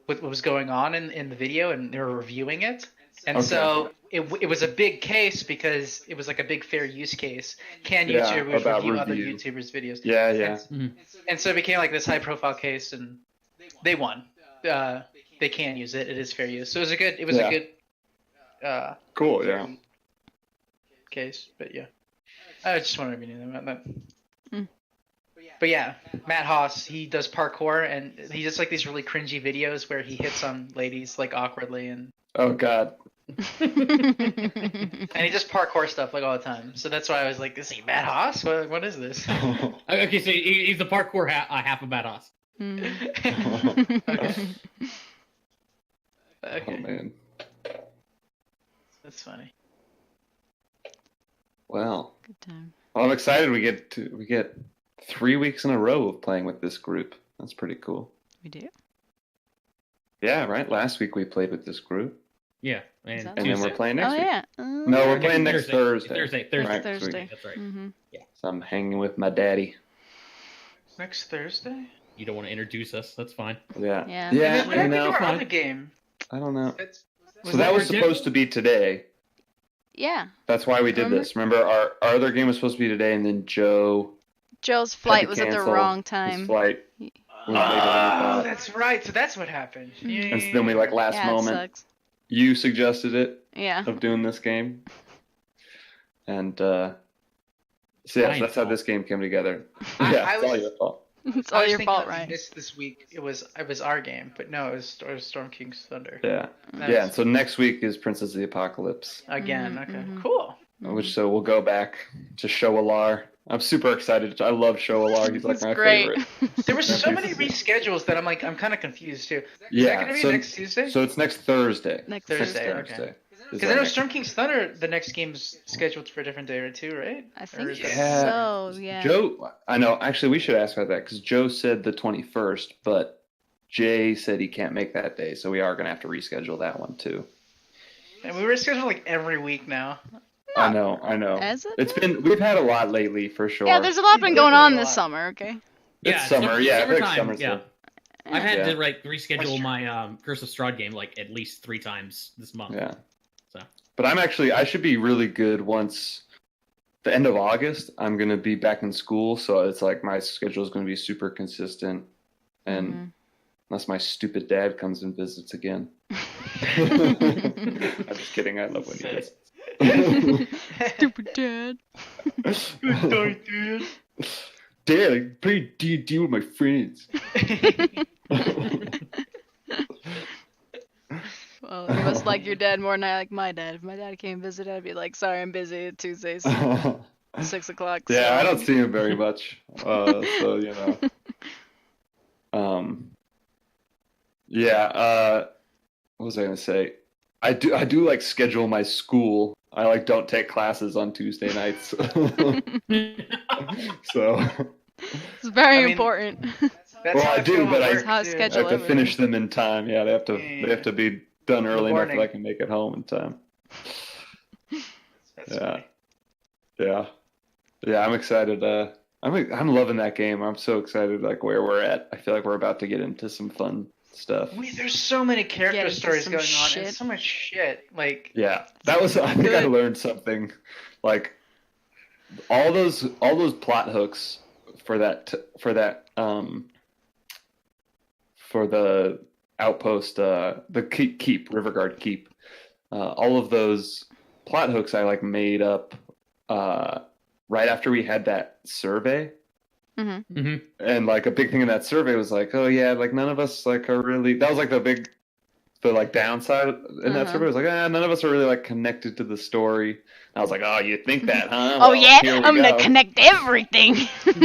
what was going on in the video and they were reviewing it. And Okay. so it was a big case because it was like a big fair use case. Can Yeah, YouTubers about review other review. YouTubers' videos? Yeah. And so it became like this high profile case and they won. They can use it. It is fair use. So it was Yeah. a good Cool, yeah. case, but yeah. I just wanted to be knew about that. Mm. But yeah, Matt Haas, he does parkour and he does like these really cringy videos where he hits on ladies like awkwardly and Oh god. he does parkour stuff like all the time. So that's why I was like, is he Matt Haas? What is this? Okay, so he's the parkour half of Badass. Okay. Oh Okay, man. that's funny. Well, Good time. well, I'm excited we get 3 weeks in a row of playing with this group. That's pretty cool. We do. Yeah, right? Last week we played with this group. Yeah, Is and that And then we're Tuesday. playing next Oh week. yeah. No, we're playing next Thursday. Thursday. Right, Thursday. sweet. That's right. Mm-hmm. So I'm hanging with my daddy. Next Thursday? You don't want to introduce us? That's fine. Yeah. Yeah. Yeah, What I happened to know. our other game? I don't know. Was So that was what we're supposed to be today. Yeah. That's why we did Remember? this. Remember, our other game was supposed to be today, and then Joe Joe's had flight to was at the cancel wrong His time. flight was later than we Oh, thought. that's right. So that's what happened. Yeah, And so then we like last Yeah, it moment. sucks. You suggested it Yeah. of doing this game, and so yeah, Mine's that's how fault. this game came together. I Yeah, it's all was- your fault. It's I all was your thinking fault, that Ryan. this week it was our game, but no, it was Storm King's Thunder. Yeah. That Yeah, was- so next week is Princess of the Apocalypse. Again, Mhm, okay, mhm. cool. Which so we'll go back to Shoalar. I'm super excited. I love Shoalar. He's like It's my great. favorite. There were so Yeah, many reschedules that I'm kind of confused too. Is that Yeah. gonna be So next Tuesday? so it's next Thursday. Next Thursday, Thursday. okay. Is Because that I know next- Storm King's Thunder, the next game's scheduled for a different day or two, right? I Or think is that- Yeah. so, yeah. Joe, I know. Actually, we should ask about that because Joe said the 21st, but Jay said he can't make that day, so we are gonna have to reschedule that one too. And we were scheduled like every week now. I know. Has it It's been? we've had a lot lately for sure. Yeah, there's a lot been going on this summer, okay? It's summer, yeah, I think summertime, summer's yeah. the- I've had Yeah. to reschedule my Curse of Strahd game like at least 3 times this month. Yeah. So. But I should be really good once the end of August. I'm gonna be back in school, so it's like my schedule is gonna be super consistent, and Mhm. unless my stupid dad comes and visits again. I'm just kidding. I love when he does. Stupid dad. Dad, I play D&D with my friends. Well, you must like your dad more than I like my dad. If my dad came visit, I'd be like, sorry, I'm busy Tuesdays, 6 o'clock. Yeah, so. I don't see him very much. So you know. Yeah. What was I gonna say? I do like schedule my school. I like don't take classes on Tuesday nights. So. It's very I mean, important. That's Well, how I do, feel but at I- work, How too. it's I scheduled. have to finish them in time. Yeah, they have to be done early enough that morning. I can make it home in time. That's Yeah. funny. Yeah. I'm excited. I'm loving that game. I'm so excited, like where we're at. I feel like we're about to get into some fun stuff. There's so many character into stories some going on shit. and so much shit. Like, Yeah, that was. I think I Good. learned something. Like all those plot hooks for the outpost, the keep Riverguard keep. All of those plot hooks I like made up right after we had that survey. Mm-hmm. And like a big thing in that survey was like, oh yeah, like none of us like are really. That was like the like downside in that survey was like, none of us are really like connected to the story. And I was like, oh, you think that, huh? Oh Well, yeah, here we I'm gonna go. connect everything.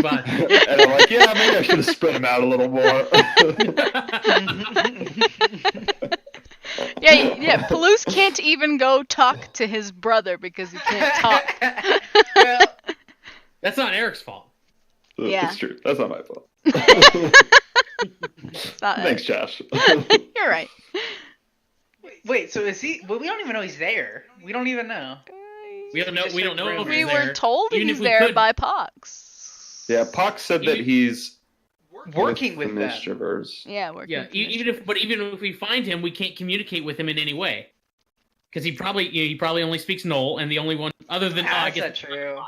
But And I'm like, yeah, maybe I should have spread them out a little more. yeah. Palouse can't even go talk to his brother because he can't talk. well, that's not Eric's fault. Yeah. That's true. That's not my fault. It's not- Thanks, Josh. You're right. wait, so is he? Well, we don't even know he's there. We don't even know. We don't know. Just We don't know heard if We he's were there. told Even he's if we there could- by Pox. Yeah, Pox said that he's Working with the them. Mischievers. Yeah, working. Yeah, with the even if we find him, we can't communicate with him in any way, because he probably only speaks Knoll, and the only one other than I That's guess not true.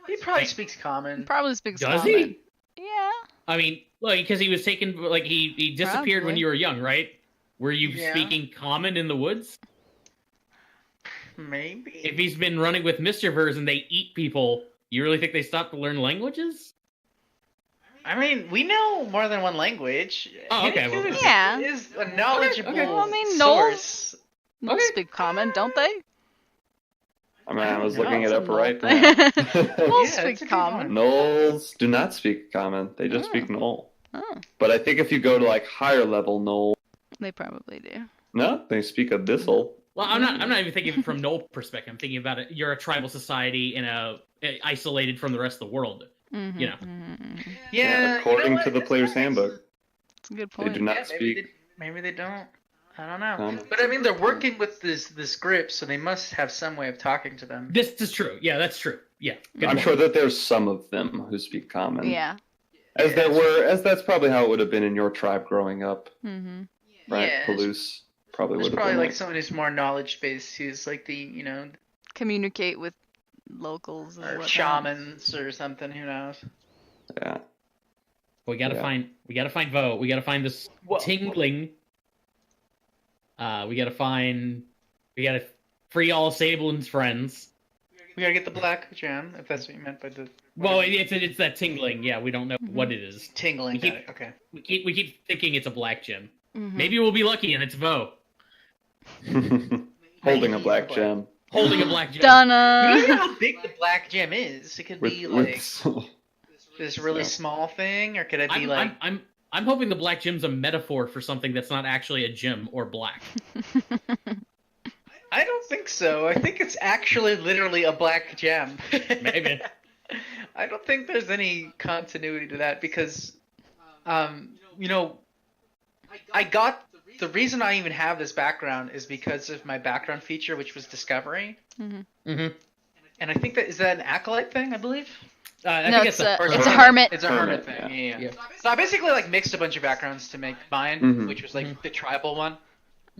He probably speaks common. Probably speaks does common. he? Yeah. I mean, like because he was taken, like he disappeared when Probably. you were young, right? Were you Yeah. speaking common in the woods? Maybe. If he's been running with mischievers and they eat people, you really think they stop to learn languages? I mean, we know more than one language. Oh, okay, well- Hidden Yeah. is a knowledgeable okay. Well, I mean, source. They'll speak common, don't they? I mean, I was No, looking it it's up a right Knoll now. thing. We'll Yeah, speak it's a good common. Knolls do not speak common. They just speak Knoll. Oh, But I think if you go to like higher level Knoll, they probably do. no, they speak Abyssal. Well, I'm not even thinking from Knoll perspective. I'm thinking about it. You're a tribal society in isolated from the rest of the world. Mm-hmm, You know. Yeah, according you know to what? the That's player's nice. handbook, That's a good they point. do not Yeah, speak. maybe they don't. I don't know. common. But I mean, they're working with this group, so they must have some way of talking to them. This is true. Yeah, that's true. Yeah. good I'm point. sure that there's some of them who speak common. Yeah. As that's probably how it would have been in your tribe growing up, Mm-hmm. right? Yeah. Palouse probably There's would have probably been like someone who's more knowledge based, who's like the Communicate with locals or or whatnot. shamans or something. Who knows? yeah. We gotta Yeah. find Vo. We gotta find this Whoa. tingling. We gotta free all of Sablin's friends. We gotta get the black gem, if that's what you meant by the... Well, it's that tingling. Yeah, we don't know what it is. Tingling, We keep- got it, okay. We keep thinking it's a black gem. Mhm. Maybe we'll be lucky and it's Vo Holding a black gem. holding a black gem. We don't know Donna. how big the black gem is. It could be, like, this really small thing, or could it be, like... I'm hoping the black gem's a metaphor for something that's not actually a gem or black. I don't think so. I think it's actually literally a black gem. Maybe. I don't think there's any continuity to that because, you know, the reason I even have this background is because of my background feature, which was discovery. Mm-hmm. And I think is that an acolyte thing, I believe? I No, think it's a Or is hermit. It's a hermit thing. Yeah. So I basically like mixed a bunch of backgrounds to make mine, Mhm. which was like the tribal one.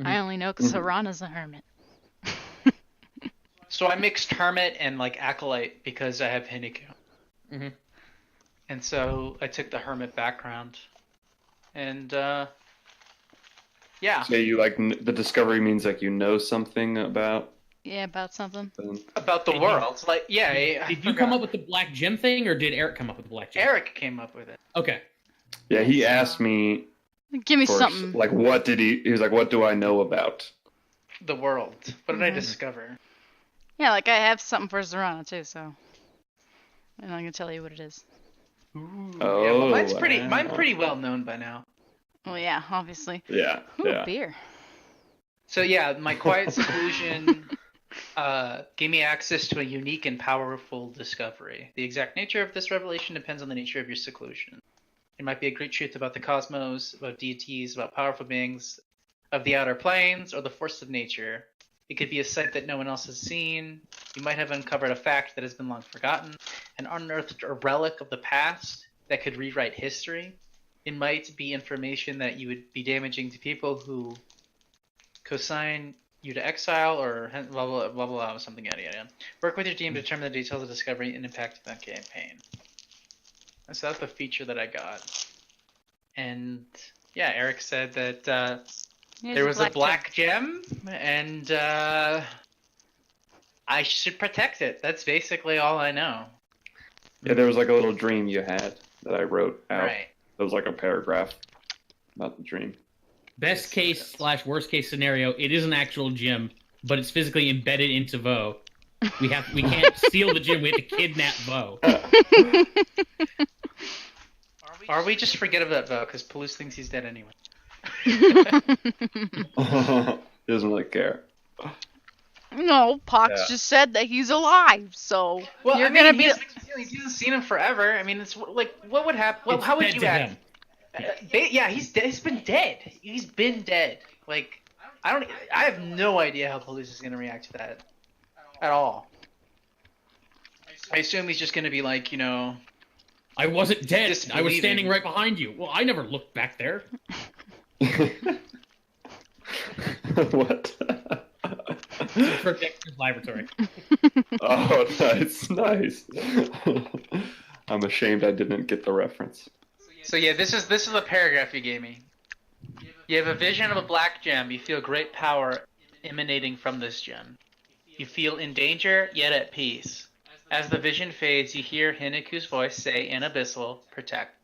I only know because Harana's a hermit. So I mixed hermit and like acolyte because I have Hiniku. Mm-hmm. And so I took the hermit background. And yeah, So you like the discovery means like you know something about Yeah, about something. them. about the Did world. Like I Did you come up with the black gem thing, or did Eric come up with the black gem? Eric came up with it. Okay. Yeah, he asked me Give me first, something. like what did he was like, what do I know about? The world. What did I Mhm. discover? Yeah, like I have something for Zorana too, so. And I'm gonna tell you what it is. Yeah, Oh, well, mine's pretty wow. well known by now. Well, yeah, obviously. Yeah, Ooh, yeah. beer. So yeah, my quiet seclusion gave me access to a unique and powerful discovery. The exact nature of this revelation depends on the nature of your seclusion. It might be a great truth about the cosmos, about deities, about powerful beings of the outer planes, or the force of nature. It could be a sight that no one else has seen. You might have uncovered a fact that has been long forgotten, an unearthed a relic of the past that could rewrite history. It might be information that you would be damaging to people who consign you to exile or blah blah blah blah something yada yada. Work with your team to determine the details of the discovery and impact of that campaign. And so that's the feature that I got. And yeah, Eric said that Here's there was a gem. black gem, and I should protect it. That's basically all I know. Yeah, there was like a little dream you had that I wrote out. Right. It was like a paragraph about the dream. Best case / worst case scenario, it is an actual gem, but it's physically embedded into Vo. We can't steal the gem. We have to kidnap Vo. Or we just forget about Vo, because Palouse thinks he's dead anyway. He doesn't really care. No, Pox Yeah. just said that he's alive, so Well, you're I mean, gonna be. he hasn't seen him forever. I mean, it's like, what would happen? Well, It's how would dead you to act? him. Yeah, he's dead. He's been dead. He's been dead. Like, I have no idea how Palouse is gonna react to that at all. I assume he's just gonna be like, you know, I wasn't dead. I was Disbelieving. standing right behind you. Well, I never looked back there. What? For Dexter's laboratory. Oh, nice. I'm ashamed I didn't get the reference. So yeah, this is the paragraph you gave me. You have a vision of a black gem. You feel great power emanating from this gem. You feel in danger, yet at peace. As the vision fades, you hear Hiniku's voice say in Abyssal, protect.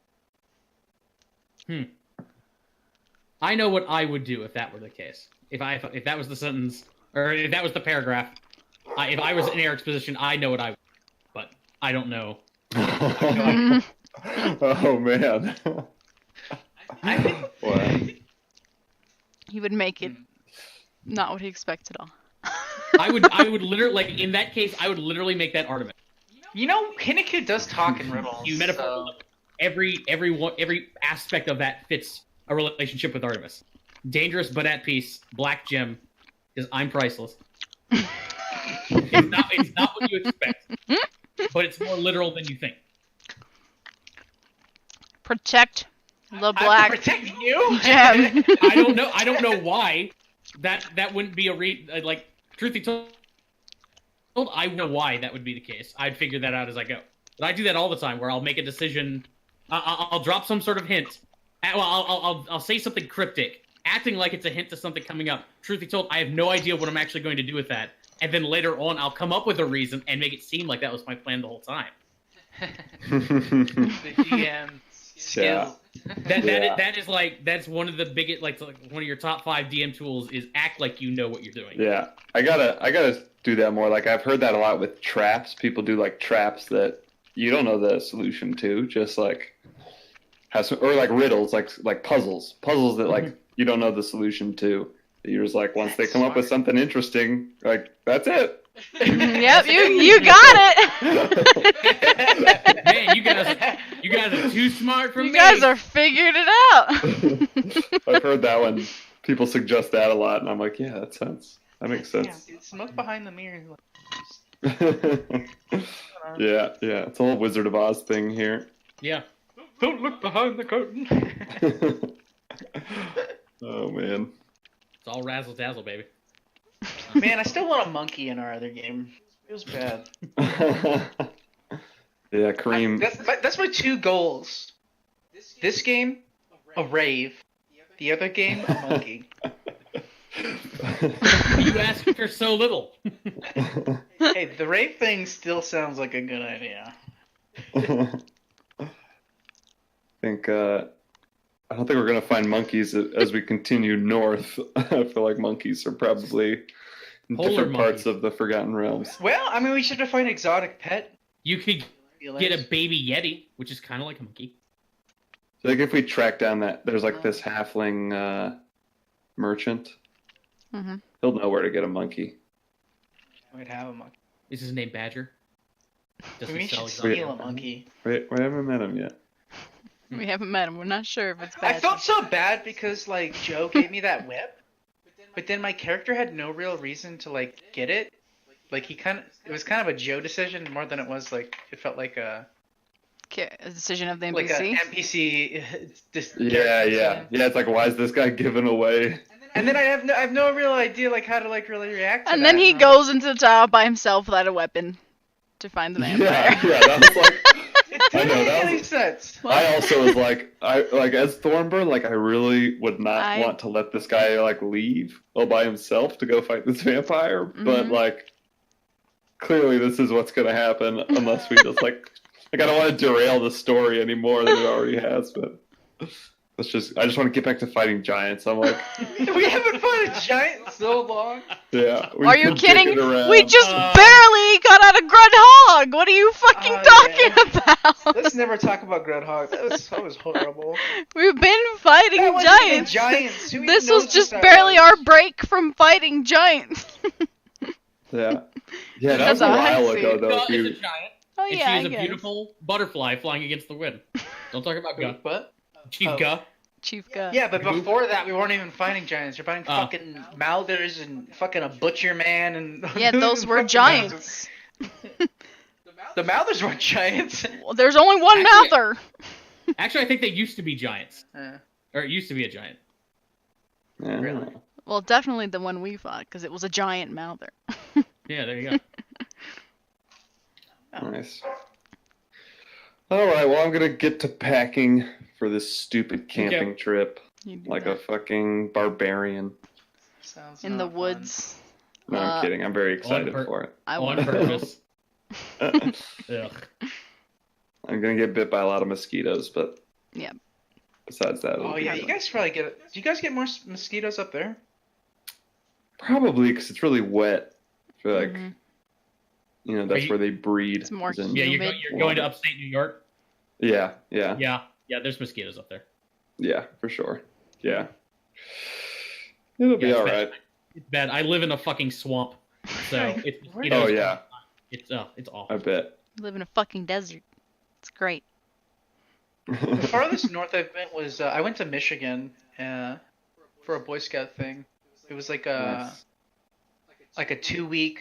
I know what I would do if that were the case. If that was the sentence, or if that was the paragraph. If I was in Eric's position, I know what I would. But I don't know. Oh man. Wow. He would make it not what he expected at all. I would literally, like, in that case, I would literally make that Artemis. You know, Hiniku does talk in riddles. You metaphor, like, every aspect of that fits a relationship with Artemis. Dangerous but at peace, black gem, because I'm priceless. It's not what you expect, but it's more literal than you think. Protect the I'm black protecting you. gem. I don't know why that wouldn't be like, truth be told, I know why that would be the case. I'd figure that out as I go. But I do that all the time, where I'll make a decision. I'll drop some sort of hint. Well, I'll say something cryptic, acting like it's a hint to something coming up. Truth be told, I have no idea what I'm actually going to do with that. and then later on I'll come up with a reason and make it seem like that was my plan the whole time. The GM skill. That is like that's one of the biggest like one of your top 5 DM tools is act like you know what you're doing. Yeah, I gotta do that more. Like I've heard that a lot with traps. People do like traps that you don't know the solution to, just like or like riddles, like puzzles that like you don't know the solution to. You're just like once they come up with something interesting, like that's it. Yep, you got it. Man, you guys are too smart for me. You guys are figured it out. I've heard that one. People suggest that a lot, and I'm like, yeah, that makes sense. Yeah, smoke behind the mirror. Yeah, it's a whole Wizard of Oz thing here. Yeah. Don't look behind the curtain. Oh man. It's all razzle dazzle, baby. Man, I still want a monkey in our other game. Feels bad. Yeah, Kareem. That's my 2 goals. This game, a rave. The other game, a monkey. You asked for so little. Hey, the rave thing still sounds like a good idea. I don't think we're gonna find monkeys as we continue north. I feel like monkeys are probably in Polar different monkeys. parts of the Forgotten Realms. Well, I mean, we should find an exotic pet. You could get a baby yeti, which is kind of like a monkey. So like if we track down there's like this halfling merchant, Mhm. he'll know where to get a monkey. We'd have a monkey. Is his name Badger? Does We he sell should exotic steal a monkeys? monkey. Wait, I haven't met him yet. We haven't met him. We're not sure if it's I bad. felt so bad because, like, Joe gave me that whip, but then my character had no real reason to, like, get it. Like, it was kind of a Joe decision more than it was, like, it felt like a decision of the like NPC. an NPC. Yeah. It's like, why is this guy giving away? And then I have no real idea, like, how to, like, really react to And that. then he goes into the tower by himself without a weapon to find the vampire. Yeah, that was like. It I didn't know, make that any was- sense. I also was like, as Thornburn, like I really would not want to let this guy like leave all by himself to go fight this vampire. But Mhm. like, clearly this is what's gonna happen unless we just like I don't want to derail the story any more than it already has. But I just want to get back to fighting giants. I'm like, We haven't fought a giant in so long. yeah. Are you kidding? Around. We just barely got out of Grudhog. What are you fucking talking about? Let's never talk about Groundhog. That was horrible. We've been fighting That wasn't even giants. giants. Who even This knows was just what that barely was? our break from fighting giants. Yeah, that was That's a how I while see ago it. though. No, If you- it's a giant. Oh And yeah, she is I a guess. beautiful butterfly flying against the wind. Don't talk about Guh. What? Chief Oh. Guh. Chief Guh. Yeah, but before that, we weren't even fighting giants. You're fighting fucking Mouthers and fucking a Butcher Man and. Yeah, those were fucking giants. The Mouthers weren't giants. Well, there's only one Actually- mouther. Actually, I think they used to be giants. Uh, Or it used to be a giant. Yeah. Really? Well, definitely the one we fought, because it was a giant mouther. Yeah, there you go. Nice. All right, well, I'm gonna get to packing for this stupid camping trip, You do like that. a fucking barbarian. sounds in the not fun. woods. No, I'm kidding. I'm very excited pur- for it. I On want to. purpose. Ugh. I'm gonna get bit by a lot of mosquitoes, but Yeah. besides that, it'll Oh be yeah, fine. you guys probably get. Do you guys get more mosquitoes up there? Probably because it's really wet. I feel like Mhm. that's you- where they breed. It's more is in- Yeah, Humid. you're going to upstate New York? yeah, Yeah, there's mosquitoes up there. yeah, for sure. Yeah, it'll be Yeah, all it's right. It's bad. I live in a fucking swamp. So it's Oh yeah, it's awful. I bet. Live in a fucking desert. It's great. The farthest north I've been was I went to Michigan for a Boy Scout thing. It was like a Nice. 2-week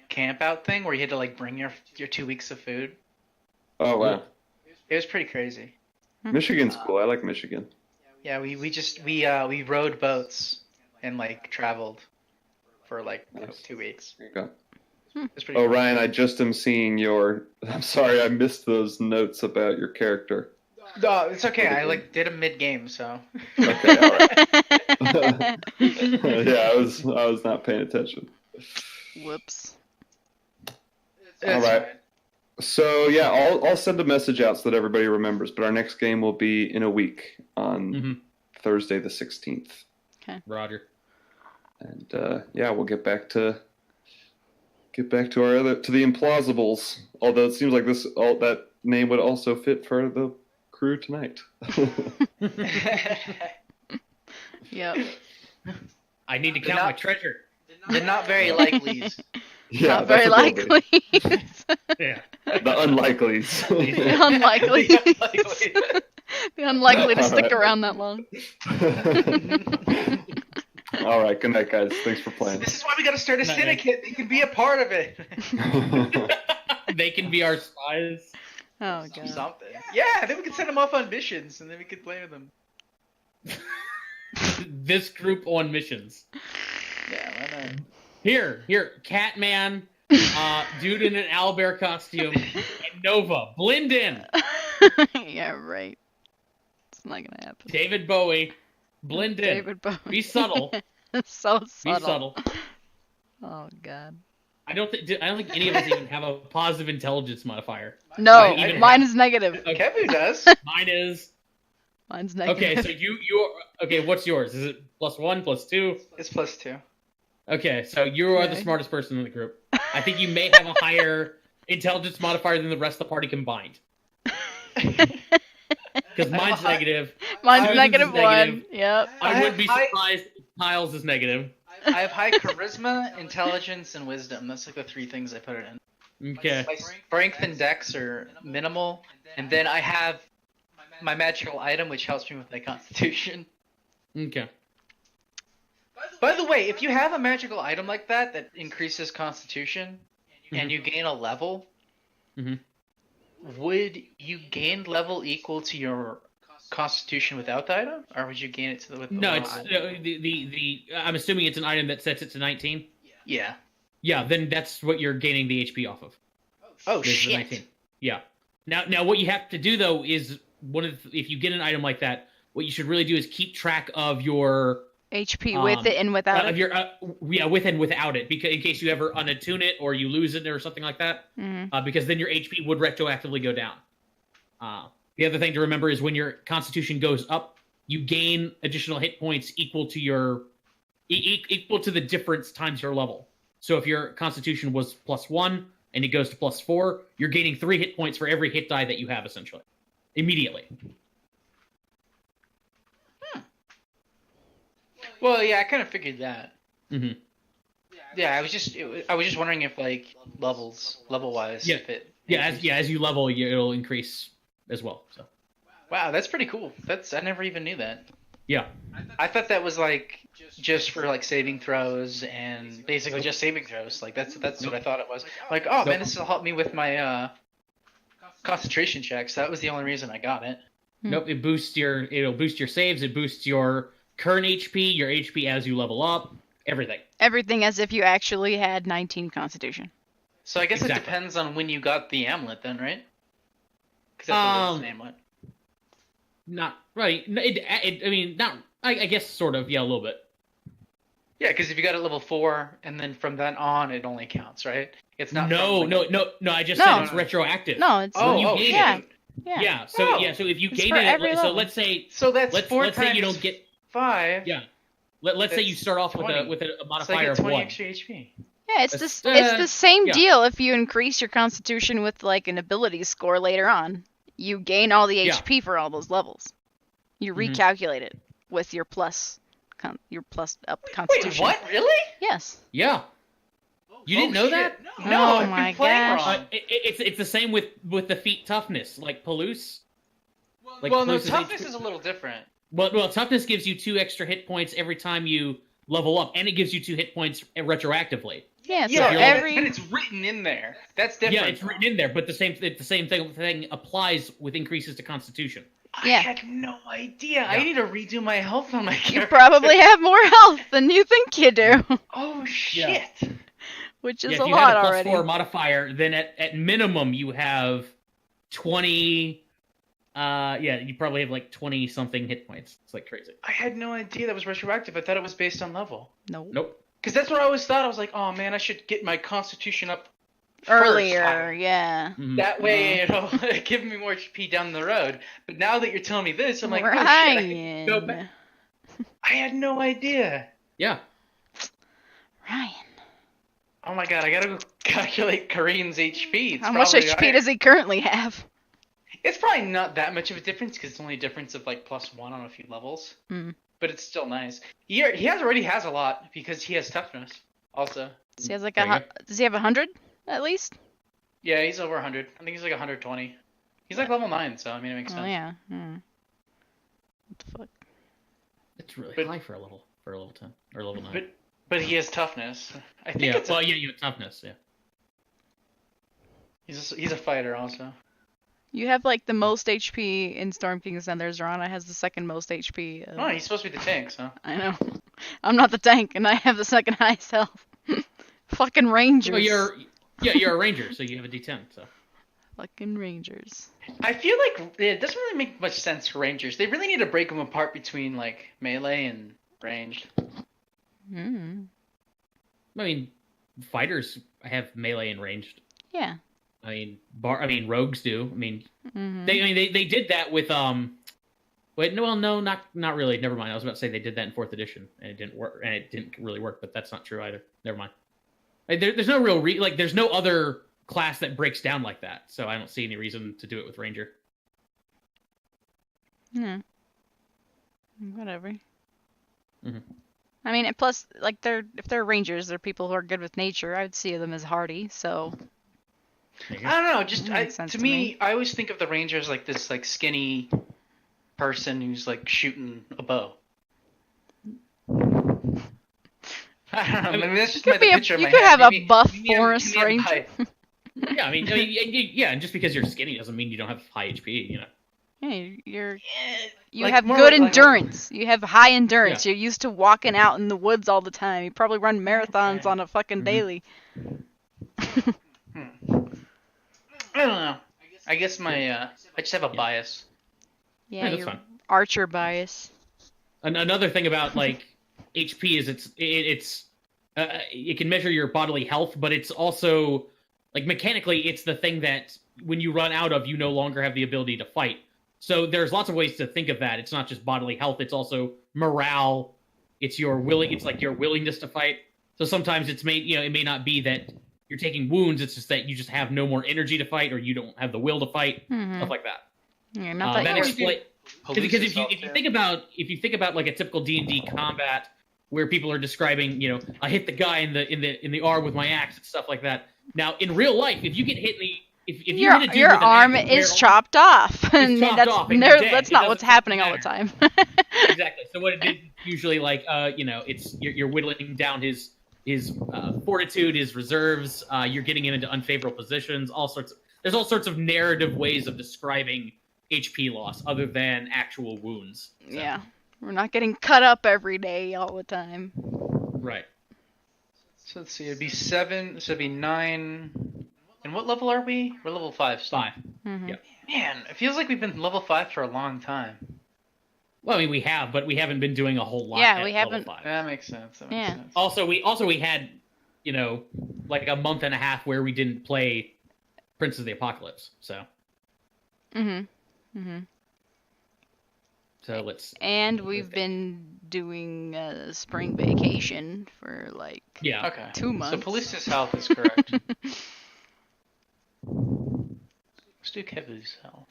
camp out thing where you had to like bring your 2 weeks of food. Oh wow, It was pretty crazy. Michigan's cool. I like Michigan. Yeah, we rowed boats and like traveled for like Nice. 2 weeks. There you go. It was pretty Oh cool. Ryan, I just am seeing your. I'm sorry, I missed those notes about your character. No, it's okay. I like did a mid game, so. Okay, all right. Yeah, I was not paying attention. Whoops. All right. So yeah, I'll send a message out so that everybody remembers. But our next game will be in a week on Thursday the 16th. Roger. And yeah, we'll get back to the implausibles. Although it seems like that name would also fit for the crew tonight. Yep. I need to count my treasure. They're not very likelies. Yeah, Not very that's what they'll likely. Yeah. be. The unlikelies. The unlikely. Unlikely. The unlikely to stick Alright. around that long. All right, good night, guys. Thanks for playing. This is why we gotta start a Night, syndicate. They can be a part of it. They can be our spies. Oh god. Something. Yeah, then we can send them off on missions, and then we can play with them. This group on missions. Yeah, why not? Here, Catman, dude in an owlbear costume, and Nova. Blend in. Yeah, right. It's not gonna happen. David Bowie, blend in. David Bowie. Be subtle. So Be subtle. subtle. Oh god. I don't think any of us even have a positive intelligence modifier. No, Even- mine is negative. Kevu does. Mine is Mine's negative. okay. So you're okay. What's yours? Is it +1, +2? It's +2. Okay, so you are the Okay. smartest person in the group. I think you may have a higher intelligence modifier than the rest of the party combined. Because mine's negative. Mine's Susan's negative is 1. negative. Yep. I I wouldn't be have high- surprised if Kyle's is negative. I have high charisma, intelligence, and wisdom. That's like the 3 things I put it in. Okay. My strength and dex are minimal, and then I have my magical item, which helps me with my constitution. Okay. By the way, if you have a magical item like that increases constitution, and you gain a level, Mhm. would you gain level equal to your constitution without the item, or would you gain it with the No, level it's item? the I'm assuming it's an item that sets it to 19. Yeah. Yeah, then that's what you're gaining the HP off of. Oh is the shit. 19. Yeah. Now what you have to do though is if you get an item like that, what you should really do is keep track of your HP with it and without of it. your with and without it, because in case you ever unattune it or you lose it or something like that, because then your HP would retroactively go down. The other thing to remember is when your Constitution goes up, you gain additional hit points equal to your equal to the difference times your level. So if your Constitution was +1 and it goes to +4, you're gaining 3 hit points for every hit die that you have essentially, immediately. Well, yeah, I kind of figured that. hmm Yeah, I was just wondering if like level wise. Yeah. If it as you level, it'll increase as well. So Wow, that's pretty cool. I never even knew that. yeah. I thought that was like just for like saving throws and basically just saving throws. Like that's what I thought it was. Like, oh man, this will help me with my concentration checks. That was the only reason I got it. Nope, it'll boost your saves, it boosts your current HP, your HP as you level up, everything. Everything as if you actually had 19 Constitution. So I guess Exactly. it depends on when you got the amulet then, right? Because that's the amulet. Not right. I mean, not. I guess sort of. Yeah, a little bit. Yeah, because if you got it level 4 and then from then on it only counts, right? It's not. No. I just No. said it's retroactive. No, it's When you Oh, gain yeah. it. Yeah. Yeah. So if you It's gain for it, every so level. let's say So that's let's 4 say times you don't get 5. yeah. Let's say you That's start off 20. with a So I modifier get of 20 1. extra HP. Yeah, it's That's- it's the same yeah. deal if you increase your Constitution with like an ability score later on. You gain all the Yeah. HP for all those levels. You Mhm. recalculate it with your plus up Wait, Constitution. what? Really? Yes. Yeah. You didn't know that? No, Oh I've my been playing gosh. wrong. It's the same with the feat toughness, like Palouse. Like Well, no, Palouse toughness HP is a little different. Well, toughness gives you 2 extra hit points every time you level up, and it gives you 2 hit points retroactively. Yeah. So Yeah, every and it's written in there. That's different. Yeah, it's written in there, but the same thing applies with increases to Constitution. I Yeah. had no idea. I Yeah. need to redo my health on my you character. probably have more health than you think you do, Oh shit. which is Yeah, a if you lot had a already. +4 modifier, then at minimum you have 20. You probably have like 20 something hit points. It's like crazy. I had no idea that was retroactive. I thought it was based on level. No. Nope. Because that's what I always thought. I was like, oh man, I should get my constitution up Earlier, first. yeah. Mhm. That way it'll give me more HP down the road. But now that you're telling me this, I'm like, oh shit, I can go back. I had no idea. Yeah. Ryan. Oh my god, I gotta go calculate Kareem's HP. It's How much probably HP higher. does he currently have? It's probably not that much of a difference because it's only a difference of like +1 on a few levels. Hmm. But it's still nice. He already has a lot because he has toughness also. Does he have like There you does he have 100 at least? Yeah, he's over 100. I think he's like 120. He's like level 9, so I mean it makes sense. Oh yeah. Hmm. What the fuck? It's really But- high for a level 10 or level 9. But he has toughness. I think yeah. it's Well, yeah, you have toughness. Yeah. he's a fighter also. You have like the most HP in Storm King's Thunder. Zerana has the second most HP. Oh, he's supposed to be the tank, so. I know. I'm not the tank, and I have the second highest health. Fucking Rangers. Well, you're a ranger, so you have a D10. So. Fucking Rangers. I feel like it doesn't really make much sense for rangers. They really need to break them apart between like melee and ranged. Hmm. I mean, fighters have melee and ranged. Yeah. I mean, rogues do. I mean, Hmm. they did that with Wait, no, well, no, not really. Never mind. I was about to say they did that in 4th edition, and it didn't work, and it didn't really work. But that's not true either. Never mind. Like, there's no real there's no other class that breaks down like that, so I don't see any reason to do it with ranger. Yeah. Whatever. Mhm. I mean, and plus, like, if they're Rangers, they're people who are good with nature. I would see them as hardy. So. There you go. I don't know. Just That makes sense to to me, me. I always think of the rangers like this like skinny person who's like shooting a bow. I don't know. Maybe that's just You my could be picture in you my could head. have a Maybe- buff maybe I'm- forest maybe I'm ranger. high. Yeah, I mean, yeah, and just because you're skinny doesn't mean you don't have high HP. You know. Yeah, you Like, have more good like- endurance. You have high endurance. You're used to walking out in the woods all the time. You probably run marathons on a fucking Mhm. daily. I don't know. I guess my I just have a bias. Yeah, that's your fine. archer bias. Another thing about like HP is it can measure your bodily health, but it's also like mechanically it's the thing that when you run out of, you no longer have the ability to fight. So there's lots of ways to think of that. It's not just bodily health; it's also morale. It's like your willingness to fight. So sometimes it may not be that you're taking wounds. It's just that you just have no more energy to fight, or you don't have the will to fight, Mhm. stuff like that. Yeah, not that That you're- explains. Because if you think about like a typical D&D combat where people are describing, I hit the guy in the arm with my axe and stuff like that. Now in real life, if you get hit in the if you hit a dude your with an arm axe, is chopped off. And chopped that's off and you're dead. that's It not doesn't what's happening all the matter. time. Exactly. So what it did usually it's you're whittling down his fortitude, his reserves. You're getting him into unfavorable positions. There's all sorts of narrative ways of describing HP loss other than actual wounds. So, Yeah. We're not getting cut up every day all the time. Right. So let's see. It'd be 7. So it'd be 9. And what level are we? We're level 5. So. 5. Mhm. Yep. Man, it feels like we've been level 5 for a long time. Well, I mean, we have, but we haven't been doing a whole lot. Yeah, at we level haven't- 5. That makes sense. That makes Yeah. sense. Also, we had, like a month and a half where we didn't play Prince of the Apocalypse. So Mhm. Mhm. let's. And we've been doing spring vacation for like Yeah. Okay. 2 months. So Police's health is correct. Let's do Kevu's health.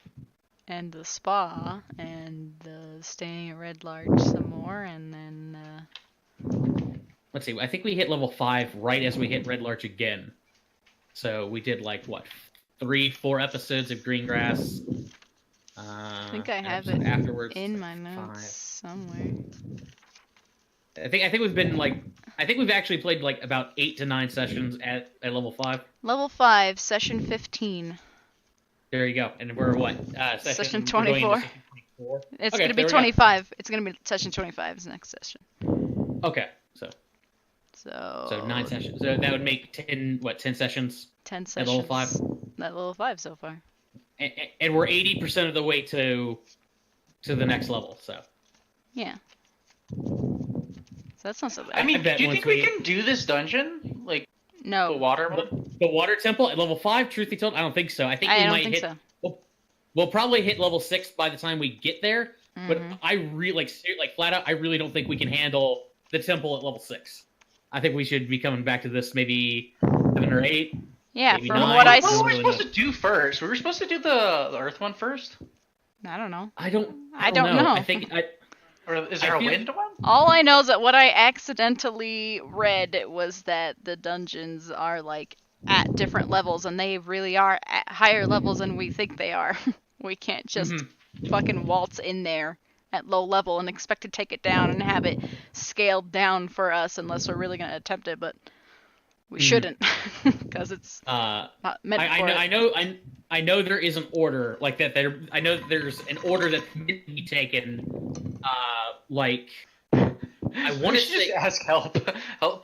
and the spa and staying at Red Large some more, and then Let's see. I think we hit level 5 right as we hit Red Larch again. So we did like what 3-4 episodes of Greengrass. I think I have it afterwards in like my notes 5. somewhere. I think we've been like we've actually played like about 8 to 9 sessions at level 5. Level 5, session 15. There you go. And we're what? Session we're going into 24. session 24? It's Okay, gonna be there we go. 25. It's gonna be session 25 is next session. Okay. So 9 sessions. So that would make 10 sessions 10 at sessions. level 5. At level 5 so far. And we're 80% of the way to the next level. So Yeah. So that's not so bad. I mean, bet do you once think we we- can do this dungeon? Like, the no, water one? The water temple at level 5, truth be told, I don't think so. I think we I don't might think hit. so. We'll probably hit level 6 by the time we get there. But Mhm. I really like flat out. I really don't think we can handle the temple at level 6. I think we should be coming back to this maybe 7 or 8. Yeah, maybe from nine. what I What were we really supposed to do first? We were supposed to do the Earth one first? I don't know. I don't don't know. I think Or is there I a feel- wind one? All I know is that what I accidentally read was that the dungeons are like at different levels, and they really are at higher levels than we think they are. We can't just fucking waltz in there at low level and expect to take it down and have it scaled down for us unless we're really gonna attempt it, but we shouldn't because it's not meant for it. I know there is an order like that. I know there's an order that can be taken. Like I want to just say, ask help. Help.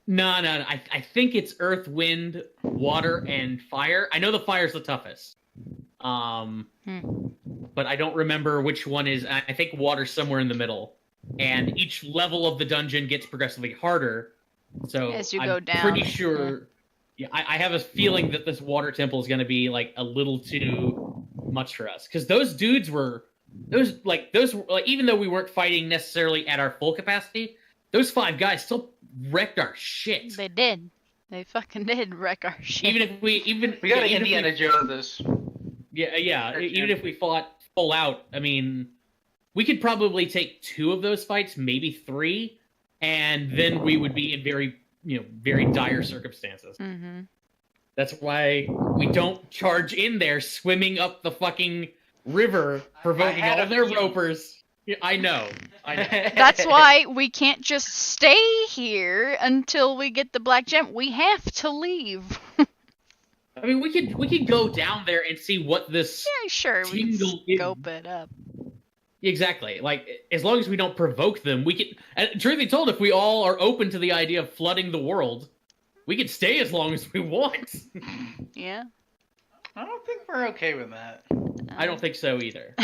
No. I think it's earth, wind, water, and fire. I know the fire's the toughest. But I don't remember which one is. I think water's somewhere in the middle, and each level of the dungeon gets progressively harder. So As you I'm go down, pretty sure. Yeah, I have a feeling that this water temple is going to be like a little too much for us because those dudes were even though we weren't fighting necessarily at our full capacity, those 5 guys still wrecked our shit. They did. They fucking did wreck our shit. Even if we We gotta Indiana Jones this. even if we fought full out, I mean, we could probably take 2 of those fights, maybe 3, and then we would be in very dire circumstances. Mm-hmm. That's why we don't charge in there, swimming up the fucking river, provoking had all a their few- ropers. Yeah, I know. That's why we can't just stay here until we get the black gem. We have to leave. I mean, we could go down there and see what this Yeah, sure, we can Tingle is- scope it up. exactly like. As long as we don't provoke them, we can. And truth be told, if we all are open to the idea of flooding the world, we can stay as long as we want. Yeah. I don't think we're okay with that. I don't think so either.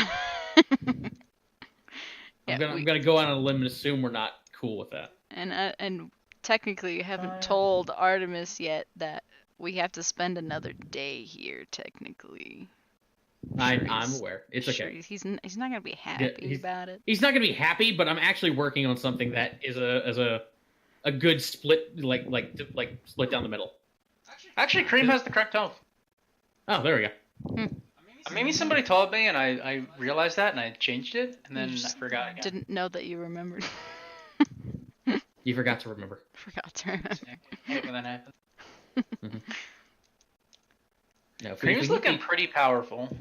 Yeah, I'm gonna go out on a limb and assume we're not cool with that. And technically, you haven't told Artemis yet that we have to spend another day here. Technically, I'm aware. It's Sure, okay. he's not gonna be happy he's- about it. He's not gonna be happy, but I'm actually working on something that is a good split, like split down the middle. Actually, Cream has the correct health. Oh, there we go. Maybe somebody told me and I realized that and I changed it and then You I just forgot again. Didn't know that you remembered. You forgot to remember. Forgot to remember. I hate when that happens. No, if Cream's we- looking pretty powerful.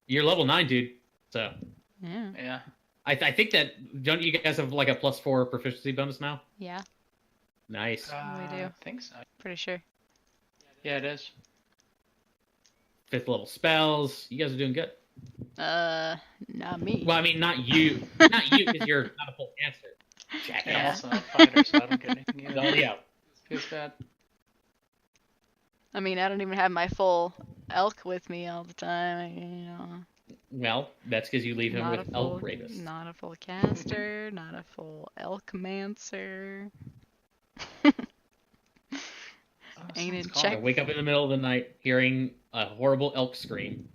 You're level 9, dude. So Yeah. Yeah. I think that don't you guys have like a +4 proficiency bonus now? Yeah. Nice. We do. I think so. Pretty sure. Yeah, it is. 5th level spells. You guys are doing good. Not me. Well, I mean, not you, because you're not a full caster. Yeah, I'm Yeah. also a fighter, so I don't get anything either. Oh yeah. Feels bad. I mean, I don't even have my full elk with me all the time. You know, Well, that's because you leave him not a with full, elk rapist. not a full caster, not a full elk mancer. Ain't it someone's I check- calling. wake up in the middle of the night hearing a horrible elk scream.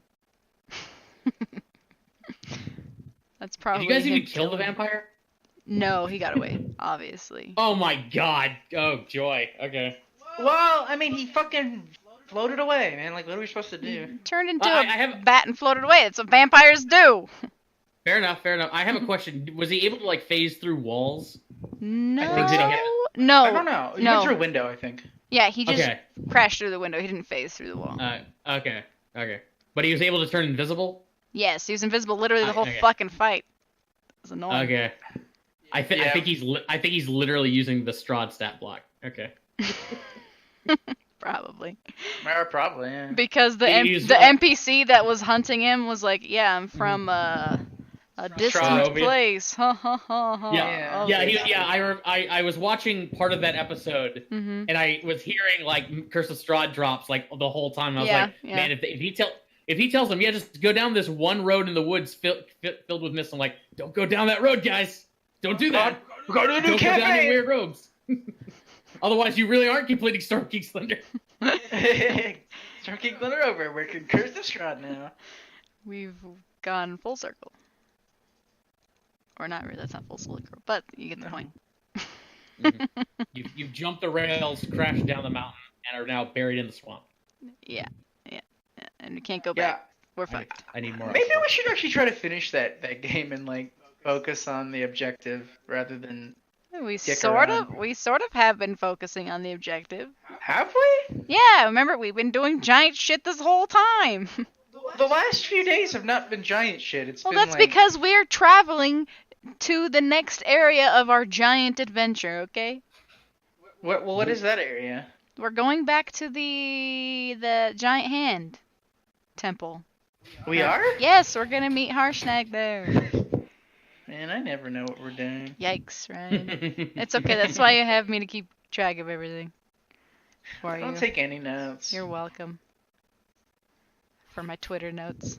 That's Did probably. you guys even him kill the killing- vampire? No, he got away. Obviously. Oh my god! Oh joy. Okay. Well, I mean, he fucking floated away, man. Like, what are we supposed to do? Turned into I a have- bat and floated away. That's what vampires do. Fair enough. Fair enough. I have a question. Was he able to like phase through walls? No. think did he have- No. I don't know. He no. went through a window, I think. Yeah, he just Okay. crashed through the window. He didn't phase through the wall. Okay. Okay. But he was able to turn invisible. Yes, he was invisible literally the whole Okay. fucking fight. It was annoying. Okay. I Yeah. think he's literally using the Strahd stat block. Okay. Probably. Probably, yeah. Because the He used the what? NPC that was hunting him was like, yeah, I'm from a distant Strovia. place. Ha ha ha ha. Yeah. I was watching part of that episode, Mm-hmm. and I was hearing like Curse of Strahd drops like the whole time. And I was Yeah, like, yeah. man, if he tells them, yeah, just go down this one road in the woods filled with mist. I'm like, don't go down that road, guys. Don't do that. We're going to a new Don't go down and campaign! wear robes. Otherwise, you really aren't completing Storm King Slender. Storm King Thunder over. We're in Curse of Strahd now. We've gone full circle. Or not really, that's not full circle, but you get the point. You've jumped the rails, crashed down the mountain, and are now buried in the swamp. Yeah. And we can't go Yeah. back. We're fucked. I need more. Maybe we should actually try to finish that game and like focus on the objective rather than. We Dick sort around. of have been focusing on the objective. Have we? Yeah, remember we've been doing giant shit this whole time. The last few days have not been giant shit. It's Well, been that's like, because we're traveling to the next area of our giant adventure, okay? What is that area? We're going back to the giant hand temple. We are? Yes, we're gonna meet Harshnag there. Man, I never know what we're doing. Yikes, right? It's okay, that's why you have me to keep track of everything. For I don't you. take any notes. You're welcome. For my Twitter notes.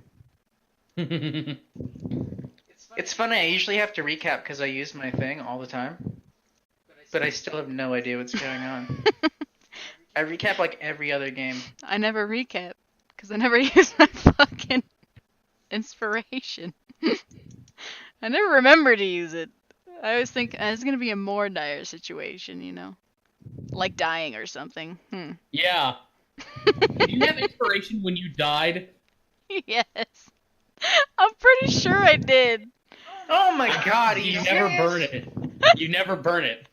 It's funny. I usually have to recap because I use my thing all the time, but I still have no idea what's going on. I recap like every other game. I never recap, because I never use my fucking inspiration. I never remember to use it. I always think it's gonna be a more dire situation, you know? Like dying or something. Yeah. Did you have inspiration when you died? Yes. I'm pretty sure I did. Oh my god, You never burn it. You never burn it.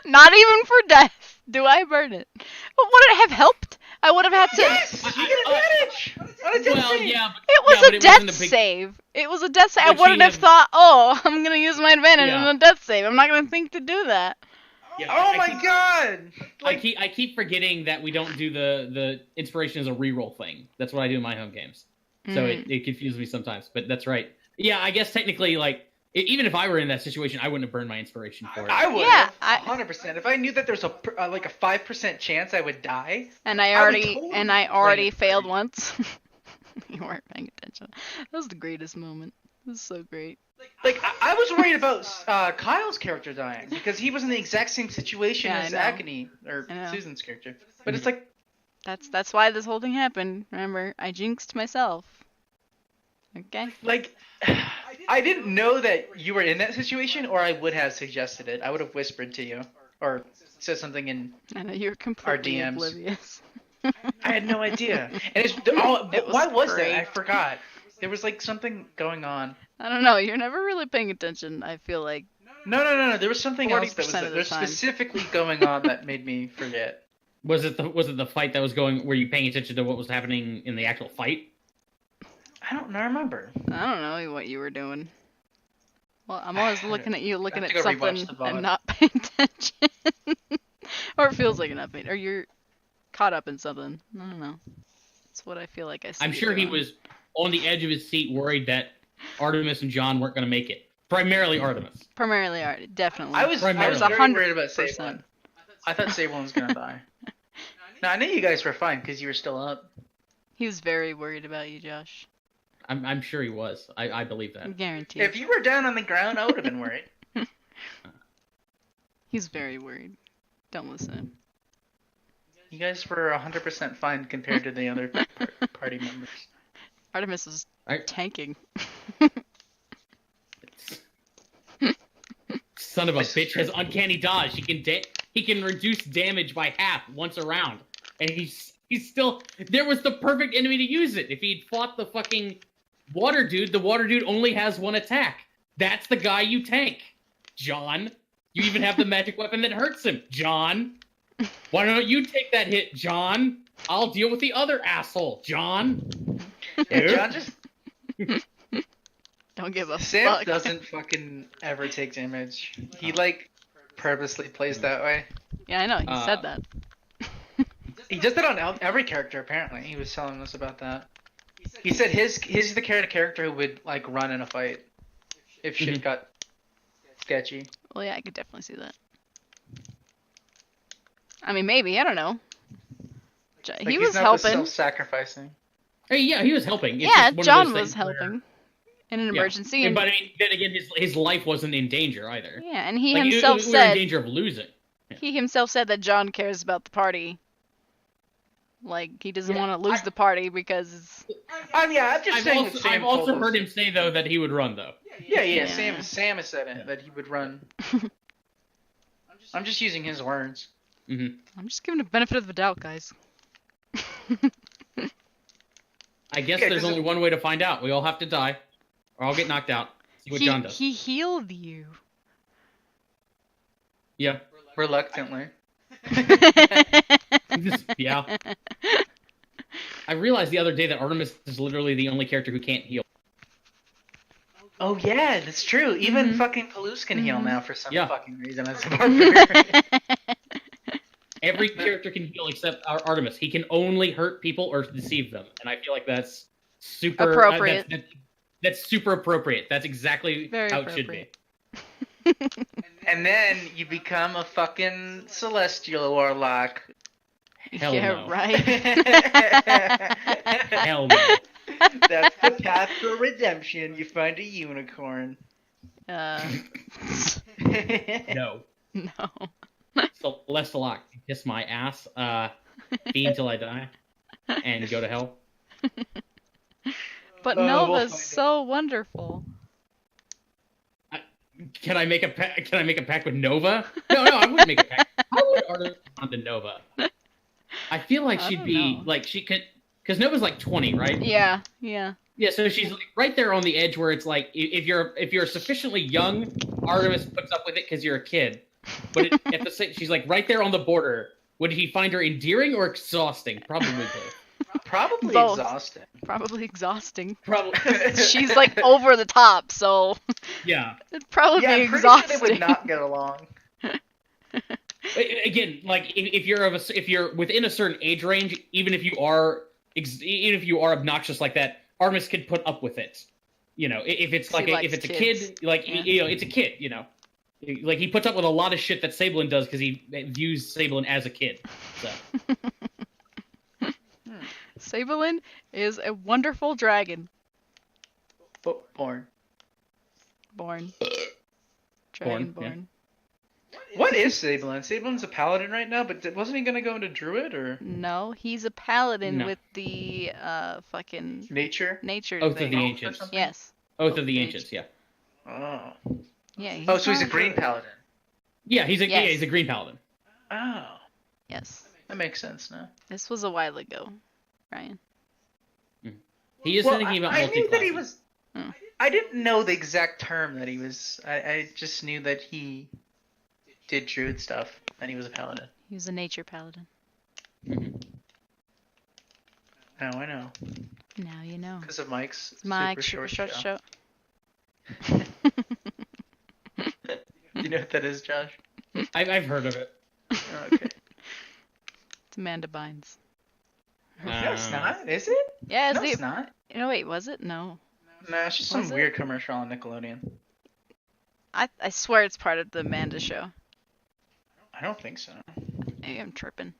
Not even for death do I burn it. But would it have helped? I would have had to. Yes, you get advantage. On a death Well, save. yeah. It was but a it death wasn't a big... save. It was a death save. I Would she wouldn't have have- thought, oh, I'm gonna use my advantage Yeah. on a death save. I'm not gonna think to do that. Yeah, Oh I my keep- god! Like, I keep forgetting that we don't do the inspiration as a reroll thing. That's what I do in my home games. So it confuses me sometimes. But that's right. Yeah, I guess technically, like, even if I were in that situation, I wouldn't have burned my inspiration for it. I would. Yeah, 100%. If I knew that there's like a 5% chance I would die. And I I would already totally failed once. You weren't paying attention. That was the greatest moment. It was so great. Like, I was worried about Kyle's character dying because he was in the exact same situation Yeah, as I know. Agony or I know. Susan's character. But it's like, That's why this whole thing happened. Remember, I jinxed myself. Okay. like, I didn't know that you were in that situation, or I would have suggested it. I would have whispered to you or said something in. I know you're completely DMs. oblivious. I had no idea. And it's It was why was great. that? I forgot. There was like something going on. I don't know. You're never really paying attention. I feel like. No. There was something else that 40% was of the there's time. specifically going on that made me forget. Was it the fight that was going? Were you paying attention to what was happening in the actual fight? I don't remember. I don't know what you were doing. Well, I'm always looking at you, looking have at to go something rewatch the VOD. and not paying attention. Or it feels like you're not paying, or you're caught up in something. I don't know. That's what I feel like I see. I'm you sure he doing. was on the edge of his seat, worried that Artemis and John weren't going to make it. Primarily Artemis. Primarily art, definitely. I was Primarily. very 100%. worried about Sablon. I thought Sablon was gonna die. No, I knew you guys were fine because you were still up. He was very worried about you, Josh. I'm sure he was. I believe I that. guarantee. If you were down on the ground, I would have been worried. He's very worried. Don't listen to him. You guys were 100% fine compared to the other party members. Artemis is I- tanking. Son of a This is bitch true. has uncanny dodge. He can reduce damage by half once a round, and he's still. There was the perfect enemy to use it. If he'd fought the fucking water dude, the water dude only has one attack. That's the guy you tank, John. You even have the magic weapon that hurts him, John. Why don't you take that hit, John? I'll deal with the other asshole, John. Yeah, John just Don't give a Sam fuck. doesn't fucking ever take damage. He like purposely plays that way. Yeah, I know. He said that. He does that on every character apparently. He was telling us about that. He said his the character who would like run in a fight if shit got sketchy. Well, yeah, I could definitely see that. I mean, maybe. I don't know. Like, He he's was not the helping. self-sacrificing. Hey, yeah, he was helping. It's Yeah, just one of John those was things where- helping. in an Yeah. emergency. And, But I mean, then again, his life wasn't in danger either. yeah, and he Like, himself we were in said danger of losing. he himself said that John cares about the party. Like he doesn't Yeah, want to lose the party because it's... I'm just saying. I've also heard him say though that he would run though. Yeah. Yeah. Sam has said it that he would run. I'm just using his words. Hmm I'm just giving the benefit of the doubt, guys. I guess Okay, there's this only one way to find out. We all have to die, or I'll get knocked out. See what John does. He healed you. Yeah. Reluctantly. Yeah. I realized the other day that Artemis is literally the only character who can't heal. Oh yeah, that's true. Even Mhm. fucking Palouse can heal now for some Yeah. fucking reason as a barbarian. Every character can heal except Artemis. He can only hurt people or deceive them, and I feel like that's super Appropriate. That's super appropriate. That's exactly Very how it should be. appropriate. And then you become a fucking celestial warlock. Hell yeah, no. right. Hell no. That's the path for redemption. You find a unicorn. No. No. Celestial Lock, kiss my ass, fiend till I die, and go to hell. But We'll Nova's find so wonderful. Can I make a pact with Nova? No, I wouldn't make a pact. How would Artemis respond to Nova? I feel like I she'd don't be know. like she could, because Nova's like 20, right? Yeah. Yeah, so she's like right there on the edge where it's like if you're sufficiently young, Artemis puts up with it because you're a kid. But at the same, she's like right there on the border. Would he find her endearing or exhausting? Probably both. Probably Both. exhausting. Probably exhausting. Probably. She's like over the top, so Yeah. it'd probably Yeah, be I'm pretty sure exhausting. they would not get along. Again, like if you're within a certain age range, even if you are obnoxious like that, Artemis could put up with it. You know, if it's like He if it's likes a kids. kid, like Yeah. you know, it's a kid. You know, like he puts up with a lot of shit that Sablin does because he views Sablin as a kid. So Sablin is a wonderful dragon. Born. Born. Born, Dragonborn. What is Sablin? Sablin's a paladin right now, but wasn't he gonna go into druid or No, he's a paladin No. with the fucking nature? nature Oath thing. of the Ancients. Yes. Oath of the Ancients. Yeah. Oh. Yeah. Oh, so he's a paladin. green paladin. Yeah, he's a Yes. he's a green paladin. Oh, Yes. that makes sense now. This was a while ago, Ryan. He is thinking about I knew that he multi-classing. was. Hmm. I didn't know the exact term that he was. I just knew that he did druid stuff and he was a paladin. He was a nature paladin. Mhm. Oh, I know. Now you know. Because of Mike's Mike, super short show. You know what that is, Josh? I've heard of it. Oh, okay. It's Amanda Bynes. No, it's not. Is it? Yeah, No, is it's it? not. No, wait, was it? No. No, it's just Was some it? weird commercial on Nickelodeon. I swear it's part of the Amanda show. I don't think so. Maybe I'm tripping.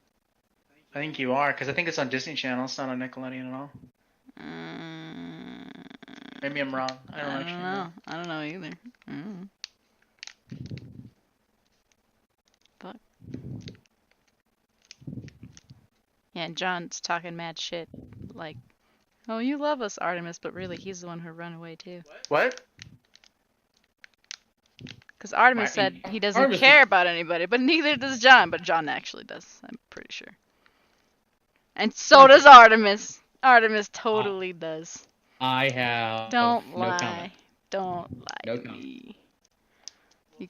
I think you are, because I think it's on Disney Channel. It's not on Nickelodeon at all. Maybe I'm wrong. I don't actually know. I don't know either. Mm. Fuck. Yeah, and John's talking mad shit. Like, oh, you love us, Artemis, but really he's the one who ran away too. What? Because Artemis Right, said he doesn't Artemis care about anybody, but neither does John. But John actually does, I'm pretty sure. And so does Artemis. Artemis totally does. I have Don't no lie. comment. Don't lie No to comment. me.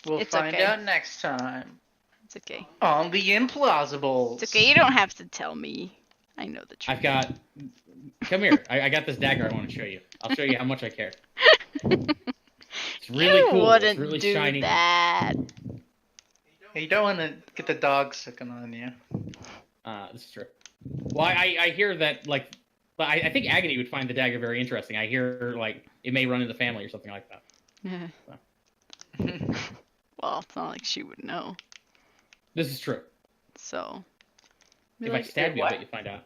We'll It's find okay. out next time. It's okay. On the Implausibles. It's okay. You don't have to tell me. I know the truth. I've got. Come here. I got this dagger. I want to show you. I'll show you how much I care. It's really you cool. wouldn't It's really do shiny. that. You don't want to get the dog sucking on you. This is true. Well, I hear that like, but I think Agony would find the dagger very interesting. I hear like it may run in the family or something like that. Well, it's not like she would know. This is true. So. If Like, I stab you, I what? bet you find out.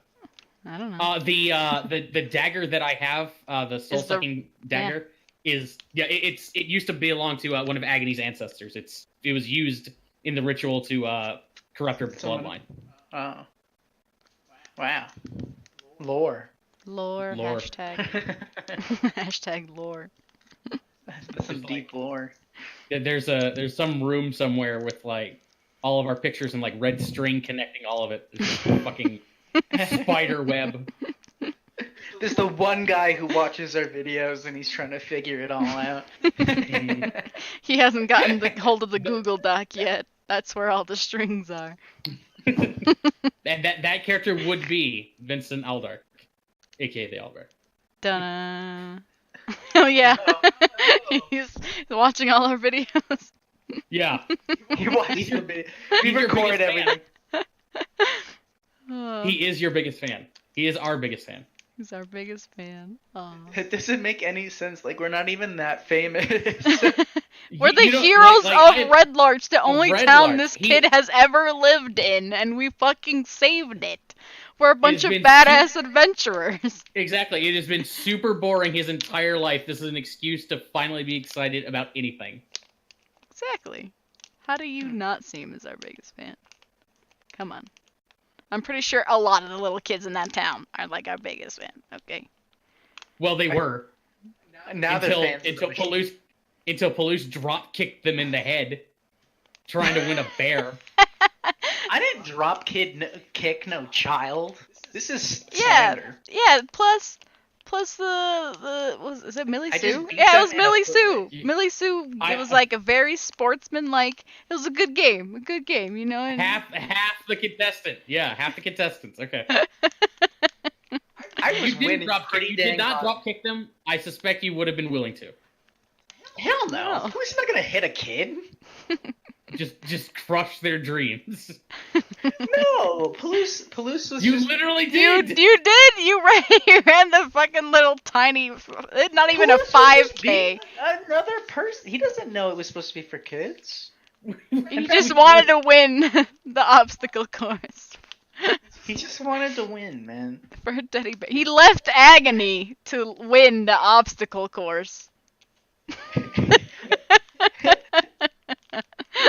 I don't know. The dagger that I have, the soul sucking dagger, it used to belong to one of Agony's ancestors. It was used in the ritual to corrupt her bloodline. Oh. Wow. Lore. Lore. Lore. Hashtag. Hashtag lore. That's some deep lore. There's some room somewhere with like all of our pictures and like red string connecting all of it. It's just a fucking spider web. There's the one guy who watches our videos and he's trying to figure it all out. He hasn't gotten the hold of the Google Doc yet. That's where all the strings are. And that character would be Vincent Aldark, aka the Aldark. Dun. Oh yeah. He's watching all our videos. Yeah. He watches the video. We He's your record biggest everything. Oh, He is your biggest fan. He is our biggest fan. he's our biggest fan. Aw. It doesn't make any sense. Like, we're not even that famous. We're the You know, heroes like, of Red Larch, the only Red town Larch. this kid has ever lived in, and we fucking saved it. We're a bunch of been badass adventurers. Exactly. It has been super boring his entire life. This is an excuse to finally be excited about anything. Exactly. How do you not see him as our biggest fan? Come on. I'm pretty sure a lot of the little kids in that town are like our biggest fan. Okay. Well, they were Now until they're fans. until Palouse drop kicked them in the head, trying to win a bear. I didn't drop kick no child. This is Yeah. slander. Yeah. Plus is it Millie I just Sue? beat Yeah, it them was in a Millie foot. Sue. Millie Sue. I- It was like a very sportsman-like. It was a good game. A good game, you know. And Half the contestant. Yeah, half the contestants. Okay. I You was didn't winning drop kick. pretty You dang did not hard. drop kick them. I suspect you would have been willing to. Hell no. No. Who's not gonna hit a kid? Just crush their dreams. No, Palouse was You just... literally You did. did. You ran the fucking little tiny. Not even a Palouse was just 5K. being another person. He doesn't know it was supposed to be for kids. He just wanted to win the obstacle course He just wanted to win, man. for a teddy bear. He left Agony to win the obstacle course.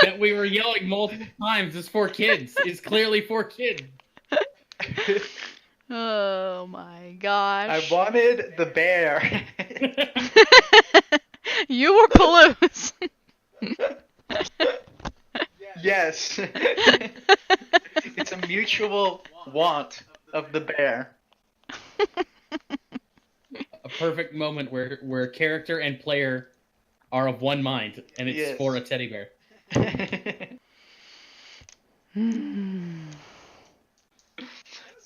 That we were yelling multiple times is for kids. Is clearly for kids. Oh my I gosh. wanted the bear. You were Palouse. Yes. It's a mutual want of the bear. A perfect moment where character and player are of one mind, and it's Yes. for a teddy bear.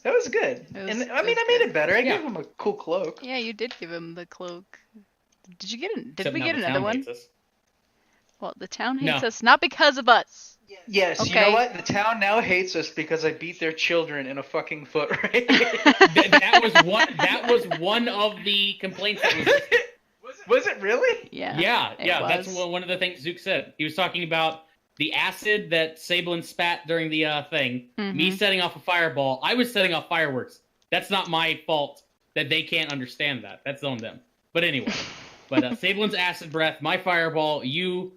That was good. It was- And it I mean, was I made good. it better. I Yeah. gave him a cool cloak. Yeah, you did give him the cloak. Did you get it? Did Except we now get the another town one? hates us. Well, the town No. hates us not because of us. Yes, you Okay. know what? The town now hates us because I beat their children in a fucking foot race. That was one of the complaints that was. Was it really? Yeah. it That's was. one of the things Zook said. He was talking about the acid that Sablin spat during the thing. Me Mhm. setting off a fireball. I was setting off fireworks. That's not my fault that they can't understand that. That's on them. But anyway. But Sablin's acid breath, my fireball, you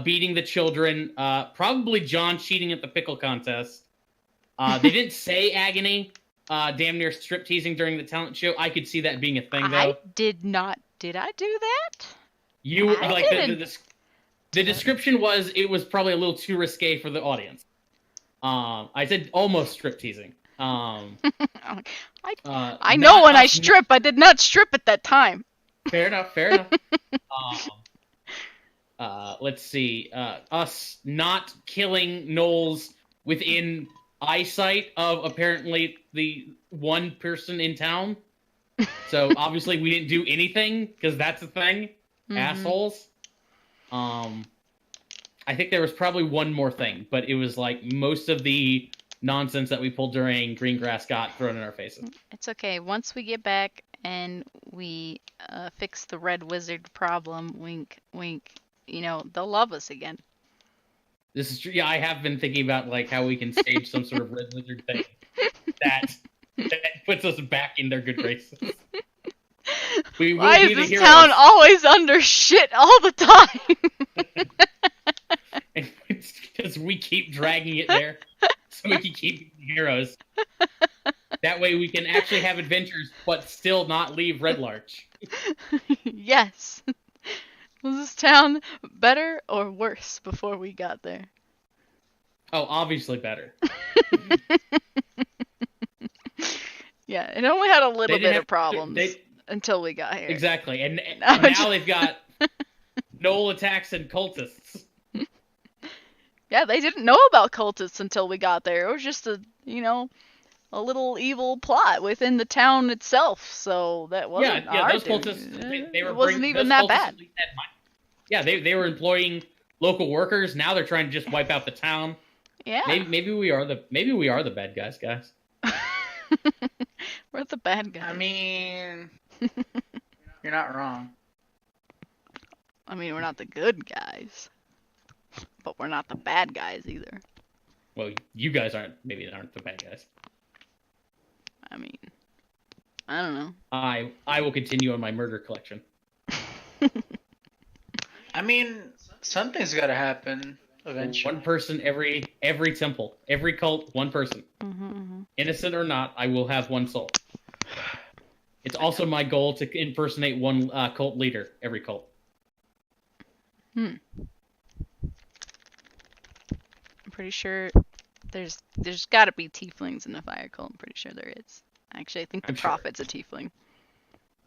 beating the children, probably John cheating at the pickle contest. They didn't say Agony, damn near strip teasing during the talent show. I could see that being a thing, though. I did not. Did I do that? You were I like didn't. the description was it was probably a little too risque for the audience. I said almost strip teasing. I I know when I strip. I did not strip at that time. Fair enough. Fair enough. Let's see. Us not killing Knowles within eyesight of apparently the one person in town. So obviously we didn't do anything because that's a thing. Mhm. Assholes. I think there was probably one more thing, but it was like most of the nonsense that we pulled during Greengrass got thrown in our faces. It's okay. Once we get back and we fix the red wizard problem, wink, wink, you know, they'll love us again. This is true. Yeah, I have been thinking about like how we can stage some sort of red wizard thing that puts us back in their good graces. We will Why be is the this heroes. town always under shit all the time? It's because we keep dragging it there, so we can keep being heroes. That way we can actually have adventures, but still not leave Red Larch. Yes. Was this town better or worse before we got there? Oh, obviously better. Yeah, it only had a They little didn't bit have- of problems they- until we got here. Exactly, and Now now they've got Knoll attacks and cultists. Yeah, they didn't know about cultists until we got there. It was just a little evil plot within the town itself. So that wasn't Yeah, our those doing. cultists, they were It wasn't bringing- even those that cultists bad. at least had money. Yeah, they were employing local workers. Now they're trying to just wipe out the town. Yeah. Maybe we are the bad guys, guys. We're the bad guys. I mean, you're not wrong. We're not the good guys, but we're not the bad guys either. Well, you guys aren't the bad guys. I don't know. I will continue on my murder collection. I mean, something's got to happen eventually. One person every temple, every cult, one person. Innocent or not, I will have one soul. It's also my goal to impersonate one cult leader every cult. I'm pretty sure there's got to be tieflings in the fire cult. I'm pretty sure there is. Actually, I think the I'm sure. prophet's a tiefling.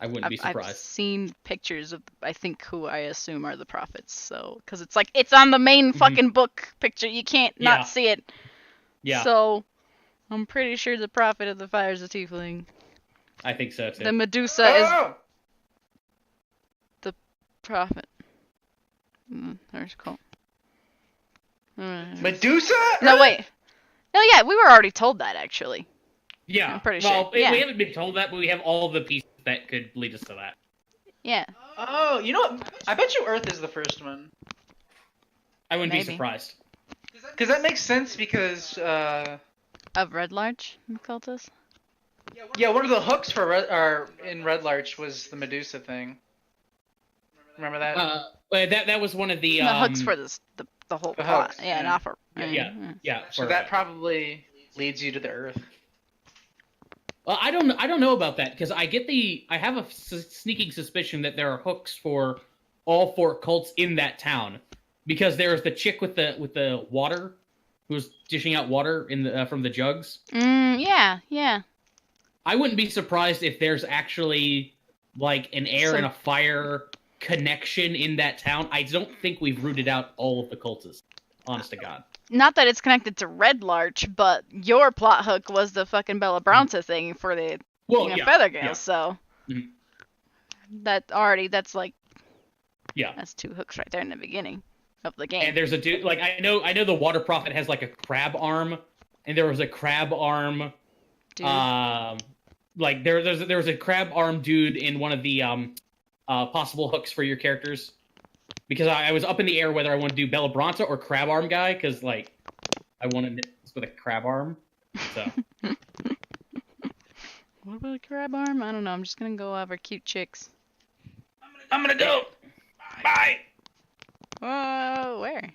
I wouldn't be I've surprised. seen pictures of, I think, who I assume are the prophets. So, because it's on the main fucking book picture. You can't not Yeah. see it. Yeah, So, I'm pretty sure the prophet of the fire is a tiefling. I think so too. The Medusa is Oh! the prophet. There's cult. Medusa? No, wait. No, yeah, we were already told that, actually. Yeah, I'm pretty well, sure, yeah. we haven't been told that, but we have all the pieces that could lead us to that. Yeah. Oh, you know what? I bet you Earth is the first one. I wouldn't Maybe. be surprised. Because that makes sense because, Of Red Larch cultists? yeah, one of the hooks for in Red Larch was the Medusa thing. Remember that? But that was one of the The hooks for this, the whole The plot. hooks, Yeah, an yeah. offer. Yeah. So for- that probably leads you to the Earth. Well, I don't know about that because I have a sneaking suspicion that there are hooks for all four cults in that town, because there's the chick with the water, who's dishing out water from the jugs. Yeah. I wouldn't be surprised if there's actually like an air and a fire connection in that town. I don't think we've rooted out all of the cultists. Honest to God. Not that it's connected to Red Larch, but your plot hook was the fucking Bella Bronza thing for the Well, Feathergale, yeah. so Mhm. that's like Yeah. that's two hooks right there in the beginning of the game. And there's a dude like I know the water prophet has like a crab arm, and there was a crab arm. Dude. Like there was a crab arm dude in one of the possible hooks for your characters, because I was up in the air whether I want to do Bella Bronza or crab arm guy, because like I wanted this with a crab arm. So What about a crab arm? I don't know. I'm just gonna go over cute chicks. I'm gonna go. Bye. Whoa, where?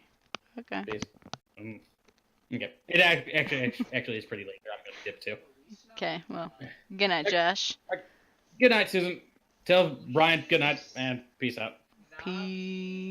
Okay. okay, it actually is pretty late. I'm gonna dip too. Okay. Well, good night, Josh. Good night, Susan. Tell Brian good night and peace out. Peace.